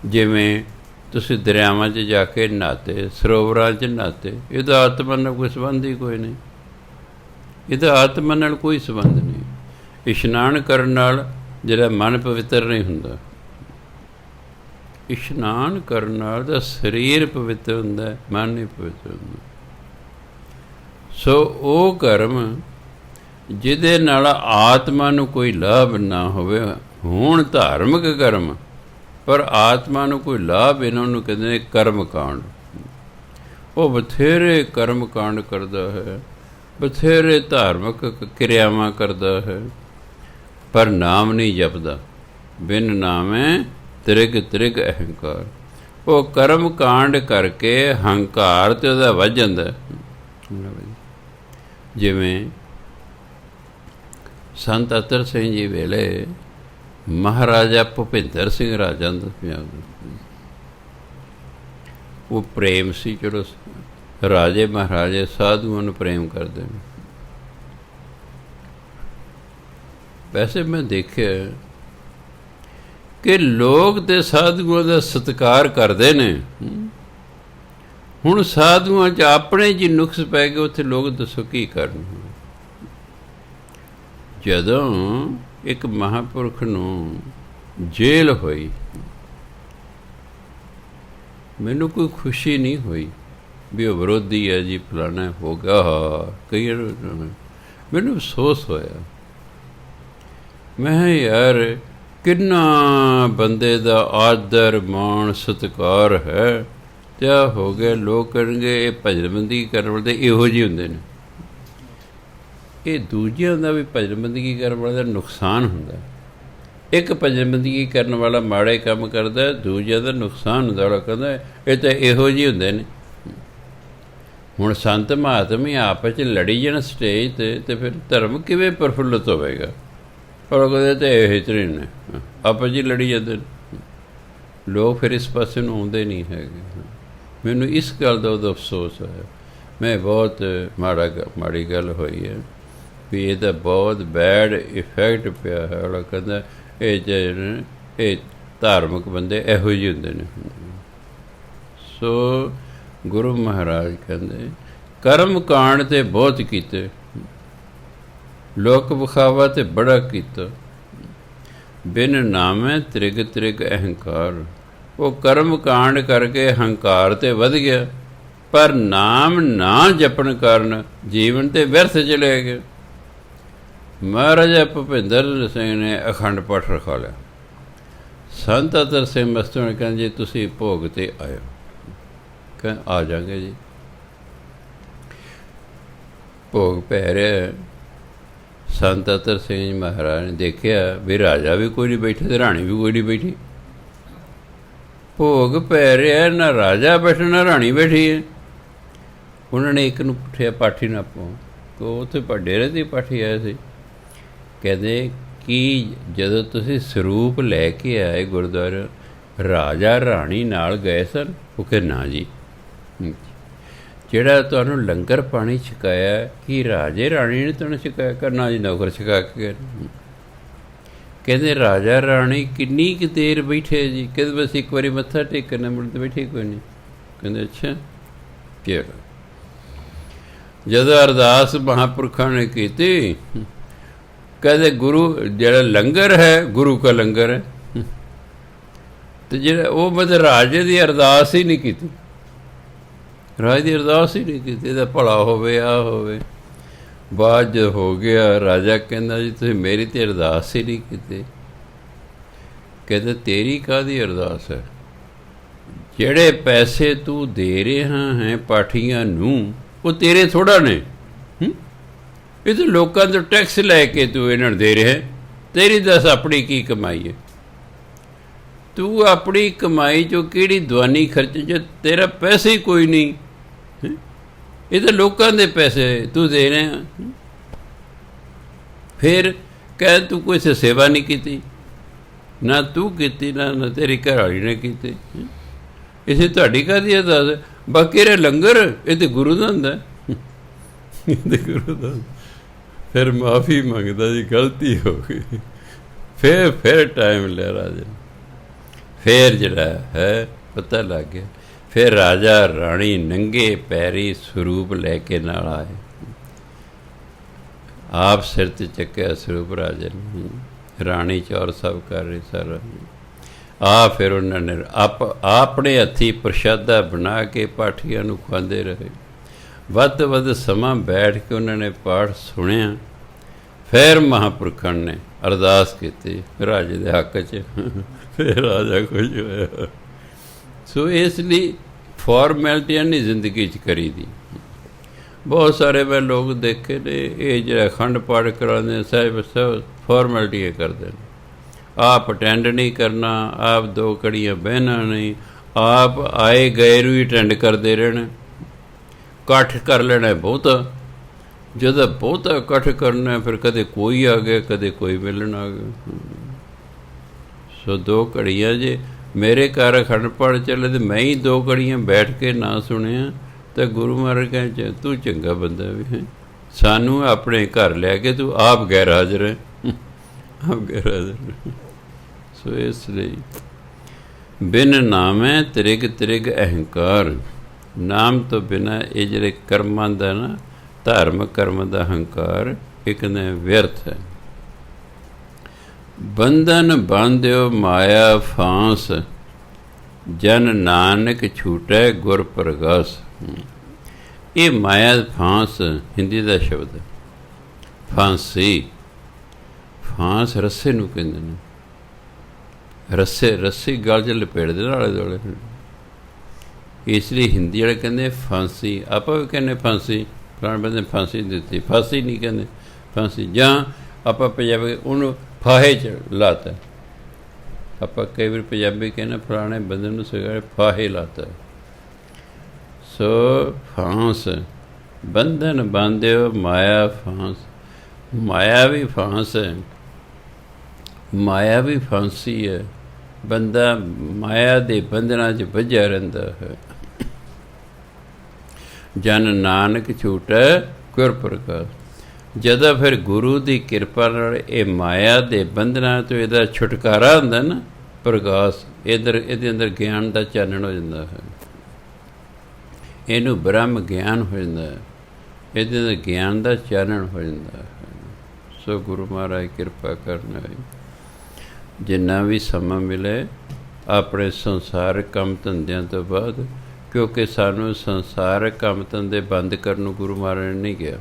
ਜਿਵੇਂ ਤੁਸੀਂ ਦਰਿਆਵਾਂ 'ਚ ਜਾ ਕੇ ਨਹਾਤੇ, ਸਰੋਵਰਾਂ 'ਚ ਨਹਾਤੇ, ਇਹਦਾ ਆਤਮਾ ਨਾਲ ਕੋਈ ਸੰਬੰਧ ਹੀ ਕੋਈ ਨਹੀਂ, ਇਹਦਾ ਆਤਮਾ ਨਾਲ ਕੋਈ ਸੰਬੰਧ ਨਹੀਂ। ਇਸ਼ਨਾਨ ਕਰਨ ਨਾਲ ਜਿਹੜਾ ਮਨ ਪਵਿੱਤਰ ਨਹੀਂ ਹੁੰਦਾ, ਇਸ਼ਨਾਨ ਕਰਨ ਨਾਲ ਤਾਂ ਸਰੀਰ ਪਵਿੱਤਰ ਹੁੰਦਾ, ਮਨ ਨਹੀਂ ਪਵਿੱਤਰ ਹੁੰਦਾ। ਸੋ ਉਹ ਕਰਮ ਜਿਹਦੇ ਨਾਲ ਆਤਮਾ ਨੂੰ ਕੋਈ ਲਾਭ ਨਾ ਹੋਵੇ, ਹੁਣ ਧਾਰਮਿਕ ਕਰਮ ਪਰ ਆਤਮਾ ਨੂੰ ਕੋਈ ਲਾਭ, ਇਹਨਾਂ ਨੂੰ ਕਹਿੰਦੇ ਨੇ ਕਰਮ ਕਾਂਡ। ਉਹ ਬਥੇਰੇ ਕਰਮ ਕਾਂਡ ਕਰਦਾ ਹੈ, ਬਥੇਰੇ ਧਾਰਮਿਕ ਕਿਰਿਆਵਾਂ ਕਰਦਾ ਹੈ, ਪਰ ਨਾਮ ਨਹੀਂ ਜਪਦਾ। ਬਿਨ ਨਾਮੈ ਤ੍ਰਿਗ ਤ੍ਰਿਗ ਅਹੰਕਾਰ। ਉਹ ਕਰਮ ਕਾਂਡ ਕਰਕੇ ਹੰਕਾਰ ਤੇ ਉਹਦਾ ਵੱਧ ਜਾਂਦਾ। ਜਿਵੇਂ ਸੰਤ ਅਤਰ ਸਿੰਘ ਜੀ ਵੇਲੇ ਮਹਾਰਾਜਾ ਭੁਪਿੰਦਰ ਸਿੰਘ ਰਾਜਾ ਦਾ ਪੰਜਾਬ ਦਾ ਉਹ ਪ੍ਰੇਮ ਸੀ, ਚਲੋ ਰਾਜੇ ਮਹਾਰਾਜੇ ਸਾਧੂਆਂ ਨੂੰ ਪ੍ਰੇਮ ਕਰਦੇ ਨੇ। ਵੈਸੇ ਮੈਂ ਦੇਖਿਆ ਕਿ ਲੋਕ ਤੇ ਸਾਧੂਆਂ ਦਾ ਸਤਿਕਾਰ ਕਰਦੇ ਨੇ। ਹੁਣ ਸਾਧੂਆਂ 'ਚ ਆਪਣੇ ਜੀ ਨੁਕਸ ਪੈ ਗਏ, ਉੱਥੇ ਲੋਕ ਦੱਸੋ ਕੀ ਕਰਨ। ਜਦੋਂ ਇੱਕ ਮਹਾਂਪੁਰਖ ਨੂੰ ਜੇਲ੍ਹ ਹੋਈ, ਮੈਨੂੰ ਕੋਈ ਖੁਸ਼ੀ ਨਹੀਂ ਹੋਈ ਵੀ ਉਹ ਵਿਰੋਧੀ ਹੈ ਜੀ, ਫਲਾਣਾ ਹੋ ਗਿਆ, ਕਈ ਮੈਨੂੰ ਅਫਸੋਸ ਹੋਇਆ। ਮੈਂ ਯਾਰ ਕਿੰਨਾ ਬੰਦੇ ਦਾ ਆਦਰ ਮਾਣ ਸਤਿਕਾਰ ਹੈ, ਤੇ ਆ ਹੋ ਗਿਆ ਲੋਕ ਕਰਨਗੇ ਇਹ ਭਜਨਬੰਦੀ ਕਰਨ ਵਾਲੇ ਇਹੋ ਜਿਹੇ ਹੁੰਦੇ ਨੇ। ਇਹ ਦੂਜਿਆਂ ਦਾ ਵੀ ਭਜਨਬੰਦਗੀ ਕਰਨ ਵਾਲੇ ਦਾ ਨੁਕਸਾਨ ਹੁੰਦਾ। ਇੱਕ ਭਜਨਬੰਦਗੀ ਕਰਨ ਵਾਲਾ ਮਾੜੇ ਕੰਮ ਕਰਦਾ, ਦੂਜਿਆਂ ਦਾ ਨੁਕਸਾਨ ਹੁੰਦਾ। ਵਾਲਾ ਕਹਿੰਦਾ ਇਹ ਤਾਂ ਇਹੋ ਜਿਹੇ ਹੁੰਦੇ ਨੇ। ਹੁਣ ਸੰਤ ਮਹਾਤਮੇ ਆਪਸ 'ਚ ਲੜੀ ਜਾਣ ਸਟੇਜ 'ਤੇ ਫਿਰ ਧਰਮ ਕਿਵੇਂ ਪ੍ਰਫੁੱਲਤ ਹੋਵੇਗਾ? ਔਰ ਕਹਿੰਦੇ ਤਾਂ ਇਹ ਤਰੀ ਨੇ ਆਪਸ 'ਚ ਲੜੀ ਜਾਂਦੇ ਨੇ। ਲੋਕ ਫਿਰ ਇਸ ਪਾਸੇ ਨੂੰ ਆਉਂਦੇ ਨਹੀਂ ਹੈਗੇ। ਮੈਨੂੰ ਇਸ ਗੱਲ ਦਾ ਉਦੋਂ ਅਫਸੋਸ ਹੋਇਆ। ਮੈਂ ਬਹੁਤ ਮਾੜੀ ਗੱਲ ਹੋਈ ਹੈ ਵੀ ਇਹਦਾ ਬਹੁਤ ਬੈਡ ਇਫੈਕਟ ਪਿਆ ਹੈ। ਉਹ ਕਹਿੰਦਾ ਇਹ ਜਿਹੜੇ ਇਹ ਧਾਰਮਿਕ ਬੰਦੇ ਇਹੋ ਜਿਹੇ ਹੁੰਦੇ ਨੇ। ਸੋ ਗੁਰੂ ਮਹਾਰਾਜ ਕਹਿੰਦੇ ਕਰਮ ਕਾਂਡ ਤੇ ਬਹੁਤ ਕੀਤੇ, ਲੋਕ ਵਿਖਾਵਾ ਤੇ ਬੜਾ ਕੀਤਾ। ਬਿਨ ਨਾਮੈ ਤ੍ਰਿਗ ਤ੍ਰਿਗ ਅਹੰਕਾਰ। ਉਹ ਕਰਮ ਕਾਂਡ ਕਰਕੇ ਹੰਕਾਰ ਤੇ ਵੱਧ ਗਿਆ, ਪਰ ਨਾਮ ਨਾ ਜਪਣ ਕਾਰਨ ਜੀਵਨ ਤੇ ਵਿਅਰਥ ਚਲੇ ਗਏ। ਮਹਾਰਾਜਾ ਭੁਪਿੰਦਰ ਸਿੰਘ ਨੇ ਅਖੰਡ ਪਾਠ ਰਖਾ ਲਿਆ। ਸੰਤ ਅਤਰ ਸਿੰਘ ਮਸਤੂ ਨੇ ਕਹਿੰਦੇ ਜੀ ਤੁਸੀਂ ਭੋਗ 'ਤੇ ਆਇਓ। ਕਹਿੰਦੇ ਆ ਜਾਵਾਂਗੇ ਜੀ। ਭੋਗ ਪੈ ਰਿਹਾ। ਸੰਤ ਅਤਰ ਸਿੰਘ ਜੀ ਮਹਾਰਾਜ ਨੇ ਦੇਖਿਆ ਵੀ ਰਾਜਾ ਵੀ ਕੋਈ ਨਹੀਂ ਬੈਠਾ ਅਤੇ ਰਾਣੀ ਵੀ ਕੋਈ ਨਹੀਂ ਬੈਠੀ। ਭੋਗ ਪੈ ਰਿਹਾ, ਨਾ ਰਾਜਾ ਬੈਠਾ ਨਾ ਰਾਣੀ ਬੈਠੀ ਹੈ। ਉਹਨਾਂ ਨੇ ਇੱਕ ਨੂੰ ਪੁੱਛਿਆ ਪਾਠੀ ਨੂੰ ਆਪੋ, ਉੱਥੇ ਡੇਰੇ ਦੀ ਪਾਠੀ ਆਏ ਸੀ। ਕਹਿੰਦੇ ਕਿ ਜਦੋਂ ਤੁਸੀਂ ਸਰੂਪ ਲੈ ਕੇ ਆਏ ਗੁਰਦੁਆਰਾ, ਰਾਜਾ ਰਾਣੀ ਨਾਲ ਗਏ ਸਨ? ਉਹ ਕਹਿੰਦੇ ਨਾ ਜੀ। ਜਿਹੜਾ ਤੁਹਾਨੂੰ ਲੰਗਰ ਪਾਣੀ ਛਕਾਇਆ, ਕੀ ਰਾਜੇ ਰਾਣੀ ਨੇ ਤੁਹਾਨੂੰ ਛਕਾਇਆ? ਕਰਨਾ ਜੀ ਨੌਕਰ ਛਕਾ ਕੇ ਗਏ। ਕਹਿੰਦੇ ਰਾਜਾ ਰਾਣੀ ਕਿੰਨੀ ਕੁ ਦੇਰ ਬੈਠੇ ਜੀ? ਕਹਿੰਦੇ ਬਸ ਇੱਕ ਵਾਰੀ ਮੱਥਾ ਟੇਕਣਾ, ਮੁੜ ਤਾਂ ਬੈਠੇ ਕੋਈ ਨਹੀਂ। ਕਹਿੰਦੇ ਅੱਛਾ ਕਿਹੜਾ? ਜਦੋਂ ਅਰਦਾਸ ਮਹਾਂਪੁਰਖਾਂ ਨੇ ਕੀਤੀ, ਕਹਿੰਦੇ ਗੁਰੂ ਜਿਹੜਾ ਲੰਗਰ ਹੈ ਗੁਰੂ ਕਾ ਲੰਗਰ ਹੈ। ਤੇ ਜਿਹੜਾ ਉਹ ਮਤਲਬ ਰਾਜੇ ਦੀ ਅਰਦਾਸ ਹੀ ਨਹੀਂ ਕੀਤੀ, ਰਾਜ ਦੀ ਅਰਦਾਸ ਹੀ ਨਹੀਂ ਕੀਤੀ, ਇਹਦਾ ਭਲਾ ਹੋਵੇ ਆ ਹੋਵੇ। ਬਾਅਦ ਜੋ ਹੋ ਗਿਆ, ਰਾਜਾ ਕਹਿੰਦਾ ਜੀ ਤੁਸੀਂ ਮੇਰੀ ਤੇ ਅਰਦਾਸ ਹੀ ਨਹੀਂ ਕੀਤੀ। ਕਹਿੰਦਾ ਤੇਰੀ ਕਾਹਦੀ ਅਰਦਾਸ ਹੈ? ਜਿਹੜੇ ਪੈਸੇ ਤੂੰ ਦੇ ਰਿਹਾ ਹੈ ਪਾਠੀਆਂ ਨੂੰ, ਉਹ ਤੇਰੇ ਥੋੜ੍ਹਾ ਨੇ। ਇਹ ਤਾਂ ਲੋਕਾਂ ਤੋਂ ਟੈਕਸ ਲੈ ਕੇ ਤੂੰ ਇਹਨਾਂ ਨੂੰ ਦੇ ਰਿਹਾ। ਤੇਰੀ ਦੱਸ ਆਪਣੀ ਕੀ ਕਮਾਈ ਹੈ? ਤੂੰ ਆਪਣੀ ਕਮਾਈ 'ਚੋਂ ਕਿਹੜੀ ਦਵਾਨੀ ਖਰਚ, ਜੇ ਤੇਰਾ ਪੈਸੇ ਹੀ ਕੋਈ ਨਹੀਂ। ਇਹ ਤਾਂ ਲੋਕਾਂ ਦੇ ਪੈਸੇ ਤੂੰ ਦੇ ਰਿਹਾ। ਫਿਰ ਕਹਿ ਤੂੰ ਕੋਈ ਸੇਵਾ ਨਹੀਂ ਕੀਤੀ, ਨਾ ਤੂੰ ਕੀਤੀ ਨਾ ਤੇਰੀ ਘਰ ਵਾਲੀ ਨੇ ਕੀਤੀ। ਇਸੇ ਤੁਹਾਡੀ ਕਾਹਦੀ ਅਰਦਾਸ? ਬਾਕੀ ਇਹ ਲੰਗਰ ਇਹ ਤਾਂ ਗੁਰੂ ਦਾ ਹੁੰਦਾ, ਇਹ ਤਾਂ ਗੁਰੂ ਦਾ। ਫਿਰ ਮਾਫੀ ਮੰਗਦਾ ਜੀ, ਗਲਤੀ ਹੋ ਗਈ। ਫਿਰ ਟਾਈਮ ਲਿਆ ਰਾਜੇ ਨੇ, ਫਿਰ ਜਿਹੜਾ ਹੈ ਪਤਾ ਲੱਗ ਗਿਆ। ਫਿਰ ਰਾਜਾ ਰਾਣੀ ਨੰਗੇ ਪੈਰੀ ਸਰੂਪ ਲੈ ਕੇ ਨਾਲ ਆਏ, ਆਪ ਸਿਰ 'ਤੇ ਚੱਕਿਆ ਸਰੂਪ ਰਾਜੇ ਨੇ। ਰਾਣੀ ਚੌਰ ਸਭ ਕਰ ਰਹੀ ਸਾਰਾ। ਫਿਰ ਉਹਨਾਂ ਨੇ ਆਪਣੇ ਹੱਥੀਂ ਪ੍ਰਸ਼ਾਦਾ ਬਣਾ ਕੇ ਪਾਠੀਆਂ ਨੂੰ ਖਵਾਉਂਦੇ ਰਹੇ। ਵੱਧ ਤੋਂ ਵੱਧ ਸਮਾਂ ਬੈਠ ਕੇ ਉਹਨਾਂ ਨੇ ਪਾਠ ਸੁਣਿਆ। ਫਿਰ ਮਹਾਂਪੁਰਖਾਂ ਨੇ ਅਰਦਾਸ ਕੀਤੀ ਰਾਜੇ ਦੇ ਹੱਕ 'ਚ। ਫਿਰ ਰਾਜਾ ਖੁਸ਼ ਹੋਇਆ। ਸੋ ਇਸ ਲਈ ਫਾਰਮੈਲਿਟੀਆਂ ਨਹੀਂ ਜ਼ਿੰਦਗੀ 'ਚ ਕਰੀ ਦੀ। ਬਹੁਤ ਸਾਰੇ ਮੈਂ ਲੋਕ ਦੇਖੇ ਨੇ, ਇਹ ਜਿਹੜਾ ਅਖੰਡ ਪਾਠ ਕਰਾਉਂਦੇ ਸਾਹਿਬ ਸਭ ਫਾਰਮੈਲਿਟੀਆਂ ਕਰਦੇ ਨੇ। ਆਪ ਅਟੈਂਡ ਨਹੀਂ ਕਰਨਾ, ਆਪ 2 ਘੜੀਆਂ ਬਹਿਣਾ ਨਹੀਂ, ਆਪ ਆਏ ਗਏ ਨੂੰ ਹੀ ਅਟੈਂਡ ਕਰਦੇ ਰਹਿਣਾ। ਇਕੱਠ ਕਰ ਲੈਣਾ ਬਹੁਤਾ, ਜਦੋਂ ਬਹੁਤਾ ਇਕੱਠ ਕਰਨਾ ਫਿਰ ਕਦੇ ਕੋਈ ਆ ਗਿਆ, ਕਦੇ ਕੋਈ ਮਿਲਣ ਆ ਗਿਆ। ਸੋ 2 ਘੜੀਆਂ ਜੇ ਮੇਰੇ ਘਰ ਅਖੰਡ ਪਾਠ ਚੱਲੇ ਤੇ ਮੈਂ ਹੀ 2 ਘੜੀਆਂ ਬੈਠ ਕੇ ਨਾ ਸੁਣਿਆ ਤਾਂ ਗੁਰੂ ਮਹਾਰਾਜ ਕਹਿੰਦੇ ਤੂੰ ਚੰਗਾ ਬੰਦਾ ਵੀ ਹੈ, ਸਾਨੂੰ ਆਪਣੇ ਘਰ ਲੈ ਕੇ ਤੂੰ ਆਪ ਗੈਰ ਹਾਜ਼ਰ ਹੈ, ਆਪ ਗੈਰ ਹਾਜ਼ਰ। ਸੋ ਇਸ ਲਈ ਬਿਨ ਨਾਮੈ ਤ੍ਰਿਗ ਅਹੰਕਾਰ, ਨਾਮ ਤੋਂ ਬਿਨਾਂ ਇਹ ਜਿਹੜੇ ਕਰਮਾਂ ਦਾ ਨਾ, ਧਰਮ ਕਰਮ ਦਾ ਹੰਕਾਰ ਇੱਕ ਨੇ ਵਿਅਰਥ ਹੈ। ਬੰਧਨ ਬਾਂਧਿਓ ਮਾਇਆ ਫਾਂਸ, ਜਨ ਨਾਨਕ ਛੂਟੈ ਗੁਰ ਪ੍ਰਗਾਸ। ਇਹ ਮਾਇਆ ਫਾਂਸ ਹਿੰਦੀ ਦਾ ਸ਼ਬਦ ਹੈ। ਫਾਂਸੀ, ਫਾਂਸ ਰੱਸੇ ਨੂੰ ਕਹਿੰਦੇ ਨੇ। ਰੱਸੀ ਗਲ 'ਚ ਲਪੇਟਦੇ ਨਾਲ ਆਲੇ ਦੁਆਲੇ। ਇਸ ਲਈ ਹਿੰਦੀ ਵਾਲੇ ਕਹਿੰਦੇ ਫਾਂਸੀ, ਆਪਾਂ ਵੀ ਕਹਿੰਦੇ ਫਾਂਸੀ, ਫਲਾਣੇ ਬੰਦੇ ਫਾਂਸੀ ਦਿੱਤੀ। ਫਾਂਸੀ ਨਹੀਂ ਕਹਿੰਦੇ, ਫਾਂਸੀ। ਜਾਂ ਆਪਾਂ ਪੰਜਾਬੀ ਉਹਨੂੰ ਫਾਹੇ 'ਚ ਲਾਤਾ। ਆਪਾਂ ਕਈ ਵਾਰ ਪੰਜਾਬੀ ਕਹਿੰਦੇ ਫਲਾਣੇ ਬੰਦੇ ਨੂੰ ਸਿਰ ਫਾਹੇ ਲਾਤਾ। ਸੋ ਫਾਂਸ, ਬੰਧਨ ਬਾਂਧਿਓ ਮਾਇਆ ਫਾਂਸ। ਮਾਇਆ ਵੀ ਫਾਂਸ ਹੈ, ਮਾਇਆ ਵੀ ਫਾਂਸੀ ਹੈ। ਬੰਦਾ ਮਾਇਆ ਦੇ ਬੰਧਨਾਂ 'ਚ ਵੱਝਿਆ ਰਹਿੰਦਾ ਹੈ। ਜਨ ਨਾਨਕ ਛੂਟੈ ਗੁਰ ਪ੍ਰਗਾਸ। ਜਦੋਂ ਫਿਰ ਗੁਰੂ ਦੀ ਕਿਰਪਾ ਨਾਲ ਇਹ ਮਾਇਆ ਦੇ ਬੰਧਨਾਂ ਤੋਂ ਇਹਦਾ ਛੁਟਕਾਰਾ ਹੁੰਦਾ ਨਾ, ਪ੍ਰਗਾਸ, ਇਹਦੇ ਅੰਦਰ ਗਿਆਨ ਦਾ ਚਾਨਣ ਹੋ ਜਾਂਦਾ ਹੈ। ਇਹਨੂੰ ਬ੍ਰਹਮ ਗਿਆਨ ਹੋ ਜਾਂਦਾ ਹੈ, ਇਹਦੇ ਅੰਦਰ ਗਿਆਨ ਦਾ ਚਾਨਣ ਹੋ ਜਾਂਦਾ ਹੈ। ਸੋ ਗੁਰੂ ਮਹਾਰਾਜ ਕਿਰਪਾ ਕਰਨ ਹੈ। ਜਿੰਨਾ ਵੀ ਸਮਾਂ ਮਿਲੇ ਆਪਣੇ ਸੰਸਾਰਕ ਕੰਮ ਧੰਦਿਆਂ ਤੋਂ ਬਾਅਦ, ਕਿਉਂਕਿ ਸਾਨੂੰ ਸੰਸਾਰਕ ਕੰਮ ਧੰਦੇ ਬੰਦ ਕਰਨ ਨੂੰ ਗੁਰੂ ਮਹਾਰਾਜ ਨੇ ਨਹੀਂ ਕਿਹਾ।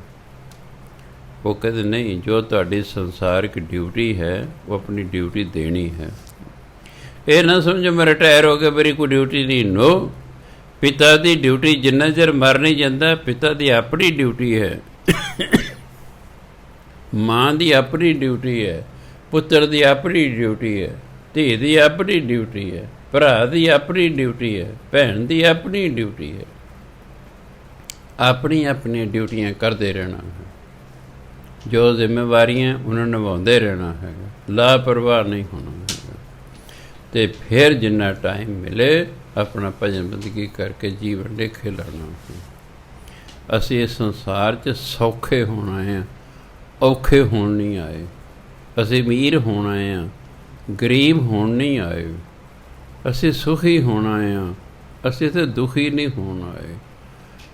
ਉਹ ਕਹਿੰਦੇ ਨਹੀਂ, ਜੋ ਤੁਹਾਡੀ ਸੰਸਾਰਿਕ ਡਿਊਟੀ ਹੈ ਉਹ ਆਪਣੀ ਡਿਊਟੀ ਦੇਣੀ ਹੈ। ਇਹ ਨਾ ਸਮਝੋ ਮੈਂ ਰਿਟਾਇਰ ਹੋ ਗਿਆ, ਮੇਰੀ ਕੋਈ ਡਿਊਟੀ ਨਹੀਂ। ਨੋ, ਪਿਤਾ ਦੀ ਡਿਊਟੀ ਜਿੰਨਾ ਚਿਰ ਮਰ ਨਹੀਂ ਜਾਂਦਾ, ਪਿਤਾ ਦੀ ਆਪਣੀ ਡਿਊਟੀ ਹੈ। ਮਾਂ ਦੀ ਆਪਣੀ ਡਿਊਟੀ ਹੈ, ਪੁੱਤਰ ਦੀ ਆਪਣੀ ਡਿਊਟੀ ਹੈ, ਧੀ ਦੀ ਆਪਣੀ ਡਿਊਟੀ ਹੈ, ਭਰਾ ਦੀ ਆਪਣੀ ਡਿਊਟੀ ਹੈ, ਭੈਣ ਦੀ ਆਪਣੀ ਡਿਊਟੀ ਹੈ। ਆਪਣੀਆਂ ਡਿਊਟੀਆਂ ਕਰਦੇ ਰਹਿਣਾ ਹੈ। ਜੋ ਜ਼ਿੰਮੇਵਾਰੀਆਂ ਉਹਨਾਂ ਨੂੰ ਨਿਭਾਉਂਦੇ ਰਹਿਣਾ ਹੈਗਾ, ਲਾਪਰਵਾਹ ਨਹੀਂ ਹੋਣਾ ਹੈਗਾ। ਅਤੇ ਫਿਰ ਜਿੰਨਾ ਟਾਈਮ ਮਿਲੇ ਆਪਣਾ ਭਜਨ ਬੰਦਗੀ ਕਰਕੇ ਜੀਵਨ ਲੇਖੇ ਲਾਉਣਾ ਹੈ। ਅਸੀਂ ਇਸ ਸੰਸਾਰ 'ਚ ਸੌਖੇ ਹੋਣ ਆਏ ਹਾਂ, ਔਖੇ ਹੋਣ ਨਹੀਂ ਆਏ। ਅਸੀਂ ਅਮੀਰ ਹੋਣ ਆਏ ਹਾਂ, ਗਰੀਬ ਹੋਣ ਨਹੀਂ ਆਏ। ਅਸੀਂ ਸੁਖੀ ਹੋਣ ਆਏ ਹਾਂ, ਅਸੀਂ ਤਾਂ ਦੁਖੀ ਨਹੀਂ ਹੋਣ ਆਏ।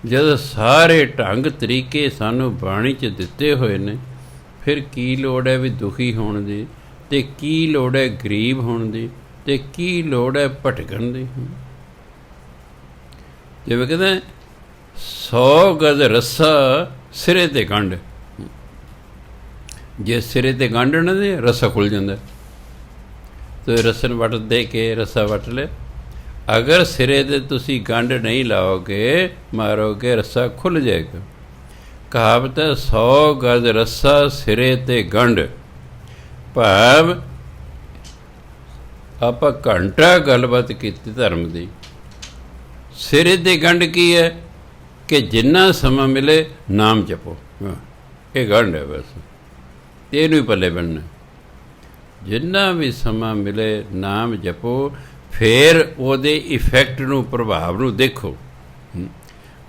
ਜਦ ਸਾਰੇ ਢੰਗ ਤਰੀਕੇ ਸਾਨੂੰ ਬਾਣੀ 'ਚ ਦਿੱਤੇ ਹੋਏ ਨੇ, ਫਿਰ ਕੀ ਲੋੜ ਹੈ ਵੀ ਦੁਖੀ ਹੋਣ ਦੀ, ਅਤੇ ਕੀ ਲੋੜ ਹੈ ਗਰੀਬ ਹੋਣ ਦੀ, ਅਤੇ ਕੀ ਲੋੜ ਹੈ ਭਟਕਣ ਦੀ। ਜਿਵੇਂ ਕਹਿੰਦੇ 100 ਗਜ਼ ਰੱਸਾ ਸਿਰੇ 'ਤੇ ਗੰਢ, ਜੇ ਸਿਰੇ 'ਤੇ ਗੰਢ ਨਾ ਦੇ ਰੱਸਾ ਖੁੱਲ੍ਹ ਜਾਂਦਾ। ਤੇ ਰੱਸੇ ਨੂੰ ਵੱਟ ਦੇ ਕੇ ਰੱਸਾ ਵੱਟ ਲਿਆ। ਅਗਰ ਸਿਰੇ 'ਤੇ ਤੁਸੀਂ ਗੰਢ ਨਹੀਂ ਲਾਓਗੇ, ਮਾਰੋਗੇ, ਰੱਸਾ ਖੁੱਲ੍ਹ ਜਾਏਗਾ। ਕਹਾਵਤ ਹੈ 100 ਗਜ਼ ਰੱਸਾ ਸਿਰੇ 'ਤੇ ਗੰਢ। ਭਾਵ ਆਪਾਂ ਘੰਟਾ ਗੱਲਬਾਤ ਕੀਤੀ ਧਰਮ ਦੀ, ਸਿਰੇ 'ਤੇ ਗੰਢ ਕੀ ਹੈ ਕਿ ਜਿੰਨਾ ਸਮਾਂ ਮਿਲੇ ਨਾਮ ਜਪੋ। ਇਹ ਗੰਢ ਹੈ ਬਸ, ਇਹਨੂੰ ਹੀ ਪੱਲੇ ਬੰਨ੍ਹਣਾ। ਜਿੰਨਾ ਵੀ ਸਮਾਂ ਮਿਲੇ ਨਾਮ ਜਪੋ। ਫਿਰ ਉਹਦੇ ਇਫੈਕਟ ਨੂੰ, ਪ੍ਰਭਾਵ ਨੂੰ ਦੇਖੋ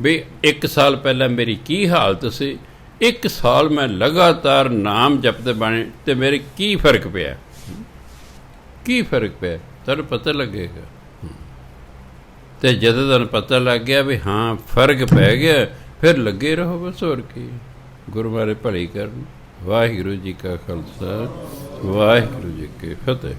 ਵੀ 1 ਸਾਲ ਪਹਿਲਾਂ ਮੇਰੀ ਕੀ ਹਾਲਤ ਸੀ, 1 ਸਾਲ ਮੈਂ ਲਗਾਤਾਰ ਨਾਮ ਜਪਦੇ ਬਣੇ ਅਤੇ ਮੇਰੇ ਕੀ ਫਰਕ ਪਿਆ, ਕੀ ਫਰਕ ਪਿਆ ਤੁਹਾਨੂੰ ਪਤਾ ਲੱਗੇਗਾ। ਅਤੇ ਜਦੋਂ ਤੁਹਾਨੂੰ ਪਤਾ ਲੱਗ ਗਿਆ ਵੀ ਹਾਂ ਫਰਕ ਪੈ ਗਿਆ, ਫਿਰ ਲੱਗੇ ਰਹੋ ਬਸ, ਹੋਰ ਕੀ। ਗੁਰੂ ਮਹਾਰਾਜ ਭਲੀ ਕਰਨ। ਵਾਹਿਗੁਰੂ ਜੀ ਕਾ ਖਾਲਸਾ, ਵਾਹਿਗੁਰੂ ਜੀ ਕੀ ਫਤਿਹ।